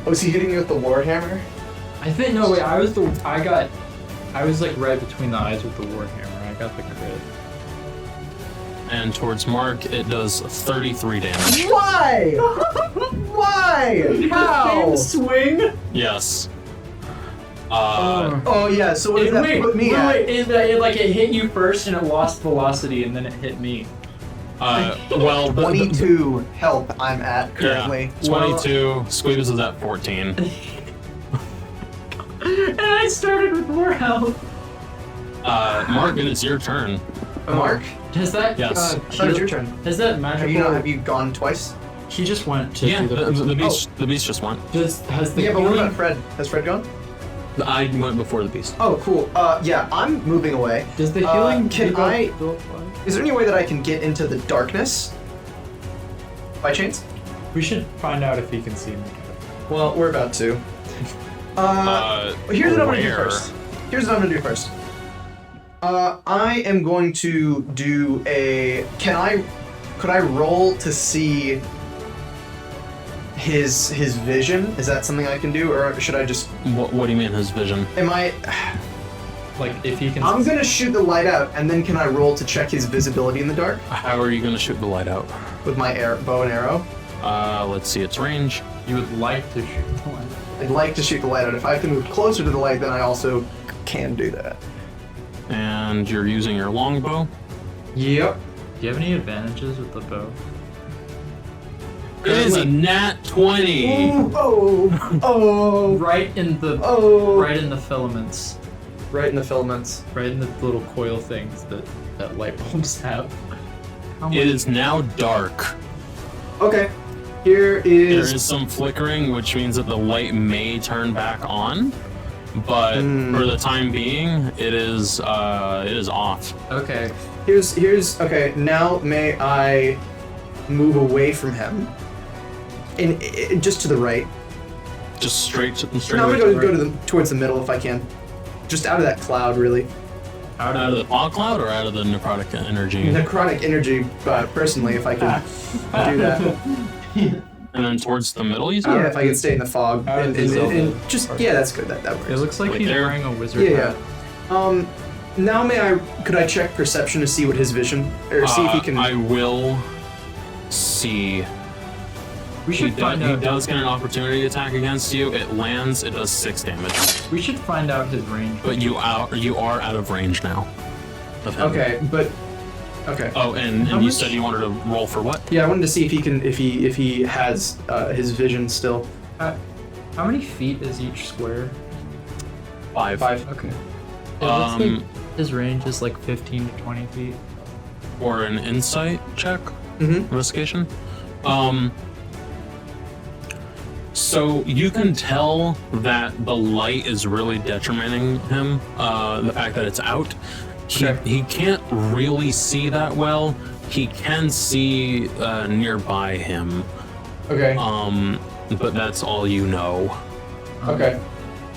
Oh, is he hitting you with the warhammer? I think no wait, I was like right between the eyes with the warhammer. I got the crit. And towards Mark, it does 33 damage. Why? Why? How? Swing. Yes. Oh yeah. So what does that put me at? It hit you first and it lost velocity and then it hit me. Well, 22 health I'm at currently. Yeah, 22. Squeebus is at 14. And I started with more health. Mark, it is your turn. Mark, Has that? Yes. I thought it was your turn. Has that magical? Have you gone twice? He just went to Yeah, do the. the beast just went. Has the Yeah, but what healing- about Fred? Has Fred gone? I went before the beast. Oh, cool. Yeah, I'm moving away. Does the healing? Can go- I- go apply? Is there any way that I can get into the darkness? By chance? We should find out if he can see me. Well, we're about to. Here's what I'm gonna do first. I am going to do a. Could I roll to see his vision? Is that something I can do, or should I just? What do you mean his vision? Am I? Like if he can. I'm gonna shoot the light out, and then can I roll to check his visibility in the dark How are you going to shoot the light out? with my bow and arrow? Let's see its range. You would like to shoot the one. I'd like to shoot the light out. If I can move closer to the light, then I also can do that. And you're using your longbow. Yep. Do you have any advantages with the bow? It is a nat 20. Oh. Right in the. Oh. Right in the filaments. Right in the filaments. Right in the little coil things that light bulbs have. How It is now dark. Okay. Here There is. is some flickering, which means that the light may turn back on, but for the time being, it is off. Okay. Here's. Okay, now may I move away from him? And just to the right. Just straight No, I'm away gonna to go to towards the middle if I can. Just out of that cloud, really. out of the fog cloud or out of the necrotic energy, Necrotic energy, personally, if I can do that. and then towards the middle. You said? Yeah, if I can stay in the fog. Out of And, the and, Zelda and just, yeah, that's good. That works. It looks like Wait, he's there? wearing a wizard Yeah, hat. yeah. Now could I check perception to see what his vision, or see if he can. I will see. We should find He out. does get an opportunity attack against you. It lands. It does 6 damage. We should find out his range. But you are out of range now. Of him. Okay, but okay. Oh, and How you much- said you wanted to roll for what? Yeah, I wanted to see if he can, if he has his vision still. How many feet is each square? 5. Okay. It looks like Um, his range is like 15 to 20 feet. or an insight check, Mm-hmm. investigation. So you can tell that the light is really detrimenting him. The fact that it's out. He can't really see that well. He can see nearby him. Okay. But that's all you know. Okay.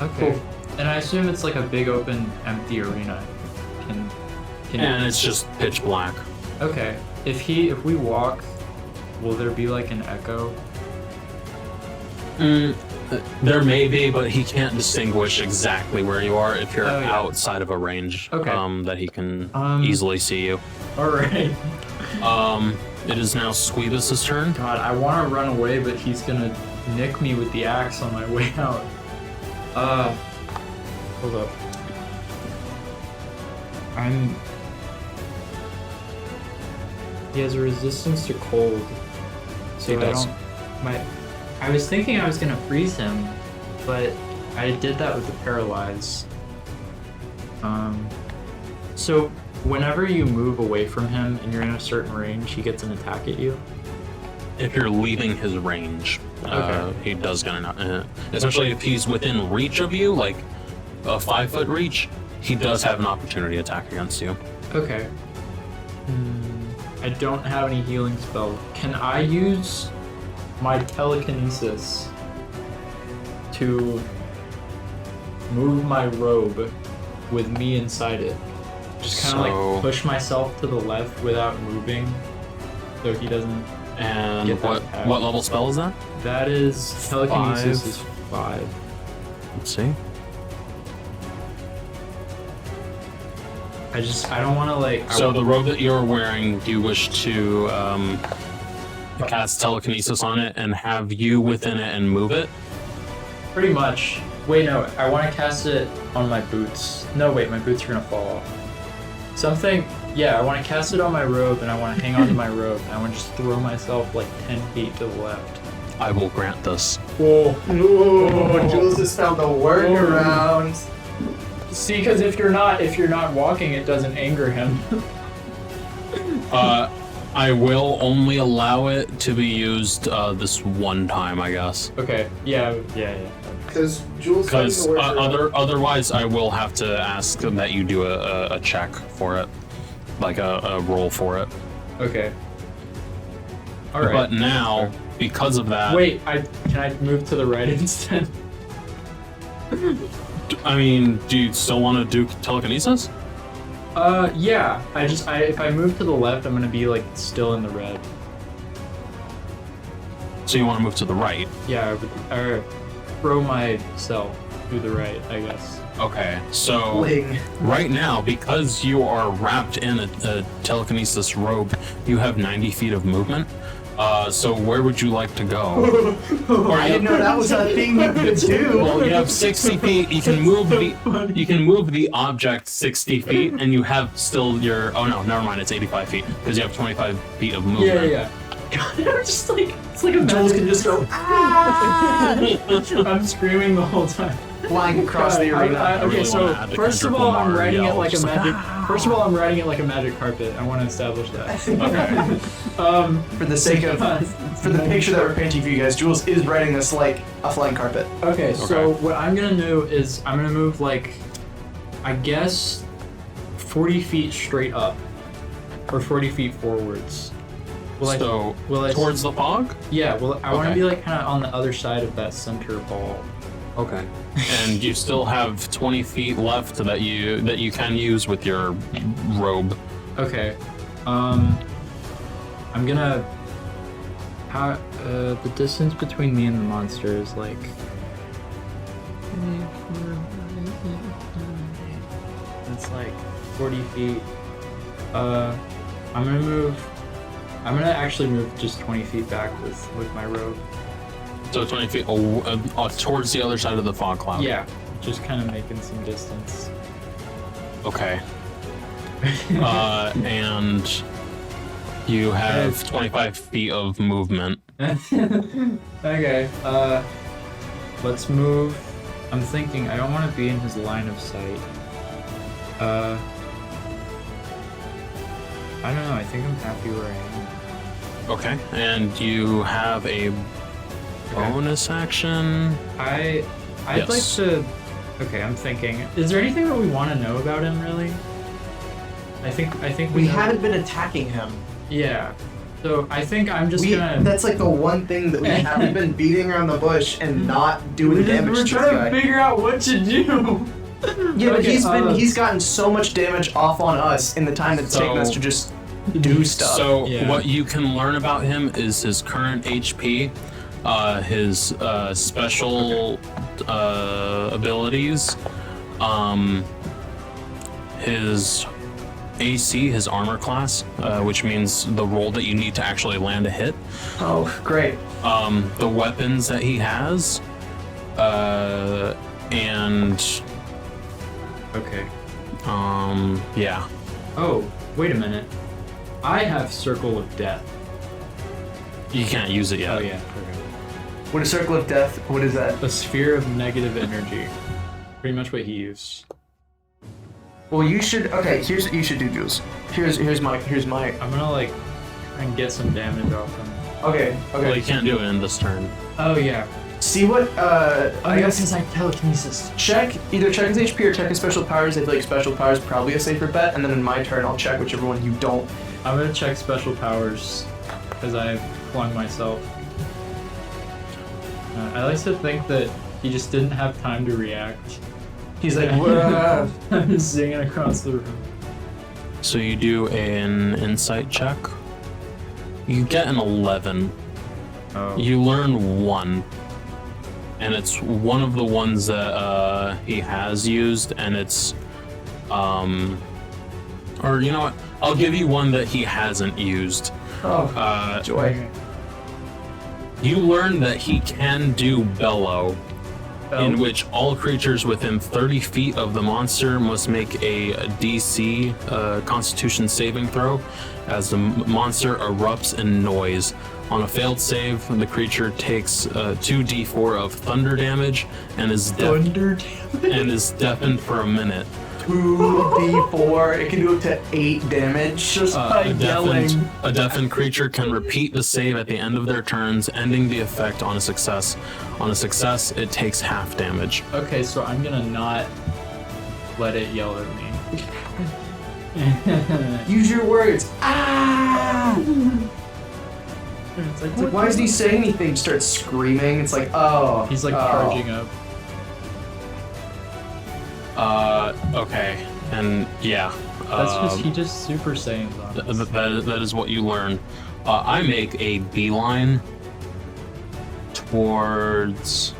Okay. And I assume it's like a big open empty arena. Can And it's just pitch black. Okay. If we walk, will there be like an echo? There may be, but he can't distinguish exactly where you are if you're Oh, yeah. outside of a range Okay. that he can Um, easily see you. Alright. It is now Squeebus's turn. God, I want to run away, but he's gonna nick me with the axe on my way out. Hold up. He has a resistance to cold. So He does. I was thinking I was gonna freeze him, but I did that with the paralyze. So whenever you move away from him and you're in a certain range, he gets an attack at you. If you're leaving his range, Okay. he does get an especially if he's within reach of you, like a 5-foot reach, he does have an opportunity attack against you. Okay. I don't have any healing spell. Can I use my telekinesis to move my robe with me inside it? Just kind of So- like push myself to the left without moving, so he doesn't. And Get that what attack. what level spell is that? That is telekinesis is 5. Let's see. I don't want to like. So the robe that you're wearing, do you wish to cast telekinesis on it and have you within it and move it? Pretty much. Wait, no. I want to cast it on my boots. No, wait. My boots are gonna fall off. Something. Yeah, I want to cast it on my robe, and I want to hang on to my robe. And I want to just throw myself like 10 feet to the left. I will grant this. Whoa. Ooh, Jules has found the workaround. See, because if you're not walking, it doesn't anger him. I will only allow it to be used this one time, I guess. Okay. Yeah. Because Jules found Because the workaround. otherwise, I will have to ask that you do a check for it, like a roll for it. Okay. All right. But now, because of that, Wait. Can I move to the right instead? I mean, do you still want to do telekinesis? Yeah. If I move to the left, I'm gonna be like still in the red. So you want to move to the right? Yeah. Or throw myself to the right, I guess. Okay, so Ling. right now, because you are wrapped in a telekinesis robe, you have 90 feet of movement. So where would you like to go? I didn't know that was a thing you could do. Well, you have 60 feet. You can move the object 60 feet, and you have still your. Oh no, never mind. It's 85 feet because you have 25 feet of movement. Yeah. I'm just like it's like a Jules magic. can just go. I'm screaming the whole time. flying across the arena. Okay, really so wanna add the first of Kendrick all, I'm Lamar writing it yell, like a just magic. First of all, I'm writing it like a magic carpet. I want to establish that. Okay. For the sake of, for the picture that we're painting for you guys, Jules is writing this like a flying carpet. Okay, so what I'm gonna do is I'm gonna move like, I guess, 40 feet straight up, or 40 feet forwards. So will I towards the fog? Yeah, well, I want to Okay. be like kind of on the other side of that center ball. Okay. And you still have 20 feet left that you can use with your robe. Okay. I'm gonna. How the distance between me and the monster is like. It's like 40 feet. I'm gonna move. I'm gonna actually move just 20 feet back with my robe. So 20 feet towards the other side of the fog cloud. Yeah, just kind of making some distance. Okay. And you have 25 feet of movement. Okay, let's move. I'm thinking I don't want to be in his line of sight. I don't know, I think I'm happy where I am. Okay. And you have a bonus action. I'd Yes. like to. Okay, I'm thinking. Is there anything that we want to know about him, really? I think We know- haven't been attacking him. Yeah. So I think I'm just gonna. That's like the one thing that we haven't been beating around the bush and not doing damage We're to this trying guy. to figure out what to do. Yeah, but Okay, he's gotten so much damage off on us in the time that's taken us to just do stuff. So Yeah. what you can learn about him is his current HP, his special abilities, his AC, his armor class, which means the roll that you need to actually land a hit, Oh, great. the weapons that he has, and Okay. yeah. Oh, wait a minute. I have Circle of Death. You can't use it yet. Oh yeah. Okay. What is Circle of Death? What is that? A sphere of negative energy. Pretty much what he used. Well, you should. Okay, here's what you should do, Jules. Here's my. I'm gonna like try and get some damage off him. Okay. Well, you can't do it in this turn. Oh yeah. See what? I guess since I telekinesis. check either check his HP or check his special powers. I feel like special powers is probably a safer bet. And then in my turn, I'll check whichever one you don't. I'm gonna check special powers because I've flung myself. I like to think that he just didn't have time to react. He's like, "Whoa." I'm just singing across the room. So you do an insight check. You get an 11. Oh. You learn one. And it's one of the ones that he has used, and it's or you know what? I'll give you one that he hasn't used. Oh, joy. You learn that he can do bellow, in which all creatures within 30 feet of the monster must make a DC Constitution saving throw as the monster erupts in noise. On a failed save, the creature takes 2d4 of thunder damage and is deafened for a minute. 2d4. It can do up to 8 damage just by yelling. A deafened creature can repeat the save at the end of their turns, ending the effect on a success. On a success, it takes half damage. Okay, so I'm gonna not let it yell at me. Use your words. Ah! It's like, It's like, why doesn't he say anything? Starts screaming. It's like, oh. he's like oh. charging up. Okay, and yeah. That's just he just Super Saiyans on us. That is what you learn. I make a beeline towards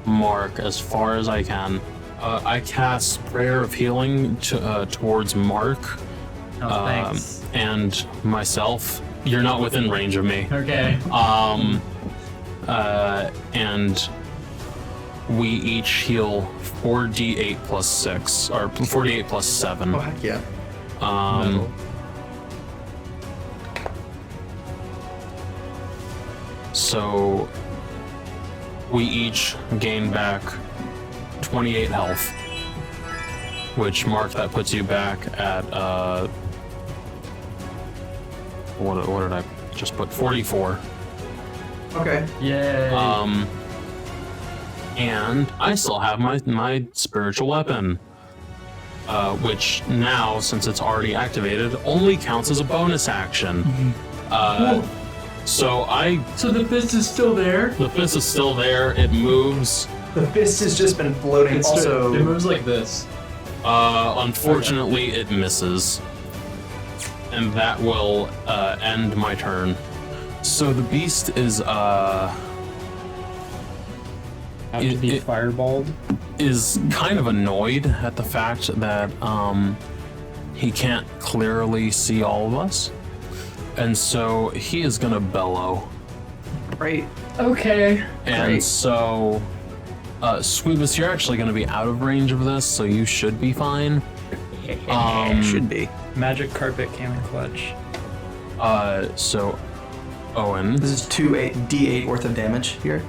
Mark as far as I can. I cast Prayer of Healing towards Mark Oh, thanks. and myself. You're not within range of me. Okay. And we each heal 4d8 plus 6, or 4d8 plus 7. Oh, heck yeah. Metal. So we each gain back 28 health. Which, Mark, that puts you back at, what did I just put? 44. Okay. Yay. And I still have my spiritual weapon. Which now, since it's already activated, only counts as a bonus action. So the fist is still there? the fist is still there. It moves. The fist has just been floating. It Also, moves like this. Unfortunately, it misses. And that will end my turn. So the beast is Have to be fireballed. is kind of annoyed at the fact that he can't clearly see all of us. And so he is gonna bellow. right. Okay. And Great. so Squeebus, you're actually gonna be out of range of this, so you should be fine. Should be. Magic carpet came in clutch. So Owen, This is 2d8 worth of damage here.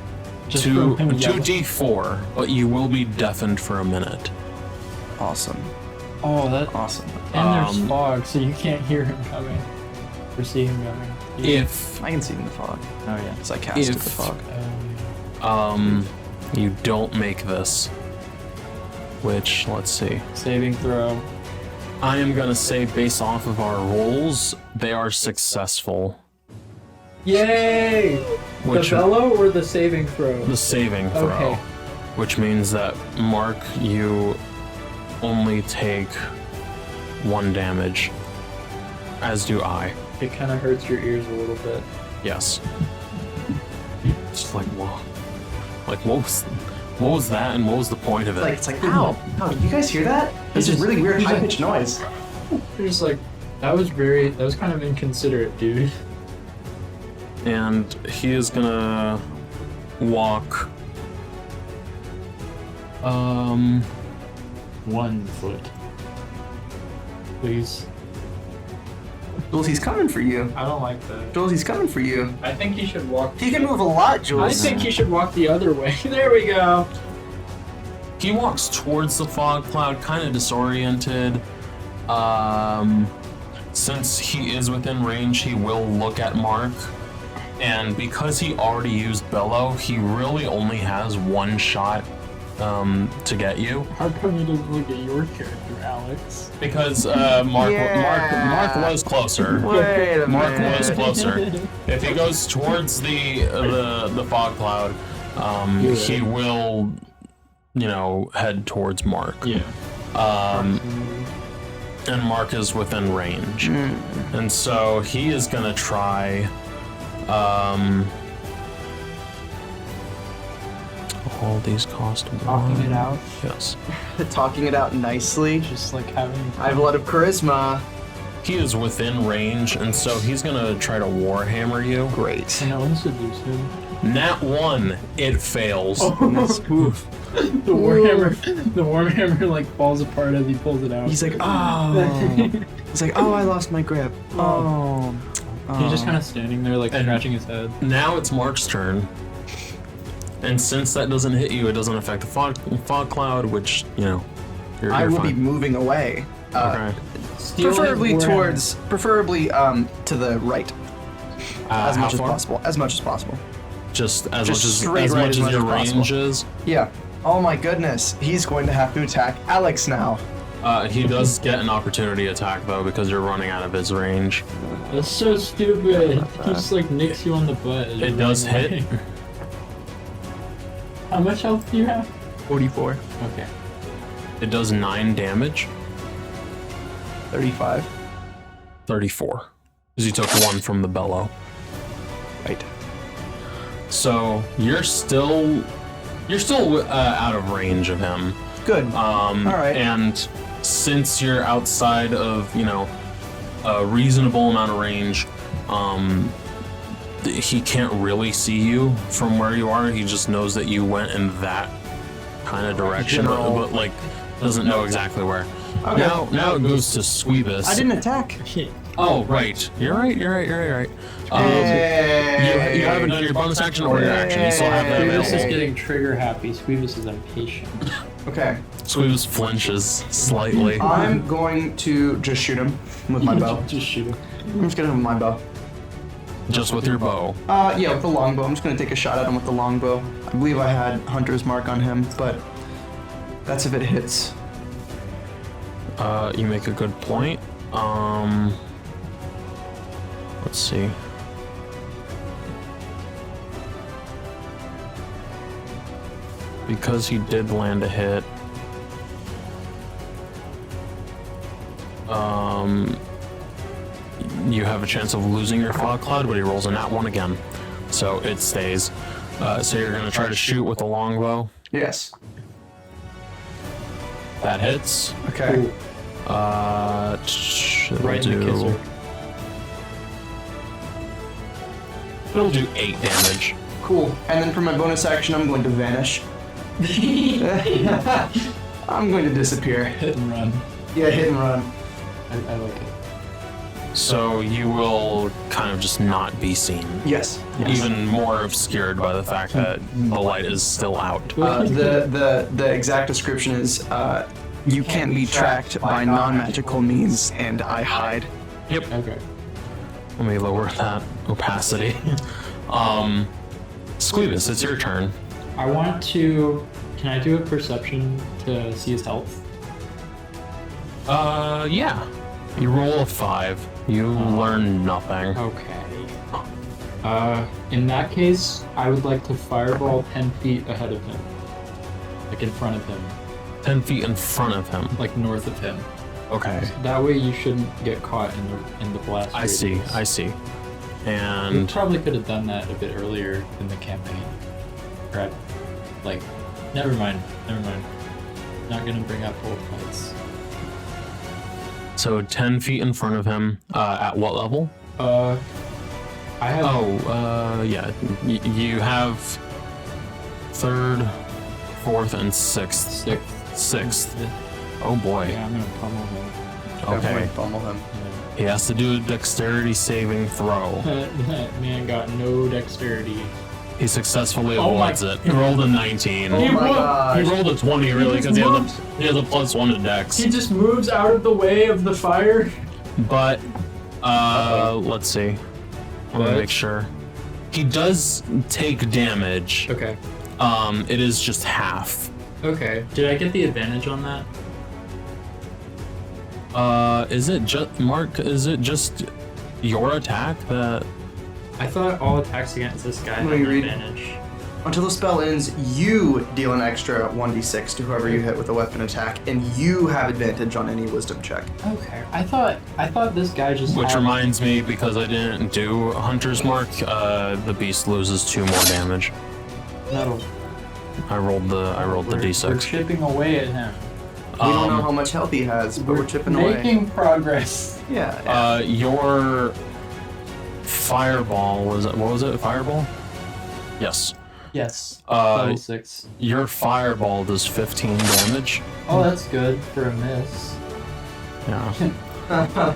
Just two from him yelling. 2d4, but you will be deafened for a minute. Awesome. Oh, that. Awesome. And there's Um, fog, so you can't hear him coming. Or see him coming. If I can see in the fog Oh, yeah. because I casted If- the fog. you don't make this, which, let's see, Saving throw. I am gonna say based off of our rolls, they are successful. Yay! Which the bellow or the saving throw? the saving throw, Okay. which means that Mark, you only take 1 damage, as do I. It kind of hurts your ears a little bit. Yes. Just like whoa, like what was that, and what was the point of it? It's like, ow, ow, you guys hear that? This is really weird, high-pitched noise. You're just like, that was kind of inconsiderate, dude. And he is gonna walk 1 foot. Please. Jules, he's coming for you. I don't like that. Jules, he's coming for you. I think he should walk. He can move a lot, I Jules. think he should walk the other way. There we go. he walks towards the fog cloud, kind of disoriented. Since he is within range, he will look at Mark. And because he already used Bellow, he really only has 1 shot to get you. How come he doesn't look at your character, Alex? Because Mark was closer. Wait a Mark minute. was closer. If he goes towards the fog cloud, he will, head towards Mark. Yeah. And Mark is within range, and so he is gonna try. All these cost Talking it out. Yes. Talking it out nicely. Just like having. I have a lot of charisma. He is within range, and so he's gonna try to warhammer you. Great. Can I seduce him? Nat 1, it fails. The warhammer like falls apart as he pulls it out. He's like, oh, I lost my grip. Oh. He's just kind of standing there, like And- scratching his head. Now it's Mark's turn. And since that doesn't hit you, it doesn't affect the fog cloud, which, you're I will be fine. moving away. Okay. Preferably Warhammer. to the right, as How much as far? possible. As much as possible. Just as Just much straight as right much as as much your as possible. range is. Yeah. Oh my goodness, he's going to have to attack Alex now. He does get an opportunity attack though because you're running out of his range. That's so stupid. He just like nicks you on the butt. as It you're does running hit. away. How much health do you have? 44, Okay. It does 9 damage. 35. 34. Because you took 1 from the bellow. Right. So you're still out of range of him. Good. All right. And since you're outside of a reasonable amount of range, he can't really see you from where you are. He just knows that you went in that kind of direction, but like doesn't know exactly where. Okay. Now it goes to Squeebus. I didn't attack. Oh right, you're right. You haven't done your bonus action or your action. You still have that Squeebus is available. getting trigger happy. Squeebus is impatient. Okay. Squeebus flinches slightly. I'm going to just shoot him with my bow. Just shoot him. I'm just gonna have my bow. Just with your bow. Yeah, with the longbow. I'm just gonna take a shot at him with the longbow. I believe I had Hunter's Mark on him, but that's if it hits. You make a good point. Let's see. Because he did land a hit. You have a chance of losing your fog cloud, but he rolls a nat 1 again. So it stays. So you're gonna try to shoot with the longbow. Yes. That hits. Okay. Right in the kisser. It'll do 8 damage. Cool. And then for my bonus action, I'm going to vanish. I'm going to disappear. Hit and run. Yeah, hit and run. I like it. So you will kind of just not be seen. Yes. Even more obscured by the fact that the light is still out. The exact description is you can't be tracked by non-magical means, and I hide. Yep. Okay. Let me lower that opacity. Squeebus, it's your turn. I want to. Can I do a perception to see his health? Yeah. You roll a 5. You learn nothing. Okay. In that case, I would like to fireball 10 feet ahead of him. Like in front of him. 10 feet in front of him. Like north of him. Okay. That way you shouldn't get caught in the blast. I see. radius. I see. We And probably could have done that a bit earlier in the campaign. Right? Like, never mind. Not gonna bring up old fights. so 10 feet in front of him. At what level? I have. Yeah. You have 3rd, 4th, and 6th. 6th. Oh boy. Yeah, I'm gonna pummel him. Okay. Definitely pummel him. He has to do a dexterity saving throw. That man got no dexterity. He successfully Oh my- avoids it. He rolled a 19. Oh my gosh. He rolled a 20 really because he has a +1 to dex. He just moves out of the way of the fire. But let's see. I want to What? make sure. He does take damage. Okay. It is just half. Okay. Did I get the advantage on that? Is it just Mark? Is it just your attack that? I thought all attacks against this guy had Let me an read. advantage. Until the spell ends, you deal an extra 1d6 to whoever you hit with a weapon attack, and you have advantage on any wisdom check. Okay. I thought this guy just Which had... reminds me, because I didn't do Hunter's Mark, the beast loses 2 more damage. That'll... I rolled the We're d6. chipping away at him. We don't know how much health he has, but we're chipping away. Making progress. Yeah. Your fireball was it? What was it? Fireball? Yes. Yes. Uh, 6. Your fireball does 15 damage. Oh, that's good for a miss. Yeah.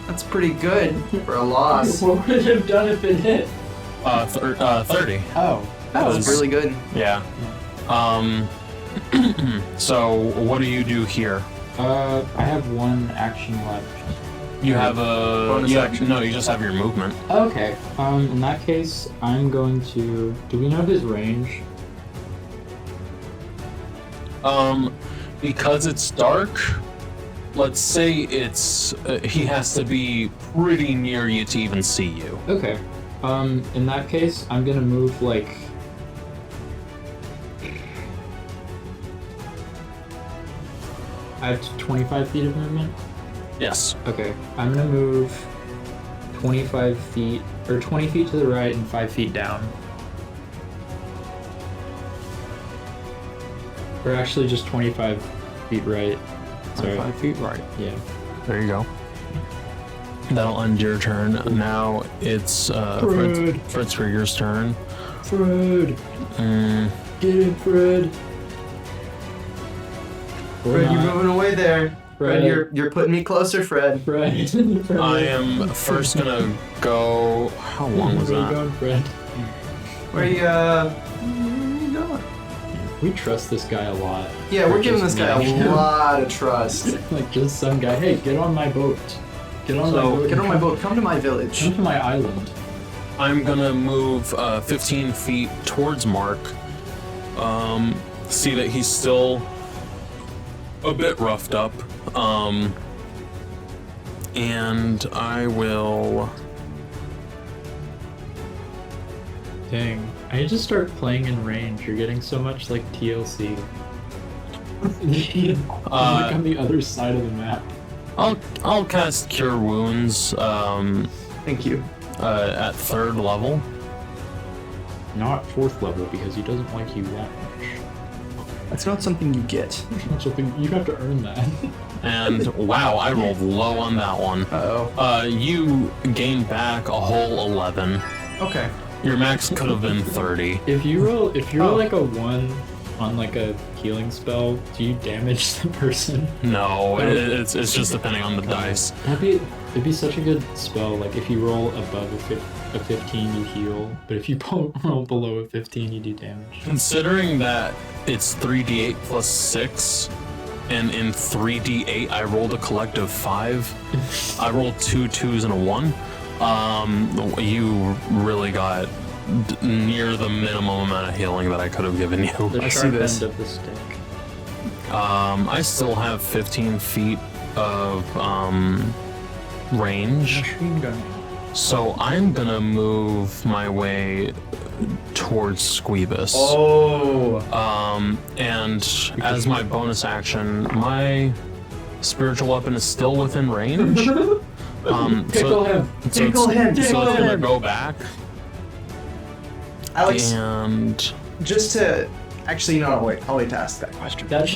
That's pretty good for a loss. What would it have done if it hit? 30. Oh. That was really good. Yeah. So what do you do here? I have one action left. You have a Bonus action. No, you just have your movement. Okay. In that case, I'm going to. Do we know his range? Because it's dark. Let's say it's he has to be pretty near you to even see you. Okay. In that case, I'm gonna move like. I have 25 feet of movement. Yes. Okay. I'm gonna move 25 feet, or 20 feet to the right and 5 feet down. Or actually just 25 feet right. Sorry. 5 feet right. Yeah. There you go. That'll end your turn. Now it's Fred. Fritz Krieger's turn. Fred! Mm, Get in, Fred! Or Fred, you're not. moving away there. Fred, Fred. you're putting me closer, Fred. Fred. Fred. I am first gonna go. How long was Where you that? going, Fred? Where you going? We trust this guy a lot. Yeah, we're giving this guy Just a lot of trust. like just some guy. Hey, get on my boat. Get on my So boat. get on my boat. Come to my village. Come to my island. I'm gonna move 15 feet towards Mark. See that he's still a bit roughed up. And I will. Dang. I need to start playing in range. You're getting so much like TLC. Like on the other side of the map. I'll cast Cure Wounds Thank you. at 3rd level. Not 4th level because he doesn't like you that much. That's not something you get. Something you have to earn that. And wow, I rolled low on that one. Uh-oh. You gain back a whole 11. Okay. Your max could have been 30. If you roll like a 1 on like a healing spell, do you damage the person? No, it's just depending on the dice. It'd be such a good spell. Like if you roll above a 15, you heal, but if you roll below a 15, you do damage. Considering that it's 3d8 plus 6, and in 3d8 I rolled a collective 5. I rolled 2 2s and a 1. You really got near the minimum amount of healing that I could have given you. The I see sharp this. end of the stick. I still have 15 feet of range, Machine gun. so I'm gonna move my way towards Squeebus. Oh. And as my bonus action, my spiritual weapon is still within range. Tickle him. Tickle him. So Tickle it's gonna him. go back, Alex, and just to actually, no, wait. I'll wait to ask that question. That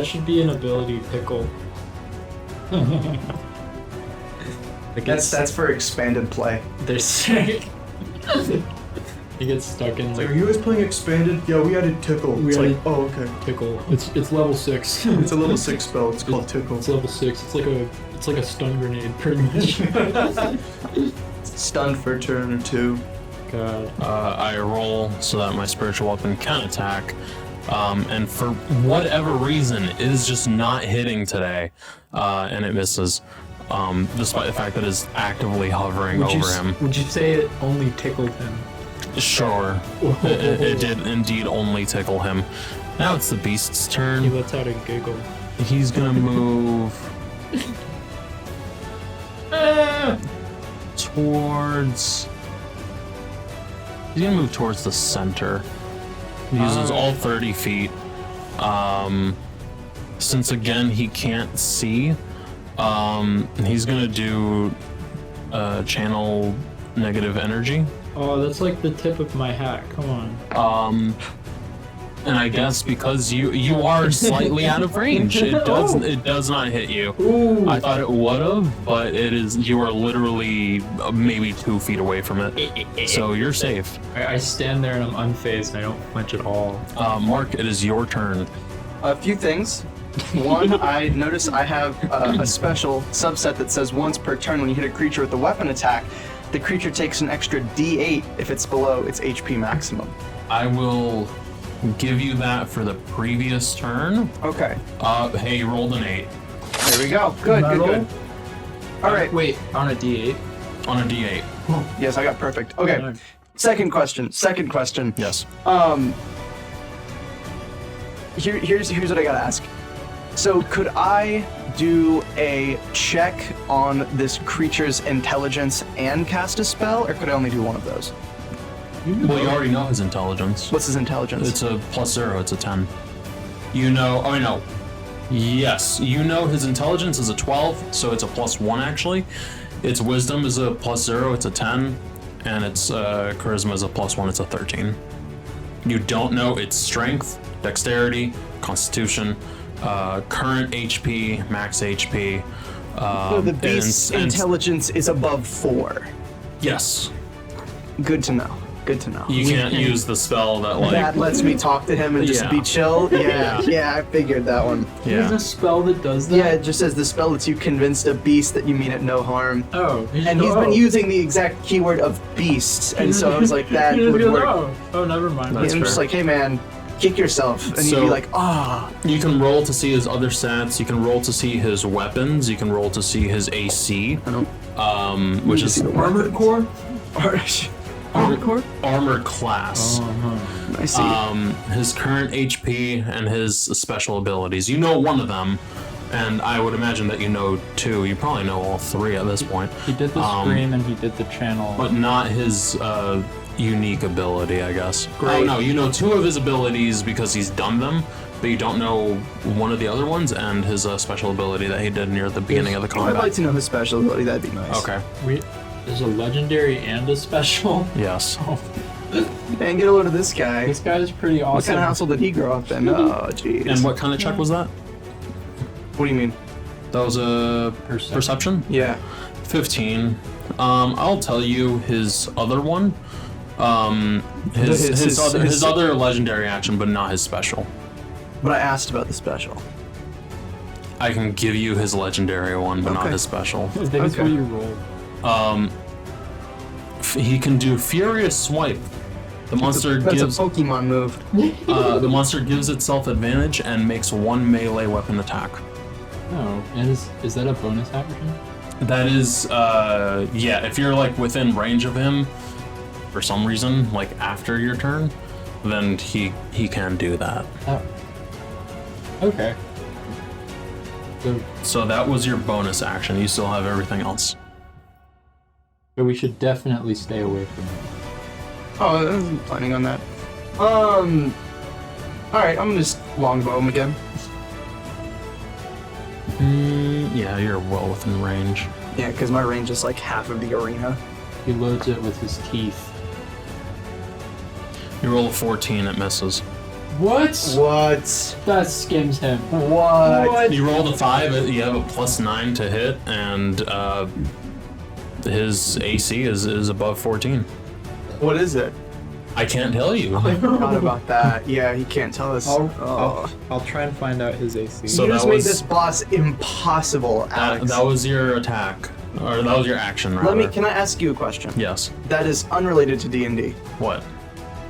should be an ability, pickle. That's for expanded play. They're sick. He gets stuck in like you guys playing expanded? Yeah, we added tickle. We It's added- like, oh, okay. tickle. It's level 6. It's a level 6 spell. It's called tickle. It's level 6. It's like a stun grenade, pretty much. Stunned for a turn or 2. God. I roll so that my spiritual weapon can attack. And for whatever reason, it is just not hitting today, and it misses. Despite the fact that it's actively hovering over him. Would you say it only tickled him? Sure, it did indeed only tickle him. Now it's the beast's He turn. lets out a giggle. He's gonna move towards. He's gonna move towards the center. He uses all 30 feet. Since again he can't see, he's gonna do channel negative energy. Oh, that's like the tip of my hat. Come on. And I guess because you are slightly out of range, it does not hit you. Ooh. I thought it would have, but you are literally maybe 2 feet away from it, so you're safe. I stand there and I'm unfazed and I don't flinch at all. Mark, it is your turn. A few things. One, I notice I have a special subset that says once per turn when you hit a creature with a weapon attack, the creature takes an extra D8 if it's below its HP maximum. I will give you that for the previous turn. Okay. Hey, you rolled an 8 There we go. Good, good, good. All right. Wait, on a D8? on a D8. Yes, I got perfect. Okay. Nice. Second question. Yes. Here's what I gotta ask. So could I do a check on this creature's intelligence and cast a spell, or could I only do one of those? Well, you already know his intelligence. What's his intelligence? It's a +0. It's a 10. You know. Oh, no. Yes, you know his intelligence is a 12, so it's a +1 actually. Its wisdom is a +0. It's a 10, and its charisma is a +1. It's a 13. You don't know its strength, dexterity, constitution, current HP, max HP. So the beast's intelligence is above 4. Yes. Good to know. Good to know. You can't use the spell that like. That lets me talk to him and just Yeah. be chill. Yeah, I figured that one. There's Yeah. a spell that does that? Yeah, it just says the spell lets you convince a beast that you mean it no harm. Oh. And he's been using the exact keyword of beast, and so I was like, that He just would goes, work. Oh, never mind. And I'm just like, hey man, kick yourself and you'd So- be like, ah. You can roll to see his other stats. You can roll to see his weapons. You can roll to see his AC. I don't. Which is Armored core? armor class. I see. His current HP and his special abilities. You know one of them, and I would imagine that you know two. You probably know all three at this point, He did the scream and he did the channel. but not his unique ability, I guess. Great. Oh no, you know two of his abilities because he's done them, but you don't know one of the other ones and his special ability that he did near the beginning of the I'd combat. like to know his special ability. That'd be nice. Okay. There's a legendary and a special. Yes. Man, get a load of this guy. This guy is pretty awesome. What kind of household did he grow up in? Oh, jeez. And what kind of check was that? What do you mean? That was a perception? Yeah. 15. I'll tell you his other one. His other legendary action, but not his special. But I asked about the special. I can give you his legendary one, but not Okay. his special. I think it's Okay. what you rolled. He can do Furious Swipe. The monster That's gives a Pokemon move. the monster gives itself advantage and makes one melee weapon attack. No, and is that a bonus action? That is, yeah. If you're like within range of him, for some reason, like after your turn, then he can do that. Oh. Okay. So that was your bonus action. You still have everything else. So we should definitely stay away from it. Oh, I wasn't planning on that. Alright, I'm gonna just longbow him again. Yeah, you're well within range. Yeah, because my range is like half of the arena. He loads it with his teeth. You roll a 14, it misses. What? What? That skims him. What? You roll the 5, you have a +9 to hit, and his AC is above 14. What is it? I can't tell you. I forgot about that. Yeah, he can't tell us. I'll try and find out his AC. So you that just made was- this boss impossible, Alex. That was your attack, or that was your action, rather. Can I ask you a question? Yes. That is unrelated to D&D. What?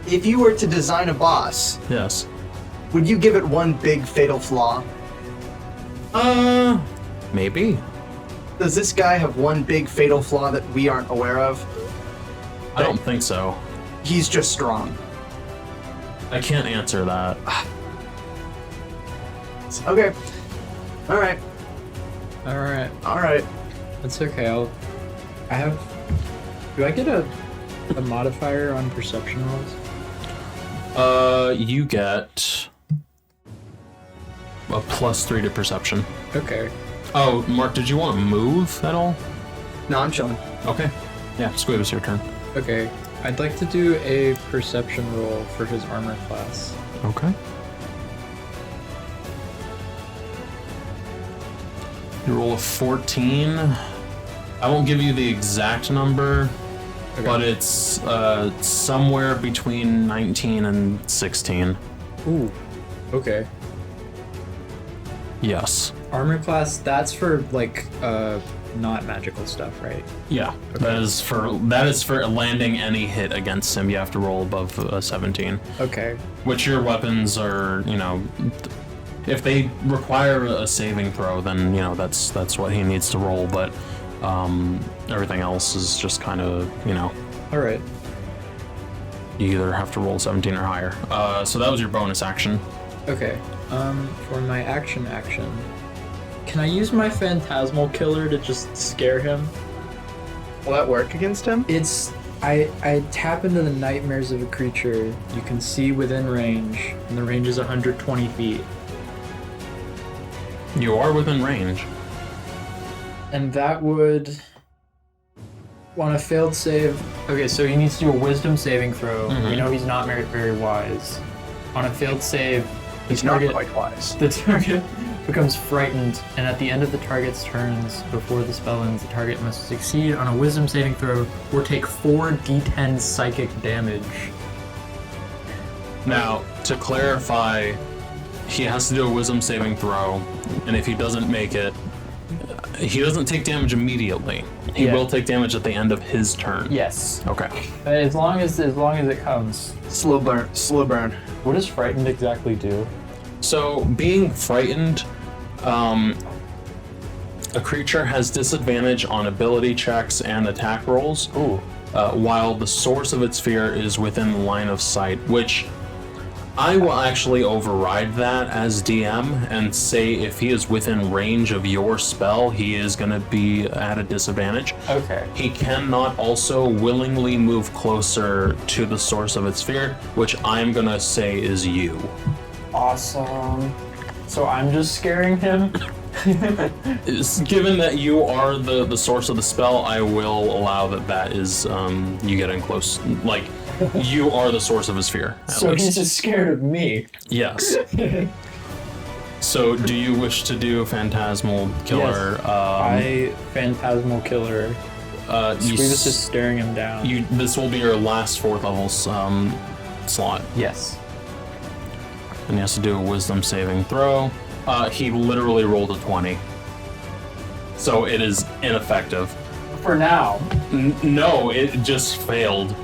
If you were to design a boss, Yes. would you give it one big fatal flaw? Maybe. Does this guy have one big fatal flaw that we aren't aware of? I don't think so. He's just strong. I can't answer that. Okay. Alright. Alright. Alright. That's okay. Do I get a modifier on perception rolls? You get a +3 to perception. Okay. Oh, Mark, did you want to move at all? No, I'm chilling. Okay. Yeah, Squib, it's your turn. Okay. I'd like to do a perception roll for his armor class. Okay. You roll a 14. I won't give you the exact number, but it's somewhere between 19 and 16. Ooh. Okay. Yes. Armor class, that's for like not magical stuff, right? Yeah. That is for landing any hit against him. You have to roll above 17. Okay. Which your weapons are, if they require a saving throw, then that's what he needs to roll. But everything else is just kind of All right. you either have to roll 17 or higher. So that was your bonus action. Okay. For my action, can I use my Phantasmal Killer to just scare him? Will that work against him? I tap into the nightmares of a creature you can see within range, and the range is 120 feet. You are within range. And that would... On a failed save... Okay, so he needs to do a wisdom saving throw. Mhm. We know he's not very wise. On a failed save, He's not quite wise. the target becomes frightened, and at the end of the target's turns, before the spell ends, the target must succeed on a wisdom saving throw or take 4d10 psychic damage. Now, to clarify, he has to do a wisdom saving throw, and if he doesn't make it, He doesn't take damage immediately. He Yeah. will take damage at the end of his turn. Yes. Okay. As long as it comes. Slow burn. Slow burn. What does frightened exactly do? So, being frightened, a creature has disadvantage on ability checks and attack rolls, Ooh. while the source of its fear is within line of sight, which I will actually override that as DM and say if he is within range of your spell, he is going to be at a disadvantage. Okay. He cannot also willingly move closer to the source of its fear, which I'm going to say is you. Awesome. So I'm just scaring him? Given that you are the source of the spell, I will allow that is you getting close. Like, you are the source of his fear. At So least. he's just scared of me. Yes. So, do you wish to do Phantasmal Killer? I Phantasmal Killer. You Squeebus is staring him down. this will be your last 4th level slot, Yes. and he has to do a Wisdom saving throw. He literally rolled a 20, so it is ineffective. For now. No, it just failed.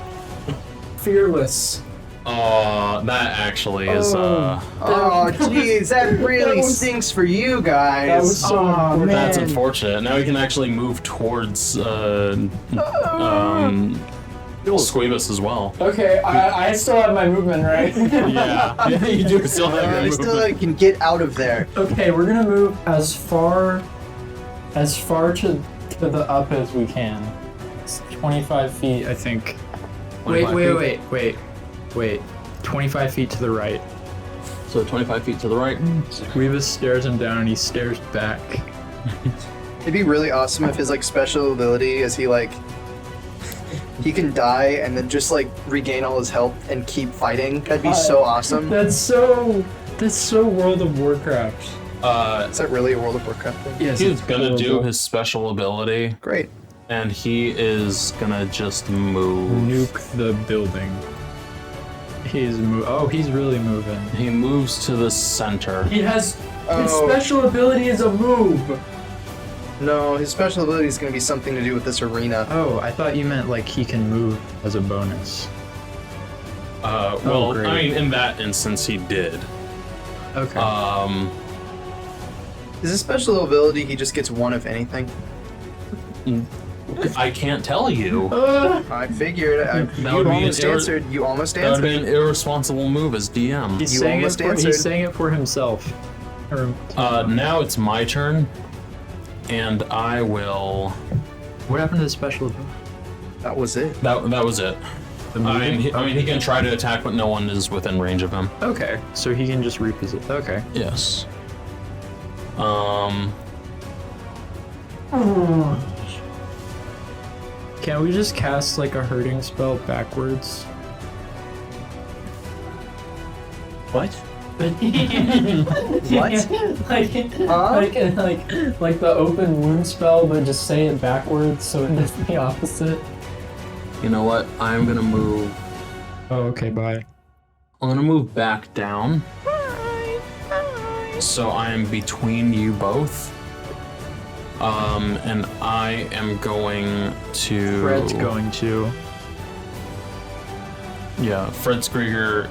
Fearless. That actually is Oh, jeez, that really stinks for you guys. That was so unfortunate. that's unfortunate. Now he can actually move towards Squeebus as well. Okay, I still have my movement, right? Yeah, you do still have your I still movement. can get out of there. Okay, we're gonna move as far to the up as we can. It's 25 feet, I think. 25 Wait. 25 feet to the right. So 25 feet to the right. Squeebus stares him down and he stares back. It'd be really awesome if his like special ability is he can die and then just like regain all his health and keep fighting. That'd be so awesome. That's so World of Warcraft. Is that really a World of Warcraft thing? Yes. He's gonna do his special ability, Great. and he is gonna just move. Nuke the building. He's really moving. He moves to the center. He has his Oh. special ability is a move. No, his special ability is going to be something to do with this arena. Oh, I thought you meant like he can move as a bonus. Well, great. I mean, in that instance, he did. Okay. Is his special ability he just gets one of anything? I can't tell you. I figured. That You would be almost an answered. You almost That would be answered. an irresponsible move as DM. he's you saying almost it for, answered. he's saying it for himself. Or, Now it's my turn, and I will. what happened to the special ability? That was it. That was it. I mean, he can try to attack, but no one is within range of him. Okay, so he can just reposition. Okay. Yes. Can we just cast like a hurting spell backwards? What? What? like the open wound spell, but just say it backwards so it does the opposite. You know what? I'm gonna move. Oh, okay, bye. I'm gonna move back down. So I am between you both. And I am going to. Fred's going to. Yeah, Fred Skrieger.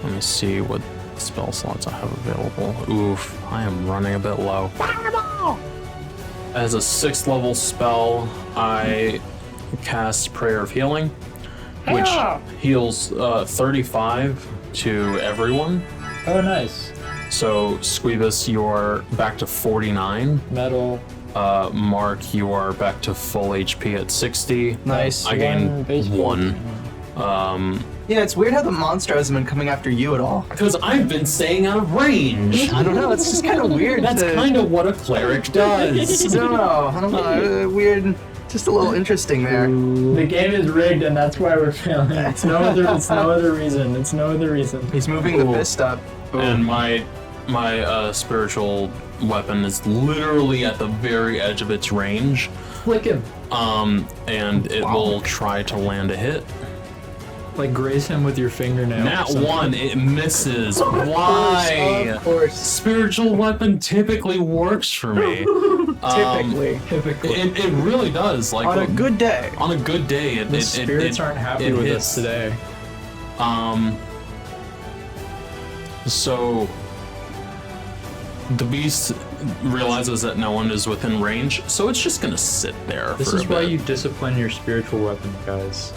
Let me see what spell slots I have available. Oof, I am running a bit low. As a 6th level spell, I cast Prayer of Healing, which heals 35 to everyone. Oh, nice. So, Squeebus, you're back to 49. Metal. Mark, you are back to full HP at 60. Nice. I gained baseball 1. Yeah, it's weird how the monster hasn't been coming after you at all. Because I've been staying out of range. I don't know. It's just kind of weird. That's kind of what a cleric does. I don't know. Weird. Just a little interesting there. The game is rigged, and that's why we're failing. It's no other reason. It's no other reason. He's moving the Cool. fist up. And my spiritual weapon is literally at the very edge of its range. Flick him. And it will try to land a hit. Like graze him with your fingernail. or Nat something. 1, it misses. Why? Of course. Spiritual weapon typically works for me. Typically. Typically. It really does. Like On a good day. on a good day, The spirits aren't happy it with hits. us today. So the beast realizes that no one is within range, so it's just gonna sit there. This for is a why bit. you discipline your spiritual weapon, guys.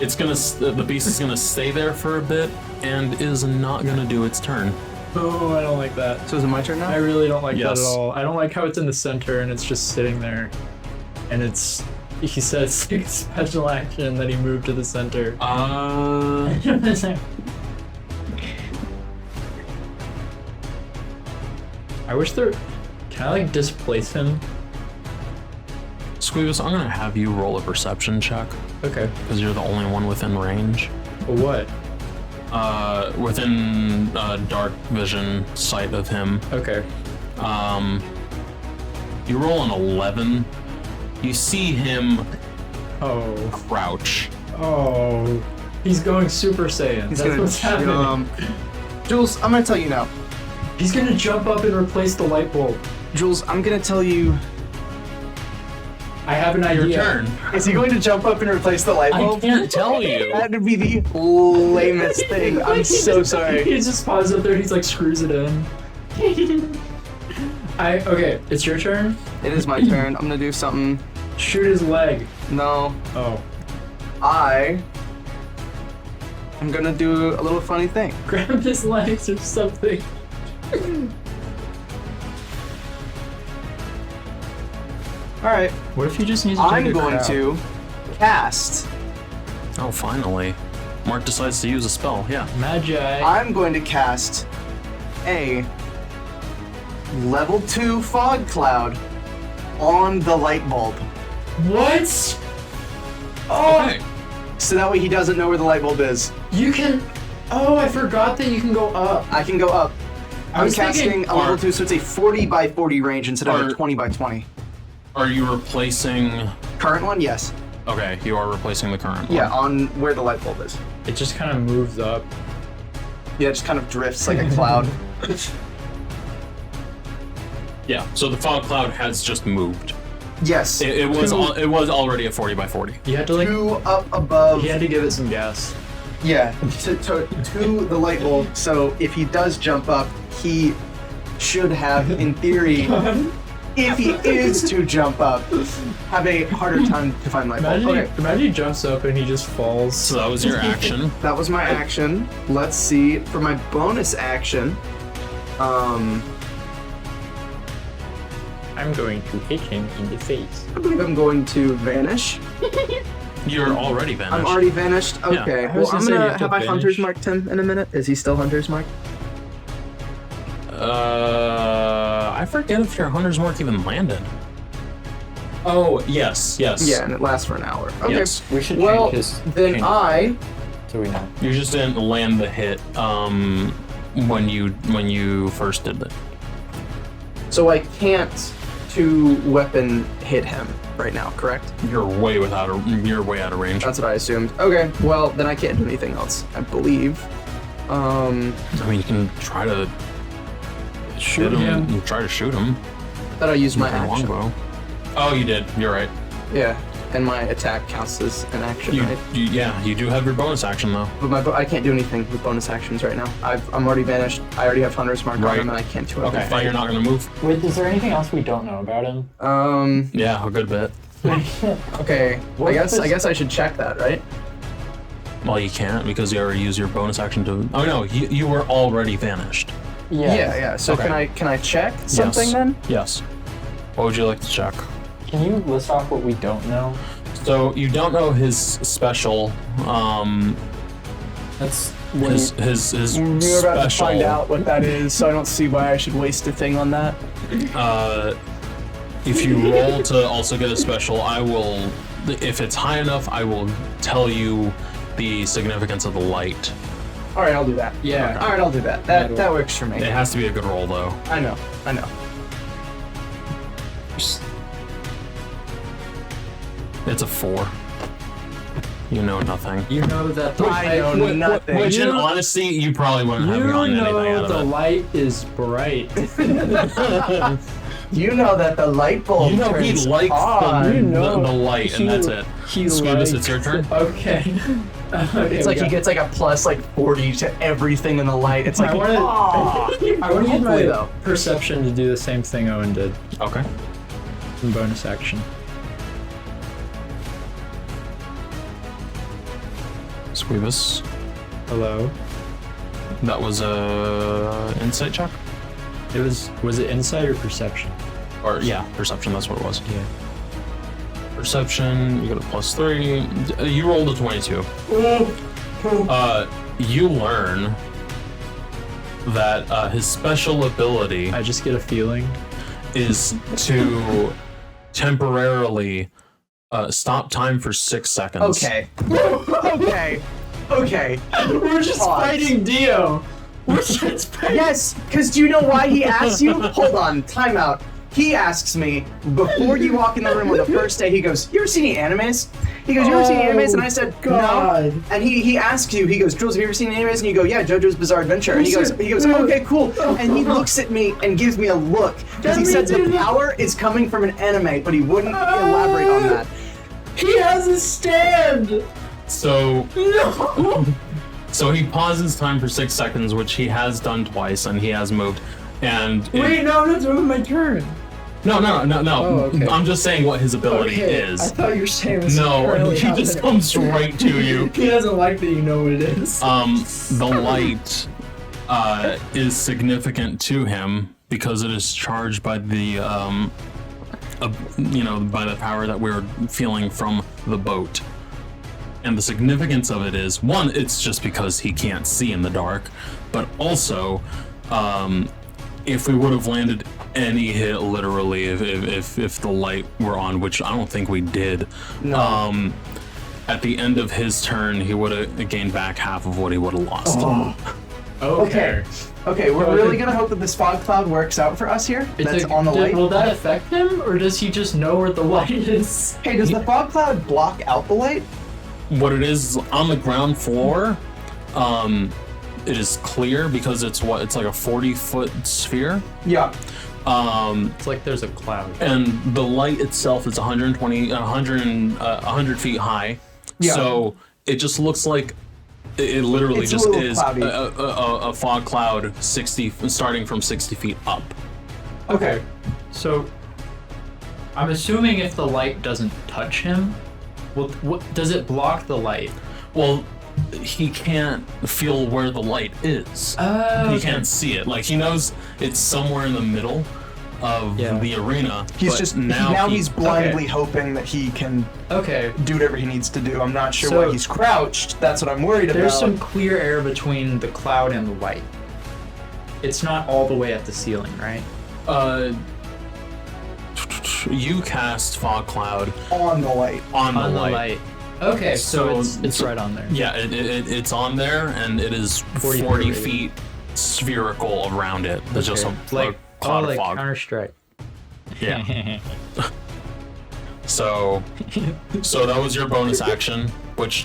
It's gonna. The beast is gonna stay there for a bit and is not gonna do its turn. Oh, I don't like that. So is it my turn now? I really don't like that Yes. at all. I don't like how it's in the center and it's just sitting there. And it's. He says special action that he moved to the center. I wish there. Can I like displace him? Squeebus, I'm gonna have you roll a perception check Okay. because you're the only one within range. But what? Within dark vision sight of him. Okay. You roll an 11. You see him Oh. crouch. Oh. He's going Super Saiyan. He's That's gonna what's happening. jump. Jules, I'm gonna tell you now. He's gonna jump up and replace the light bulb. Jules, I'm gonna tell you. I have an idea. Your turn. Is he going to jump up and replace the light I bulb? can't tell you. That would be the lamest thing. I'm so sorry. He just pauses up there. He's like screws it in. Okay. It's your turn. It is my turn. I'm gonna do something. Shoot his leg. No, Oh. I'm gonna do a little funny thing. Grab his legs or something. All right, What if he just needs to I'm take a going crap? to cast. Oh, finally. Mark decides to use a spell. Yeah. Magi. I'm going to cast a level 2 fog cloud on the light bulb. What? Okay. So that way he doesn't know where the light bulb is. You can. Oh, I forgot that you can go up. I can go up. I I'm was casting thinking- a level 2, so it's a 40 by 40 range instead of Are- a 20 by 20. Are you replacing? Current one, yes. Okay, you are replacing the current Yeah, one. on where the light bulb is. It just kind of moves up. Yeah, it just kind of drifts like a cloud. Yeah. So the fog cloud has just moved. Yes. It was Two- it was already a 40 by 40. You had to like. two up above. He had to give it some gas. Yeah, to the light bulb. So if he does jump up, he should have, in theory, if he is to jump up, have a harder time to find light bulb. Imagine, Okay, imagine he jumps up and he just falls. So that was your action. that was my action. Let's see for my bonus action. I'm going to hit him in the face. I believe I'm going to vanish. You're already vanished. I'm already vanished. Yeah. Okay. I was Well, I'm gonna say you gonna have to have my vanish. Hunter's Mark Tim in a minute. Is he still Hunter's Mark? I forget if your Hunter's Mark even landed. Oh, yes. Yeah, and it lasts for an hour. Okay. Yes. We should Well, change his. then change- I So we know. You just didn't land the hit when you first did it. So I can't two-weapon hit him right now, correct? You're way out of range. That's what I assumed. Okay, well, then I can't do anything else, I believe. I mean, you can try to Shoot hit him. You try to shoot him. Thought I used my with a action. longbow. Oh, you did. You're right. Yeah, and my attack counts as an action, You, right? you do have your bonus action though. But I can't do anything with bonus actions right now. I'm already vanished. I already have Hunter's Mark on Right. him, and I can't two-weapon Okay, and fight. you're not gonna move. Wait, is there anything else we don't know about him? Yeah, a good bit. Okay, What I if guess I should check that, right? Well, you can't because you already used your bonus action to. Oh no, you were already vanished. Yeah. So Okay. can I check something Yes. then? Yes. What would you like to check? Can you list off what we don't know? So you don't know his special. That's His You're about to special. find out what that is, so I don't see why I should waste a thing on that. If you roll to also get a special, I will. If it's high enough, I will tell you the significance of the light. All right, I'll do that. Yeah. All right, I'll do that. That works for me. It has to be a good roll though. I know. It's a 4. You know nothing. You know that the I know nothing. Which, in honesty, you probably wouldn't have gotten anything out of the it. light is bright. You know that the light bulb You know he turns likes on. the light, and that's it. Squeebus, it's your turn. Okay. It's like he gets like a plus like 40 to everything in the light. It's like, I want to use Hopefully, my though. perception to do the same thing Owen did Okay. in bonus action. Squeebus, Hello. that was a insight check? Was it insight or perception? Or, yeah, perception, that's what it was. Yeah. Perception, you got a +3. You rolled a 22. You learn that his special ability I just get a feeling. is to temporarily stop time for 6 seconds. okay. Okay. Okay. We're just Pause. fighting Dio. We're just fighting. Yes, because do you know why he asked you? Hold on, time out. He asks me, before you walk in the room on the first day, he goes, you ever seen any animes? He goes, you ever seen any animes? And I said, God. no. And he asks you, he goes, Jules, have you ever seen any animes? And you go, yeah, JoJo's Bizarre Adventure. And he goes, okay, cool. And he looks at me and gives me a look. Because he said the power is coming from an anime, but he wouldn't elaborate on that. He has a stand. So, No. so he pauses time for 6 seconds, which he has done twice, and he has moved. And Wait, no, I'm not doing my turn. no. Oh, okay. I'm just saying what his ability I is. thought you were saying this. No, he just comes right to you. He doesn't like that you know what it is. The light is significant to him because it is charged by the by the power that we're feeling from the boat. And the significance of it is, one, it's just because he can't see in the dark, but also, if we would have landed any hit, literally, if the light were on, which I don't think we did, No. at the end of his turn, he would have gained back half of what he would have lost. Okay. Okay, we're really gonna hope that this fog cloud works out for us here. That's on the light. Will that affect him, or does he just know where the light is? Hey, does the fog cloud block out the light? What it is on the ground floor, it is clear because it's like a 40-foot sphere. Yeah. It's like there's a cloud. And the light itself is 100 feet high. Yeah. So it just looks like it literally It's a just little is cloudy. a fog cloud starting from 60 feet up. Okay, so I'm assuming if the light doesn't touch him, what does it block the light? Well, he can't feel where the light is. He can't see it. Like, he knows it's somewhere in the middle of the arena. He's but just now he's blindly hoping that he can Okay, do whatever he needs to do. I'm not sure So- why he's crouched. That's what I'm worried there's about. some clear air between the cloud and the light. It's not all the way at the ceiling, right? You cast fog cloud on the light. on the On the light. light. Okay, so So- it's right on there. Yeah, it's on there, and it is 40 40 feet. feet spherical around it. There's just a like cloud of like fog. Counter-Strike. Yeah. So that was your bonus action, which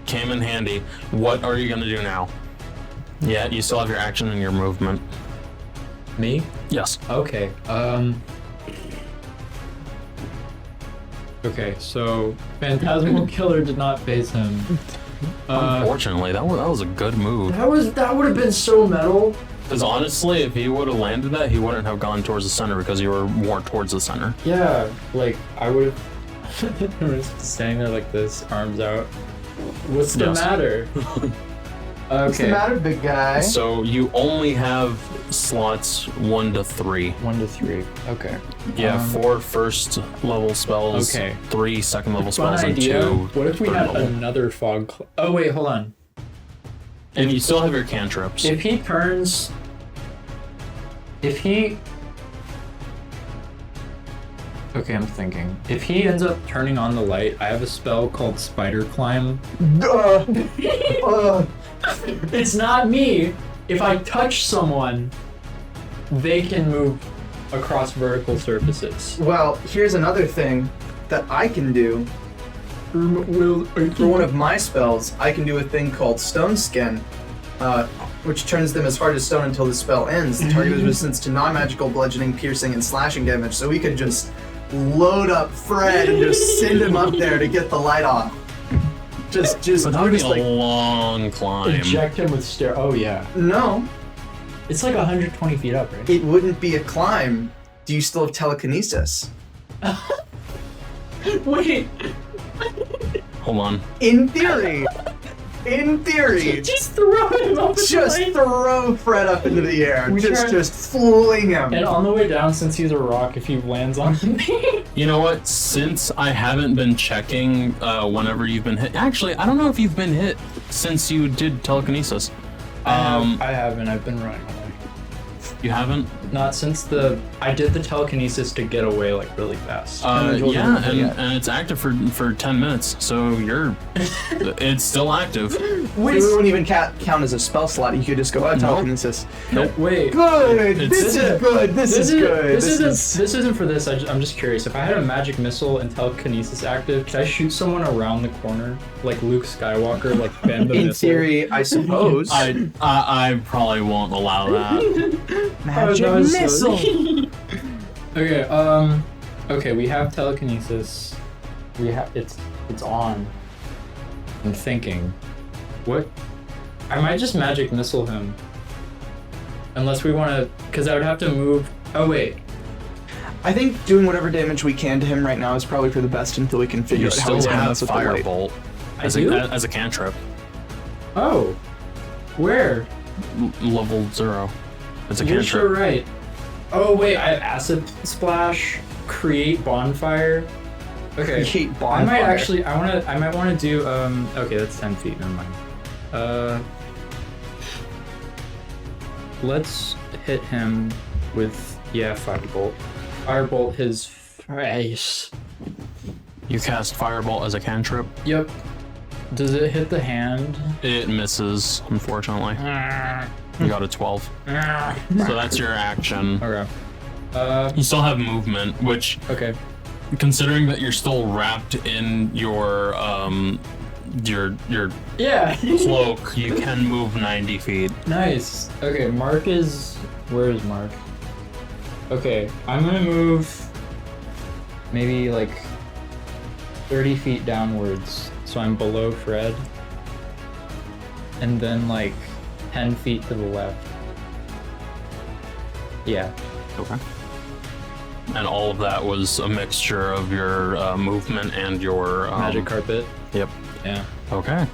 came in handy. What are you gonna do now? Yeah, you still have your action and your movement. Me? Yes. Okay. Okay, so Phantasmal Killer did not phase him. Unfortunately, that was a good move. That would have been so metal. Because honestly, if he would have landed that, he wouldn't have gone towards the center because you were more towards the center. Yeah, like I would have just standing there like this, arms out. What's the Yes. matter? What's the Okay. matter, big guy? So you only have slots 1 to 3. 1 to 3. Okay. Yeah, 4 first level spells, Okay. 3 second level Fun spells, and idea. 2 What if we third had level. another fog? Oh wait, hold on. And you still have your cantrips. If he turns, okay, I'm thinking. If he ends up turning on the light, I have a spell called Spider Climb. It's not me. If I touch someone, they can move across vertical surfaces. Well, here's another thing that I can do. For one of my spells, I can do a thing called Stone Skin, which turns them as hard as stone until the spell ends. The target is resistance to non-magical bludgeoning, piercing, and slashing damage, so we could just load up Fred and just send him up there to get the light off. Just But that would be just a like, long climb. Inject him with stair. Oh yeah, no, it's like 120 feet up, right? it wouldn't be a climb. Do you still have telekinesis? Wait, Hold on. In theory, just throw him up. just throw Fred up into the air. We tried- Just fling him. And on the way down, since he's a rock, if he lands on me, You know what? Since I haven't been checking whenever you've been hit. Actually, I don't know if you've been hit since you did telekinesis. I haven't. I've been running away. You haven't? Not since I did the telekinesis to get away like really fast. Yeah, and it's active for 10 minutes, so it's still active. It wouldn't even count as a spell slot. You could just go, telekinesis. Nope. Wait. Good. This is good. This is good. This isn't for this. I'm just curious. If I had a magic missile and telekinesis active, could I shoot someone around the corner like Luke Skywalker, like bend the In missile? theory, I suppose. I probably won't allow that. Magic that was so- missile. Okay. Okay. We have telekinesis. It's on. I'm thinking. What? I might just magic missile him. Unless we want to, because I would have to move. Oh wait. I think doing whatever damage we can to him right now is probably for the best until we can figure You out how still he's gonna have mess with the light. Firebolt as do? a cantrip. Oh. Where? Level 0. It's a You're so cantrip. right. Oh wait, I have acid splash, create bonfire. Okay. Create I bonfire. might actually. I might want to do. Okay, that's 10 feet. Never mind. Let's hit him with firebolt. Firebolt his face. You cast Firebolt as a cantrip. Yep. Does it hit the hand? It misses, unfortunately. You got a 12. So that's your action. Okay. You still have movement, which, Okay. considering that you're still wrapped in your Yeah. cloak, you can move 90 feet. Nice. Okay, Mark is. Where is Mark? Okay, I'm gonna move maybe like 30 feet downwards, so I'm below Fred. And then like 10 feet to the left. Yeah. Okay. And all of that was a mixture of your movement and your Magic carpet. Yep. Yeah. Okay.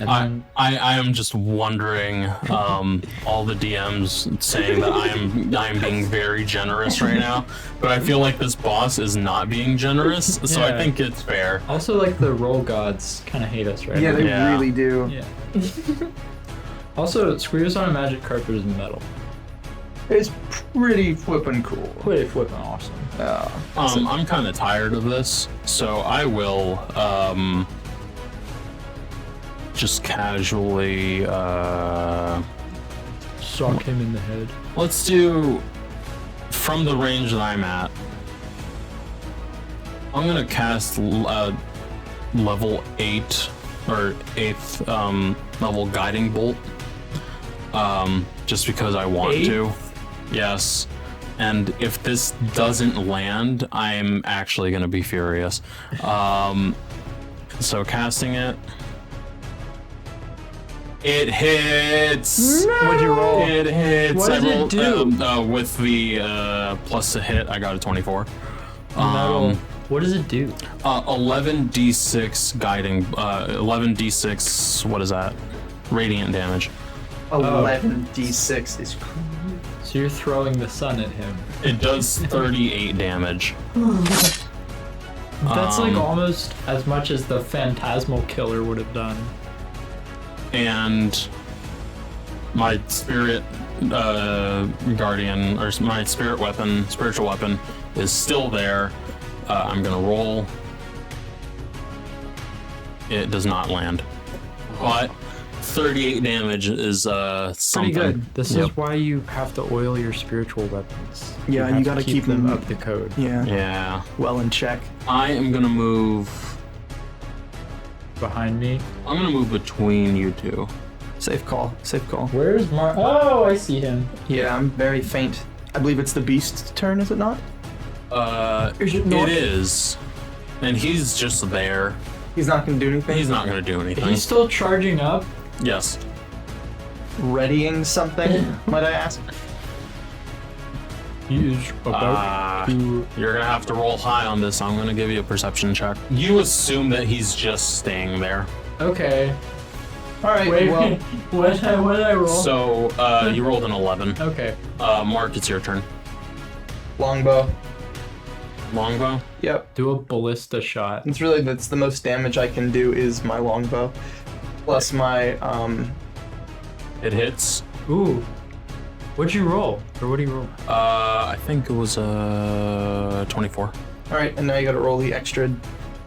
And I then, am just wondering, all the DMs saying that I am being very generous right now, but I feel like this boss is not being generous, so I Yeah. think it's fair. also, like the roll gods kind of hate us right Yeah, now. they Yeah. really do. Yeah. Also, Squeeze on a magic carpet is metal. It's pretty flippin' cool. Pretty flippin' awesome. I'm kind of tired of this, so I will just casually Sock him in the head. let's do from the range that I'm at. I'm gonna cast level 8 or 8th level guiding bolt. Just because I want to. Yes. And if this doesn't land, I'm actually gonna be furious. So casting it. It hits. What'd you roll? It hits. What does I it rolled, do? with the plus a hit, I got a 24. Metal. What does it do? 11d6 guiding. 11d6. What is that? Radiant damage. 11d6 is crazy. So you're throwing the sun at him. It does 38 damage. That's like almost as much as the phantasmal killer would have done. And my spirit guardian, or my spiritual weapon is still there. I'm gonna roll. It does not land. But 38 damage is something. Pretty good. This Yep. is why you have to oil your spiritual weapons. Yeah, have you to gotta keep keep them them- up to code. Yeah. Yeah. Well in check. I am gonna move. Behind me. I'm gonna move between you two. Safe call. Safe call. Where's Mark? Oh, I see him. Yeah, I'm very faint. I believe it's the beast's turn, is it not? Is it It not? is. And he's just there. He's not gonna do anything. He's not gonna do anything. He's still charging up. Yes. readying something, might I ask? He is about to. You're gonna have to roll high on this. I'm gonna give you a perception check. You assume that he's just staying there. Okay. All right. Wait. Well, what did I roll? So you rolled an 11. Okay. Mark, it's your turn. longbow. Longbow. Yep. Do a ballista shot. That's the most damage I can do is my longbow, plus my It hits. Ooh. What'd you roll? Or what do you roll? I think it was 24. All right, and now you got to roll the extra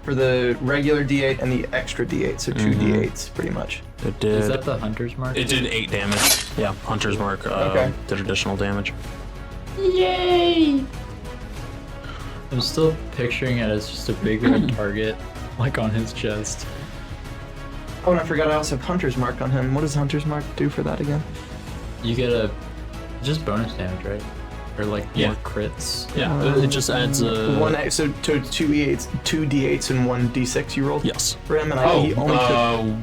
for the regular D8 and the extra D8, so 2 D8s pretty much. It did. Is that the hunter's mark? It did 8 damage. Yeah, Hunter's Mark Okay. did additional damage. Yay! I'm still picturing it as just a big red target, like on his chest. Oh, and I forgot I also have Hunter's Mark on him. What does Hunter's Mark do for that again? You get a just bonus damage, right? Or like Yeah. more crits. Yeah, it just adds a... So 2 D8s and 1 D6 you rolled Yes. for him, and he only took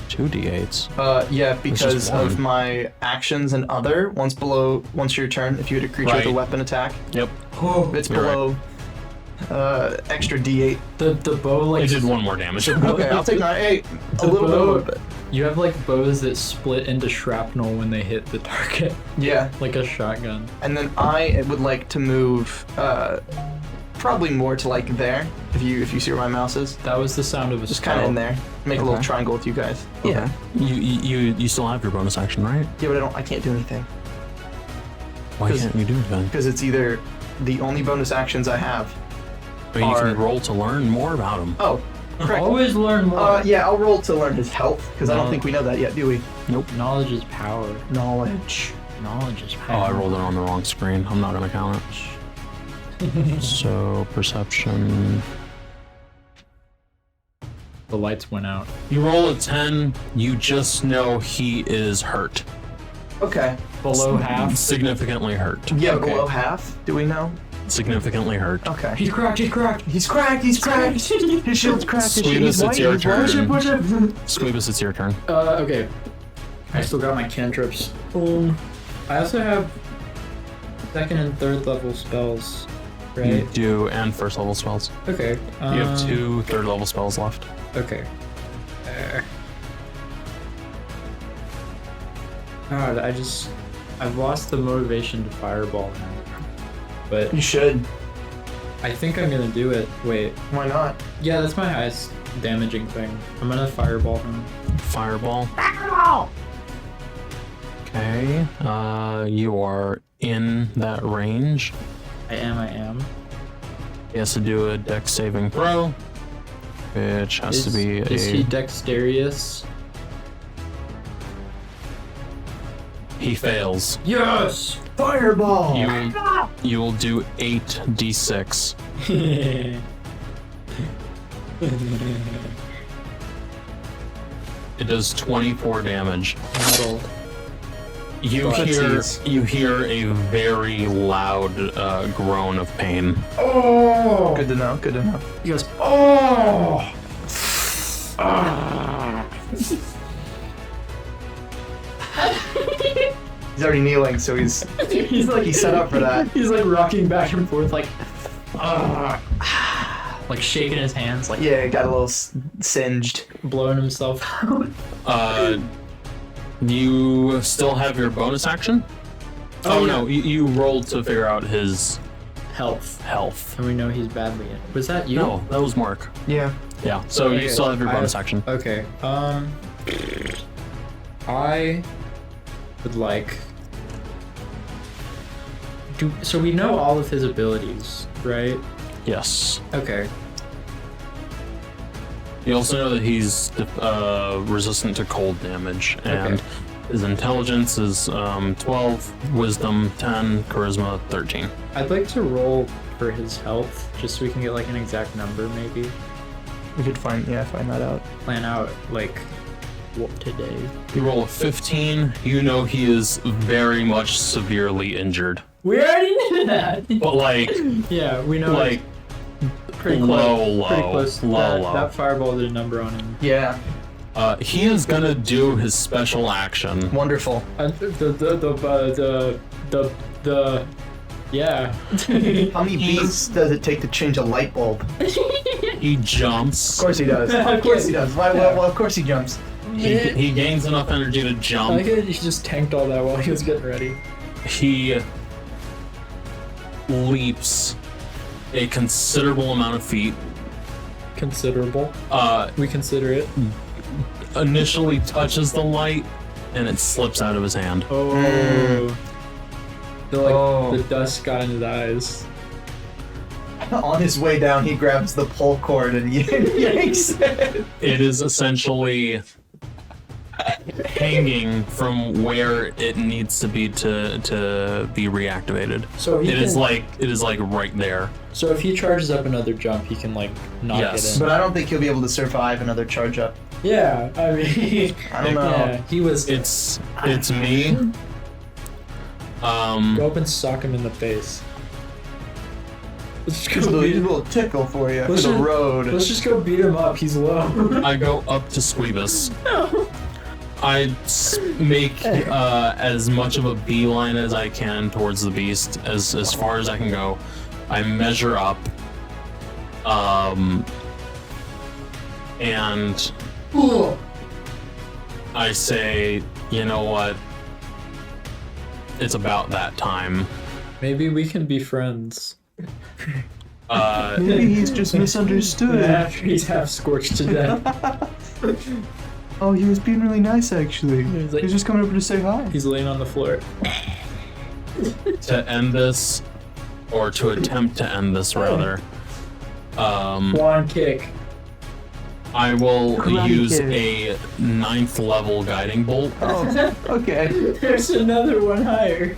2 D8s. yeah, is because of one. my actions and other. Once your turn, if you hit a creature with a Right. weapon attack, Yep. it's You're below extra D8. The bow like It did 1 more damage. Okay, I'll take 9. Hey, a little bit. You have like bows that split into shrapnel when they hit the target, Yeah, like a shotgun. and then I would like to move probably more to like there. If you see where my mouse is, That was the sound of a just kind of in there. Make a little Okay. triangle with you guys. Yeah. You still have your bonus action, right? Yeah, but I can't do anything Why 'Cause- can't you do anything? because it's either the only bonus actions I have. I mean, you Are- can roll to learn more about him. Oh, correct. Always learn more. Yeah, I'll roll to learn his health because I don't No. think we know that yet, do we? Knowledge is power. Knowledge. Knowledge is Oh, power. I rolled it on the wrong screen. I'm not gonna count it. So, perception. The lights went out. You roll a 10, you just know he is hurt. Okay. Below half. Significantly hurt. Yeah, Okay. below half. Do we know? Significantly hurt. Okay. He's cracked. He's cracked. He's cracked. His shield's cracked. Sweetest, it's your turn. Push him. Squeebus, it's your turn. Okay. I still got my cantrips. I also have second and third level spells, You right? do, and first level spells. Okay. You have 2 third level spells left. Okay. God, I've lost the motivation to fireball now. But You should. I think I'm gonna do it. Wait. Why not? Yeah, that's my highest damaging thing. I'm gonna fireball him. Fireball. Okay. You are in that range. I am. He has to do a dex saving throw, which has to be Is he dexterous? He fails. Yes! Fireball. You will do 8d6. It does 24 damage. Metal. You Footsies. hear a very loud groan of pain. Oh! Good to know. Good to know. He goes, oh! He's already kneeling, so he's set up for that. He's like rocking back and forth, like, like shaking his hands, like Yeah, got a little singed. blowing himself out. You still have your bonus action? Oh, no, you rolled to figure out his Health. health. And we know he's badly in. Was that you? No, that was Mark. Yeah. Yeah, so Okay, you still have your I bonus have- action. Okay. I would like. So we know all of his abilities, right? Yes. Okay. You also know that he's resistant to cold damage, and his intelligence is 12, wisdom 10, charisma 13. I'd like to roll for his health, just so we can get like an exact number, maybe. We could find that out. Plan out like what today. You roll a 15, you know he is very much severely injured. We already knew that. But like, Yeah, we know. like pretty low, Pretty low, close. low. That fireball did a number on him. Yeah. He is gonna do his special action. Wonderful. Yeah. How many beats does it take to change a light bulb? He jumps. Of course he does. Of course he does. Well, of course he jumps. He gains enough energy to I jump. like it. He just tanked all that while he was getting ready. He leaps a considerable amount of feet. Considerable. We consider it. Initially touches the light, and it slips out of his hand. Oh. Oh. The dust got in his eyes. On his way down, he grabs the pull cord and yanks it. It is essentially hanging from where it needs to be reactivated. So he It is can- like right there. So if he charges up another jump, he can like knock Yes. it in. But I don't think he'll be able to survive another charge up. Yeah, I mean, I don't know. yeah, he was. It's me. Go up and sock him in the face. Let's just Just a go beat him. little tickle for you for Let's the just- road. Let's just go beat him up. He's low. I go up to Squeebus. I make as much of a beeline as I can towards the beast, as far as I can go. I measure up, and I say, you know what? It's about that time. Maybe we can be friends. Maybe he's just misunderstood. After he's half scorched to death. Oh, he was being really nice actually. He's like- He's just coming over to say hi. He's laying on the floor. To end this, or to attempt to end this rather, One kick. I will Karate use Kid. a 9th level guiding bolt. Oh, okay. There's another one higher.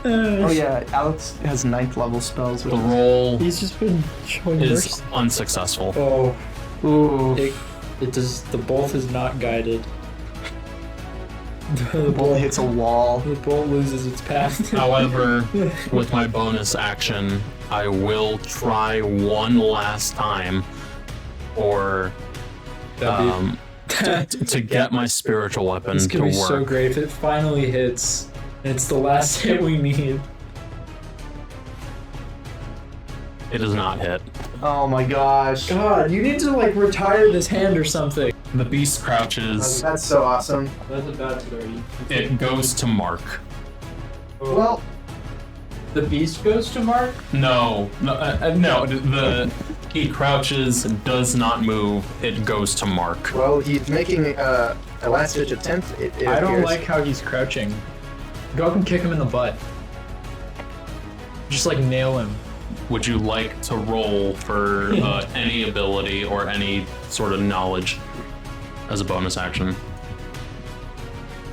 Oh yeah, Alex has 9th level spells. The roll He's just been showing is mercy. unsuccessful. Oh, Ooh. it does. The bolt is not guided. The bolt hits a wall. The bolt loses its path. However, with my bonus action, I will try one last time, or to get my spiritual weapon This to could work. be so great if it finally hits. And it's the last hit we need. It does not hit. Oh my gosh. God, you need to like retire this hand or something. The beast crouches. That's so awesome. That's a bad story. It goes to Mark. Well, The beast goes to Mark? No. He crouches, does not move. It goes to Mark. well, he's making a last-ditch attempt. It I don't appears. like how he's crouching. Go up and kick him in the butt. Just like nail him. Would you like to roll for any ability or any sort of knowledge as a bonus action?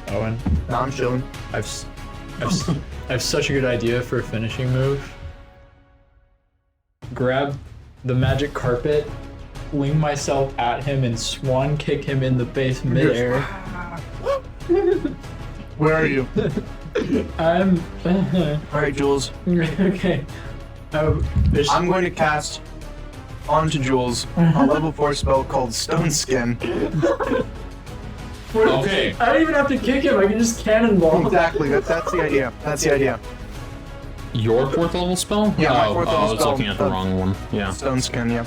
Owen, No, I'm chilling. I have such a good idea for a finishing move. Grab the magic carpet, fling myself at him, and swan kick him in the face midair. Where are you? I'm All right, Jules. okay. I'm going to cast onto Jules a level 4 spell called Stone Skin. Okay. I don't even have to kick him. I can just cannonball. Exactly. That's the idea. That's the idea. Your 4th level spell? Yeah, my Oh, 4th level I was spell. looking at the wrong one. Yeah. Stone Skin. Yeah.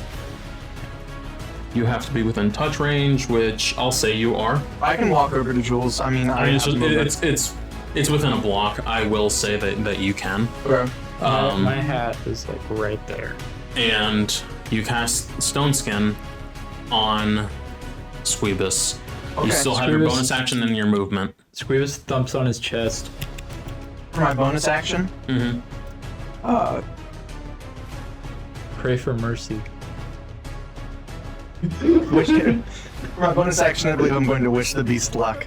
You have to be within touch range, which I'll say you are. I can walk over to Jules. I mean, I mean, it's have just, to move it. it's within a block. I will say that you can. Okay. My hat is like right there. And you cast Stone Skin on Squeebus. You Okay, still have your Squeebus- bonus action and your movement. Squeebus thumps on his chest. For my bonus action. Mm-hmm. Pray for mercy. Wish for my bonus action, I believe I'm going to wish the beast luck.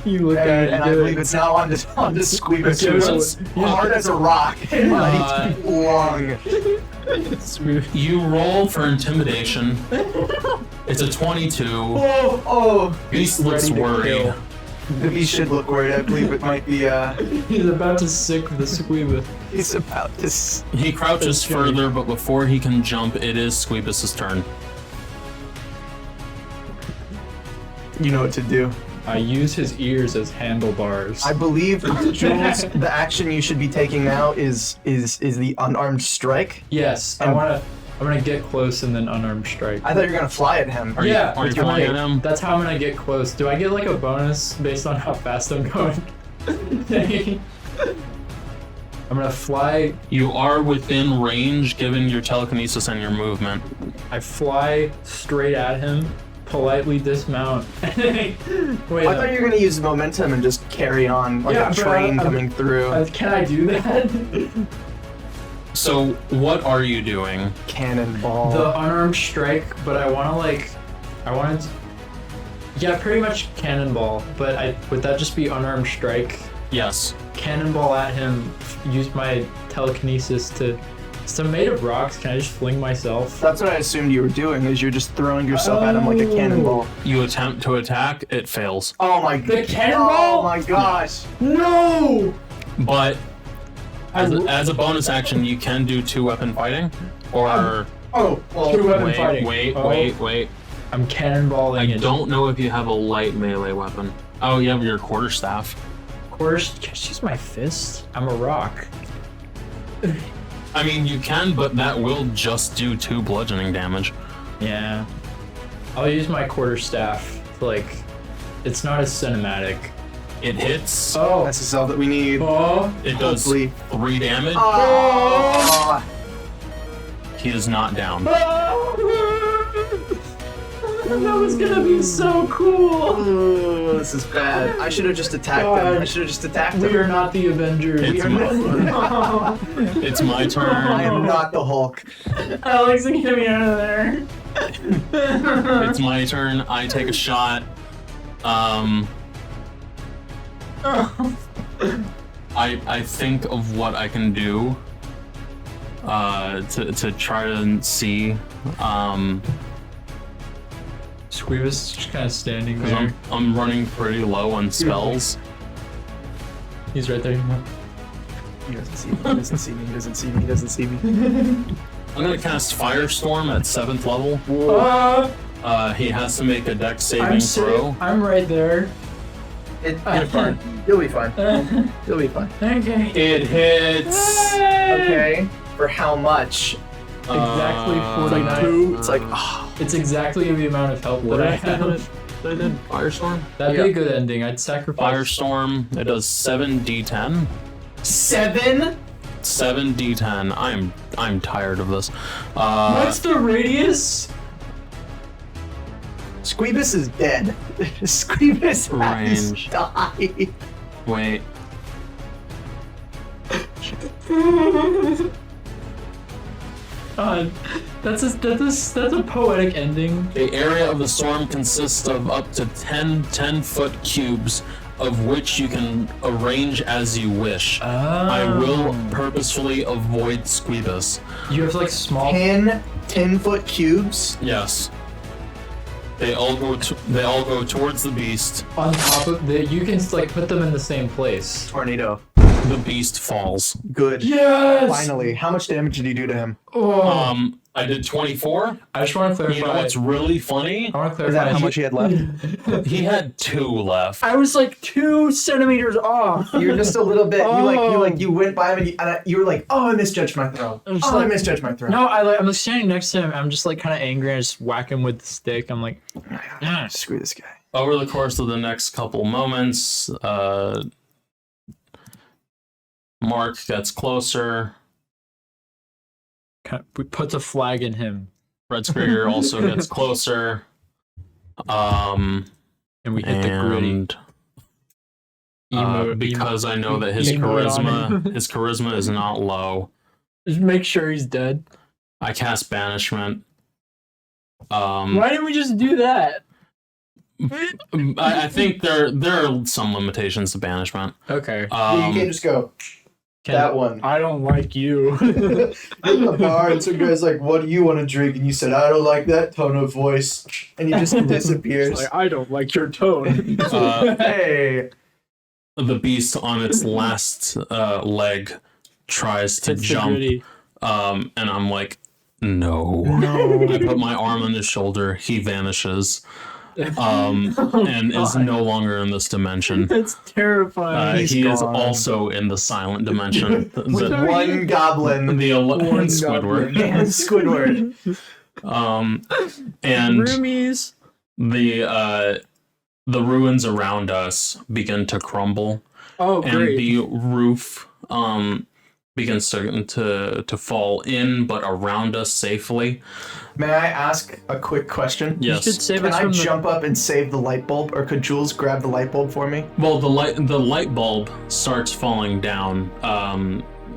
You look at it And I believe it's now on to Squeebus, who's as hard as a rock and mighty long. You roll for intimidation. It's a 22. Oh, Beast looks ready to worried. kill. the beast should look worried. I believe it might be, He's about to sick the Squeebus. he's about to... He crouches Okay. further, but before he can jump, it is Squeebus' turn. You know what to do. I use his ears as handlebars. I believe, Jules, the action you should be taking now is the unarmed strike. Yes, And- I'm gonna get close and then unarmed strike. I thought you were gonna fly at him. Are Yeah, you with flying my- at him? That's how I'm gonna get close. Do I get like a bonus based on how fast I'm going? I'm gonna fly. You are within range given your telekinesis and your movement. I fly straight at him, politely dismount. Wait, I thought you were gonna use momentum and just carry on like Yeah, a but train I'm- coming through. can I do that? So, what are you doing? Cannonball. The unarmed strike, but I wanted. Yeah, pretty much cannonball. But would that just be unarmed strike? Yes. Cannonball at him. Use my telekinesis to. So made of rocks. Can I just fling myself? That's what I assumed you were doing. Is you're just throwing yourself at him like a cannonball. You attempt to attack, it fails. Oh my! The cannonball? Oh my gosh! No! But as a bonus action, you can do 2-weapon fighting, or Oh well. Two-weapon wait, fighting. wait, Oh. wait. I'm cannonballing I it. don't know if you have a light melee weapon. Oh, you have your quarterstaff. Course, just use my fist. I'm a rock. I mean, you can, but that will just do 2 bludgeoning damage. Yeah. I'll use my quarterstaff. Like, it's not as cinematic. It hits. Oh. That's the cell that we need. Oh. It does Hopefully. 3 damage. Oh. He is not down. That was gonna be so cool. Ooh, this is bad. I should have just attacked him. God. I should have just attacked We him. are not the Avengers. It's my, it's my I turn. am not the Hulk. Alex, get me out of there. It's my turn. I take a shot. I think of what I can do to try to see. Squeebus is just kind of standing Because there. I'm running pretty low on spells. He's right there. He doesn't see me. He doesn't see me. He doesn't see me. He doesn't see me. I'm gonna cast Firestorm at 7th level. He has to make a dex saving throw. I'm right there. You're fine. You'll be fine. You'll be fine. Okay. It hits. Okay. For how much? Exactly Uh, 49. It's like, oh, It's exactly the amount of help What that I did I have. did Firestorm? That'd Yeah. be a good ending. I'd sacrifice. Firestorm. It does 7d10. 7? 7d10. I'm tired of this. What's the radius? Squeebus is dead. Squeebus has Range. died. Wait. God, that's a poetic ending. The area of the storm consists of up to 10 10-foot cubes, of which you can arrange as you wish. I will purposefully avoid Squeebus. You have like small. 10-foot cubes. Yes. They all go towards the beast. On top of the, you can like put them in the same place. Tornado. The beast falls. Good. Yes. Finally. How much damage did you do to him? Oh. I did 24. I just want to clarify. You know what's really funny? I want to Is clarify. that how much he had left? He had 2 left. I was like 2 centimeters off. You're just a little bit. You went by him and you were like, oh, I misjudged my throw. was Oh, I like- misjudged my throw. No, I'm like standing next to him. I'm just like kind of angry. I just whack him with the stick. I'm like, Screw this guy. Over the course of the next couple moments, Mark gets closer. we put a flag in him, Red Square also gets closer. and we hit the gritty. And Emo- because emo- I know that his emo on him. charisma is not low. Just make sure he's dead. I cast banishment. Why didn't we just do that? I think there are some limitations to banishment. Okay. you can't just go, that one. I don't like you. In the bar, and some guy's like, what do you want to drink? And you said, I don't like that tone of voice. And he just disappears. Like, I don't like your tone. Hey. The beast on its last leg tries to Hits the jump, gritty. and I'm like, no. I put my arm on his shoulder. He vanishes, and is no longer in this dimension. That's terrifying. He is gone. also in the silent dimension. The, One goblin. the One Squidward. And Squidward. And Roomies. the ruins around us begin to crumble, Oh, and great. the roof begins to fall in, but around us safely. May I ask a quick question? You Yes. should save Can us I from jump up and save the light bulb, or could Jules grab the light bulb for me? Well, the light bulb starts falling down.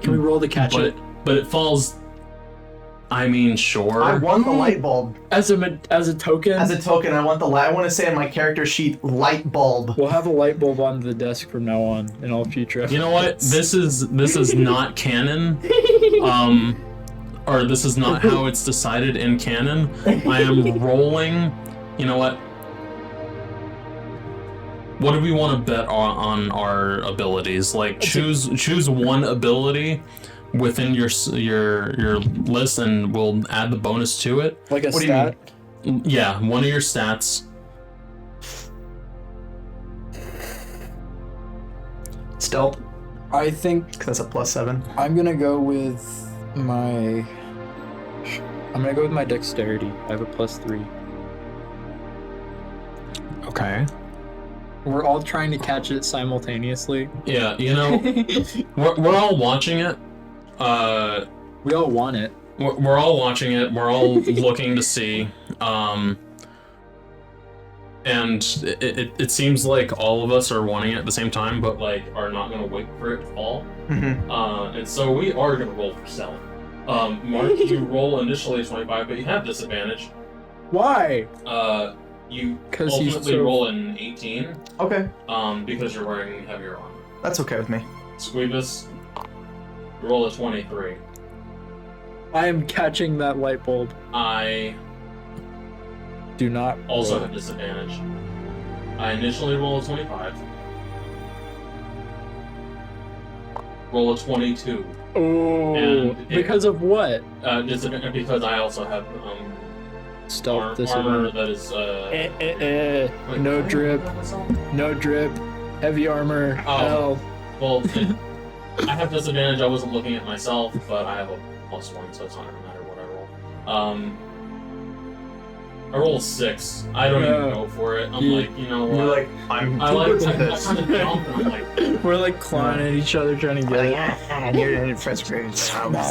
Can we roll to catch it? But it falls. I mean, sure. I want the light bulb. As a token? As a token, I want the light. I want to say on my character sheet, light bulb. We'll have a light bulb on the desk from now on in all future You know what? This is not canon. Or this is not how it's decided in canon. I am rolling. You know what? What do we want to bet on our abilities? Like choose one ability within your list, and we'll add the bonus to it. Like a What do you stat? Yeah, one of your stats. Stealth. I think 'Cause that's a +7. I'm gonna go with my dexterity. I have a +3. Okay. We're all trying to catch it simultaneously. Yeah, you know, we're all watching it. We all want it. We're all watching it. We're all looking to see. And it seems like all of us are wanting it at the same time, but like are not going to wait for it to fall. Mm-hmm. And so we are going to roll for stealth. Mark, you roll initially a 25, but you have disadvantage. Why? You 'Cause he's ultimately so- roll an 18. Okay, Because you're wearing heavier armor. that's okay with me. Squeebus, you roll a 23. I am catching that light bulb. I Do not also roll. have disadvantage. I initially roll a 25. Roll a 22. Oh, And because of what? Disadvantage because I also have Stealth armor disadvantage. that is wait, No what? drip. No drip. Heavy armor. Oh. L. Well, I have disadvantage. I wasn't looking at myself, but I have a +1, so it's not gonna matter what I roll. I roll a 6. I don't even go for it. I'm You- like, you know what? You're like, I'm I too like good to for this. kind of jump, and I'm like, We're like clawing at each other trying to get it. And you're in first grade.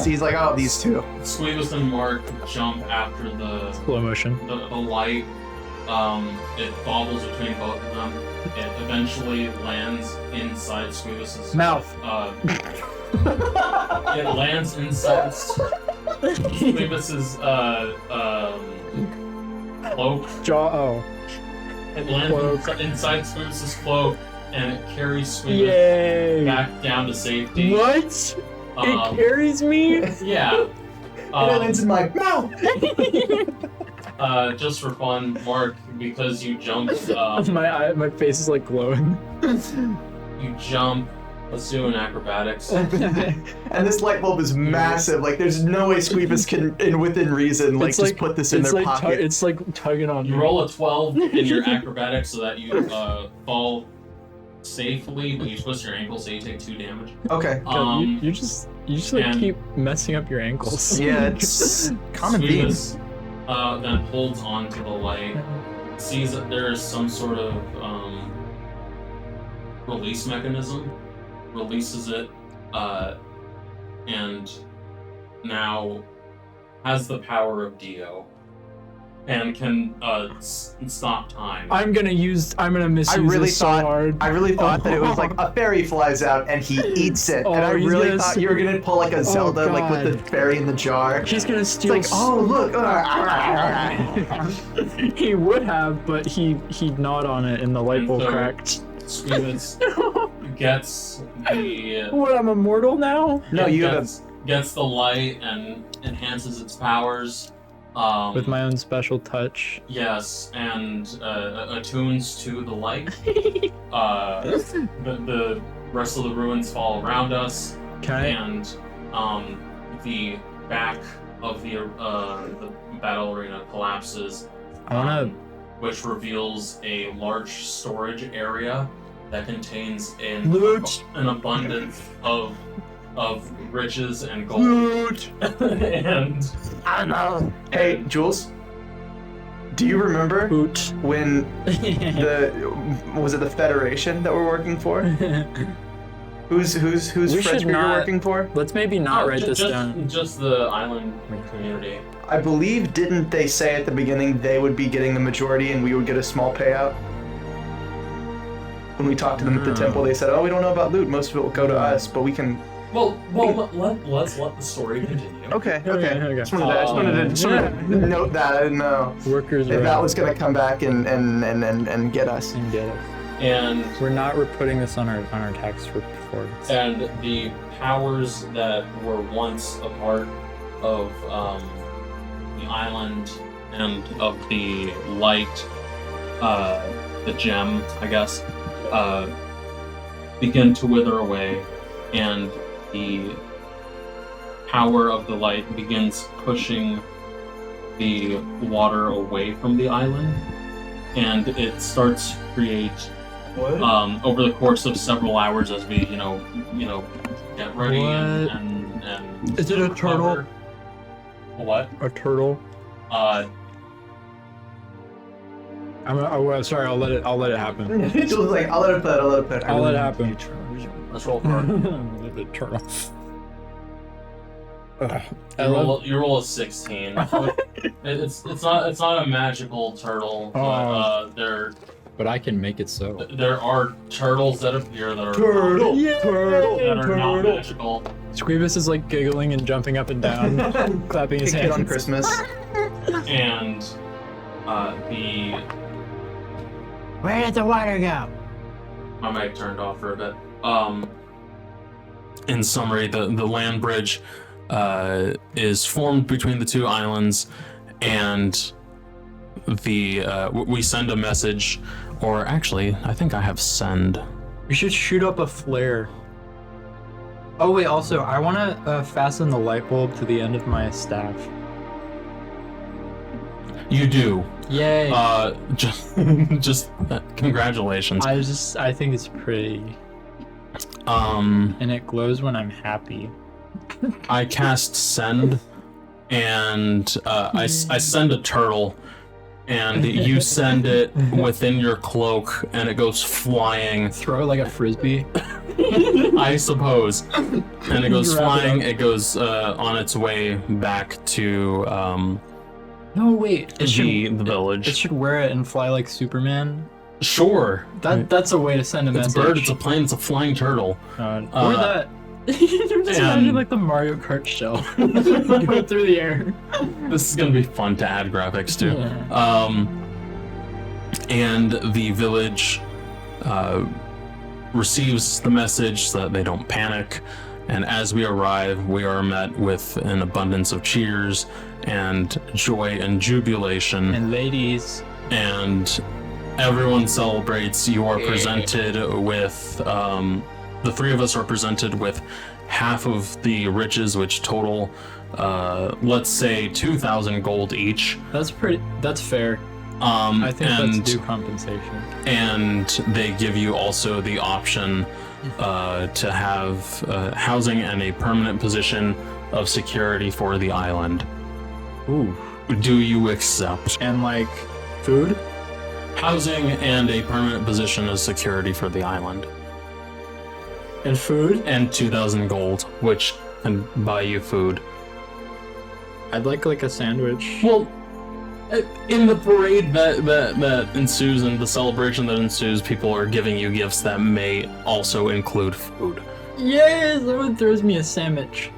He's like, oh, these two. Squeebus and Mark jump after the Slow motion. light. It bobbles between both of them. It eventually lands inside Squeebus's Mouth. It lands inside Squeebus's cloak. Jaw. Oh. It lands Cloak. inside Squeebus's cloak, and it carries Squeebus Yay. back down to safety. What? It carries me? Yeah. And it lands in my mouth. Just for fun, Mark, because you jumped, My face is like glowing. you jump. Let's do an acrobatics. And this light bulb is massive. Like, there's no way Squeebus can, within reason, like, It's just like- put this in it's their like pocket. it's like tugging on You me. roll a 12 in your acrobatics so that you fall safely, but you twist your ankle so you take 2 damage. Okay. God, you just like and- keep messing up your ankles. Yeah, it's common theme. Squeebus then holds on to the light, sees that there is some sort of release mechanism, releases it, and now has the power of Dio. and can stop time. I'm gonna misuse I really this so thought hard. I really thought that it was like a fairy flies out and he eats it, and I he's really gonna thought you were gonna pull like a Zelda, like with the God. fairy in the jar. He's gonna It's steal. like, oh look, He would have, but he gnawed on it and the light bulb So- cracked. Squeebus gets the What? I'm immortal now? no, you have gets the light and enhances its powers. With my own special touch. Yes, and attunes to the light. The rest of the ruins fall around us, Can I? and the back of the battle arena collapses, I wanna. which reveals a large storage area that contains an Loot. abundance of riches and gold. And I know. Hey, Jules, do you remember Boot. when was it the Federation that we're working for? Who's We Fred's should you're not- working for? Let's maybe not write this just, down. Just the island community. I believe, didn't they say at the beginning they would be getting the majority and we would get a small payout? When we talked to them at the temple, they said, "Oh, we don't know about loot. Most of it will go to us, but we can." Well, let's let the story continue. Okay. Okay. Just wanted to note that. I didn't know Workers if are that was gonna come back and get us. and get it. And We're not putting this on our tax reports. and the powers that were once a part of the island and of the light, the gem, I guess, begin to wither away, and the power of the light begins pushing the water away from the island, and it starts to create over the course of several hours as we get ready and Is it a turtle? recover. What? A turtle? Sorry. I'll let it happen. Jules was like, "I'll let it play. I'll let it play." I'll let it happen. Let's roll for it. The turtle. You roll a 16. It's not a magical turtle, but But I can make it so. there are turtles that appear that are Turtle. that are not magical. Squeebus is like giggling and jumping up and down, clapping his Kid hands. on Christmas. And the Where did the water go? my mic turned off for a bit. In summary, the land bridge is formed between the two islands, and we send a message, or actually, I think I have send. We should shoot up a flare. Oh wait, also, I want to fasten the light bulb to the end of my staff. You do. Yay! Just congratulations. I think it's pretty, and it glows when I'm happy. I cast send, and I send a turtle, and you send it within your cloak, and it goes flying. Throw it like a frisbee. I suppose. And it goes Wrap it flying. up. It goes on its way back to No, wait. It the should village. it should wear it and fly like Superman. Sure. That's a way to send a It's a message. bird. It's a plane. It's a flying turtle. or that. Just imagine and- like the Mario Kart shell go through the air. This is gonna be fun to add graphics to. Yeah. And the village receives the message so that they don't panic. And as we arrive, we are met with an abundance of cheers and joy and jubilation. And ladies, And everyone celebrates. You are presented with, the three of us are presented with half of the riches, which total, let's say 2,000 gold each. that's fair. I think that's due compensation. And they give you also the option to have housing and a permanent position of security for the island. Ooh. Do you accept And like food? housing and a permanent position of security for the island? And food? And 2,000 gold, which can buy you food. I'd like a sandwich. Well, In the parade that ensues and the celebration that ensues, people are giving you gifts that may also include food. Yay! Someone throws me a sandwich.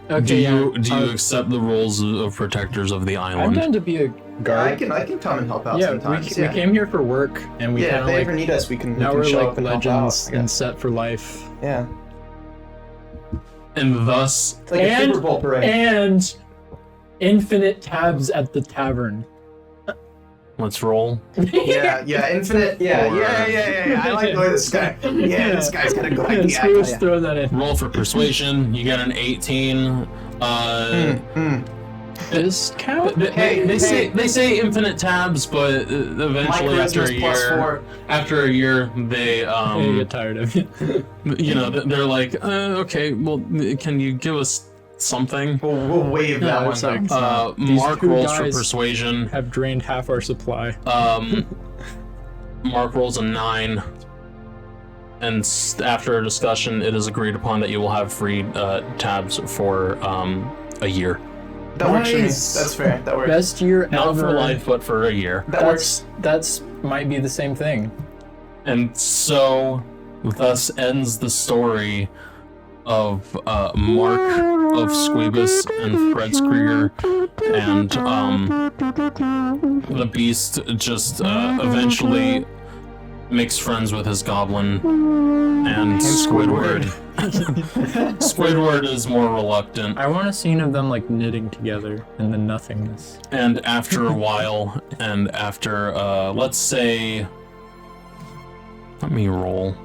Okay, Do you accept the roles of protectors of the I'm island? going to be a guard. I can come and help out Yeah, sometimes. we came here for work, and we Yeah, kind if of they like ever need us, we can. now we can we're show like up and help legends out, and set for life. Yeah. And thus, It's like a And- Super Bowl parade. And infinite tabs at the tavern. let's roll. Yeah, infinite. Yeah. I like the way this guy. Yeah, this guy's got a good idea. I Let's tell ya. throw that in. Roll for persuasion. You get an 18. Discount? They say infinite tabs, but My eventually after a charisma's plus year, 4. after a year, they I get tired of it. you know, they're like, okay, well, can you give us something? We'll waive that one. it's like- though. These Mark two rolls for guys- persuasion. Have drained half our supply. Mark rolls a 9. And after a discussion, it is agreed upon that you will have free tabs for a year. That works for me. Nice. That's fair. That works. Best year Not ever. for life, but for a year. That works. That's might be the same thing. And so, thus ends the story of Mark of Squeebus and Fred Krieger, and the Beast just eventually makes friends with his goblin and Squidward. Squidward is more reluctant, I want a scene of them like knitting together in the nothingness. and after a while, and after let's say, let me roll.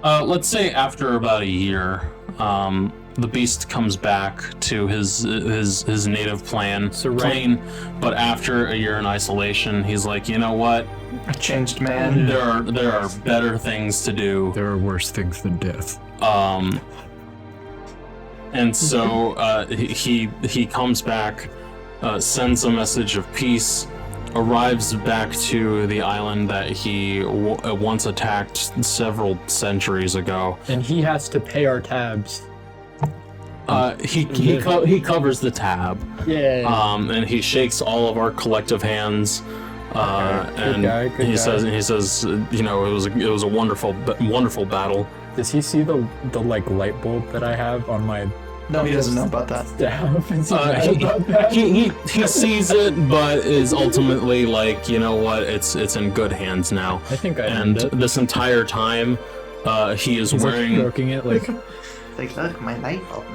Let's say after about a year, the Beast comes back to his native plane, but after a year in isolation, he's like, you know what? A changed man. There are better things to do. There are worse things than death. And so he comes back, sends a message of peace, arrives back to the island that he once attacked several centuries ago. And he has to pay our tabs. He covers the tab, Yeah. and he shakes all of our collective hands. And good he guy. says, you know, it was a wonderful battle. Does he see the like light bulb that I have on my No, he doesn't know about that. staff? Is he mad about that? He sees it, but is ultimately like, you know what? It's in good hands now. I think I And earned it. this entire time, he is He's like wearing. stroking it like Like, look, my light bulb.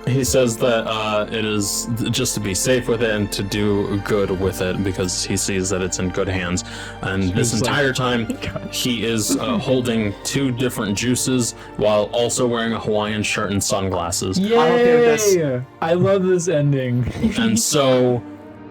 He says that it is just to be safe with it and to do good with it because he sees that it's in good hands. And this He's like- entire time, he is holding 2 different juices while also wearing a Hawaiian shirt and sunglasses. okay with this. Yay! I love this ending. And so,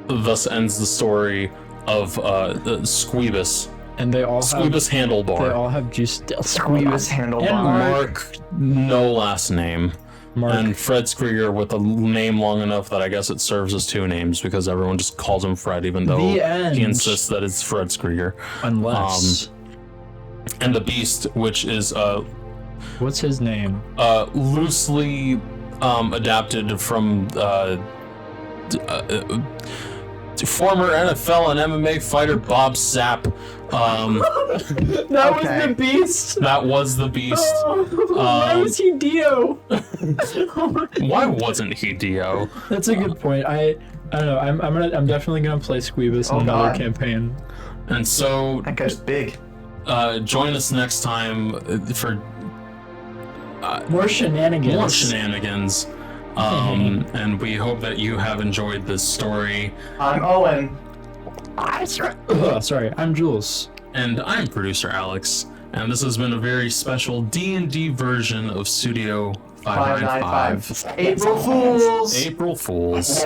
thus ends the story of Squeebus. And they all have Squeebus Handlebar. they all have juice still. Squeebus handlebar. Mark, no last name. Mark. And Fred Krieger with a name long enough that I guess it serves as 2 names because everyone just calls him Fred, even though The end. he insists that it's Fred Krieger. Unless And the Beast, which is what's his name? loosely adapted from former NFL and MMA fighter Bob Sapp. That Okay. was the Beast. That was the Beast. Why was he Dio? Why wasn't he Dio? That's a good point. I don't know. I'm definitely gonna play Squeebus in Oh, another God. campaign. And so, That guy's big. join us next time for More shenanigans. more shenanigans. And we hope that you have enjoyed this story. I'm Owen. Sorry, I'm Jules. And I'm producer Alex. And this has been a very special D&D version of Studio 595. April Fools. April Fools.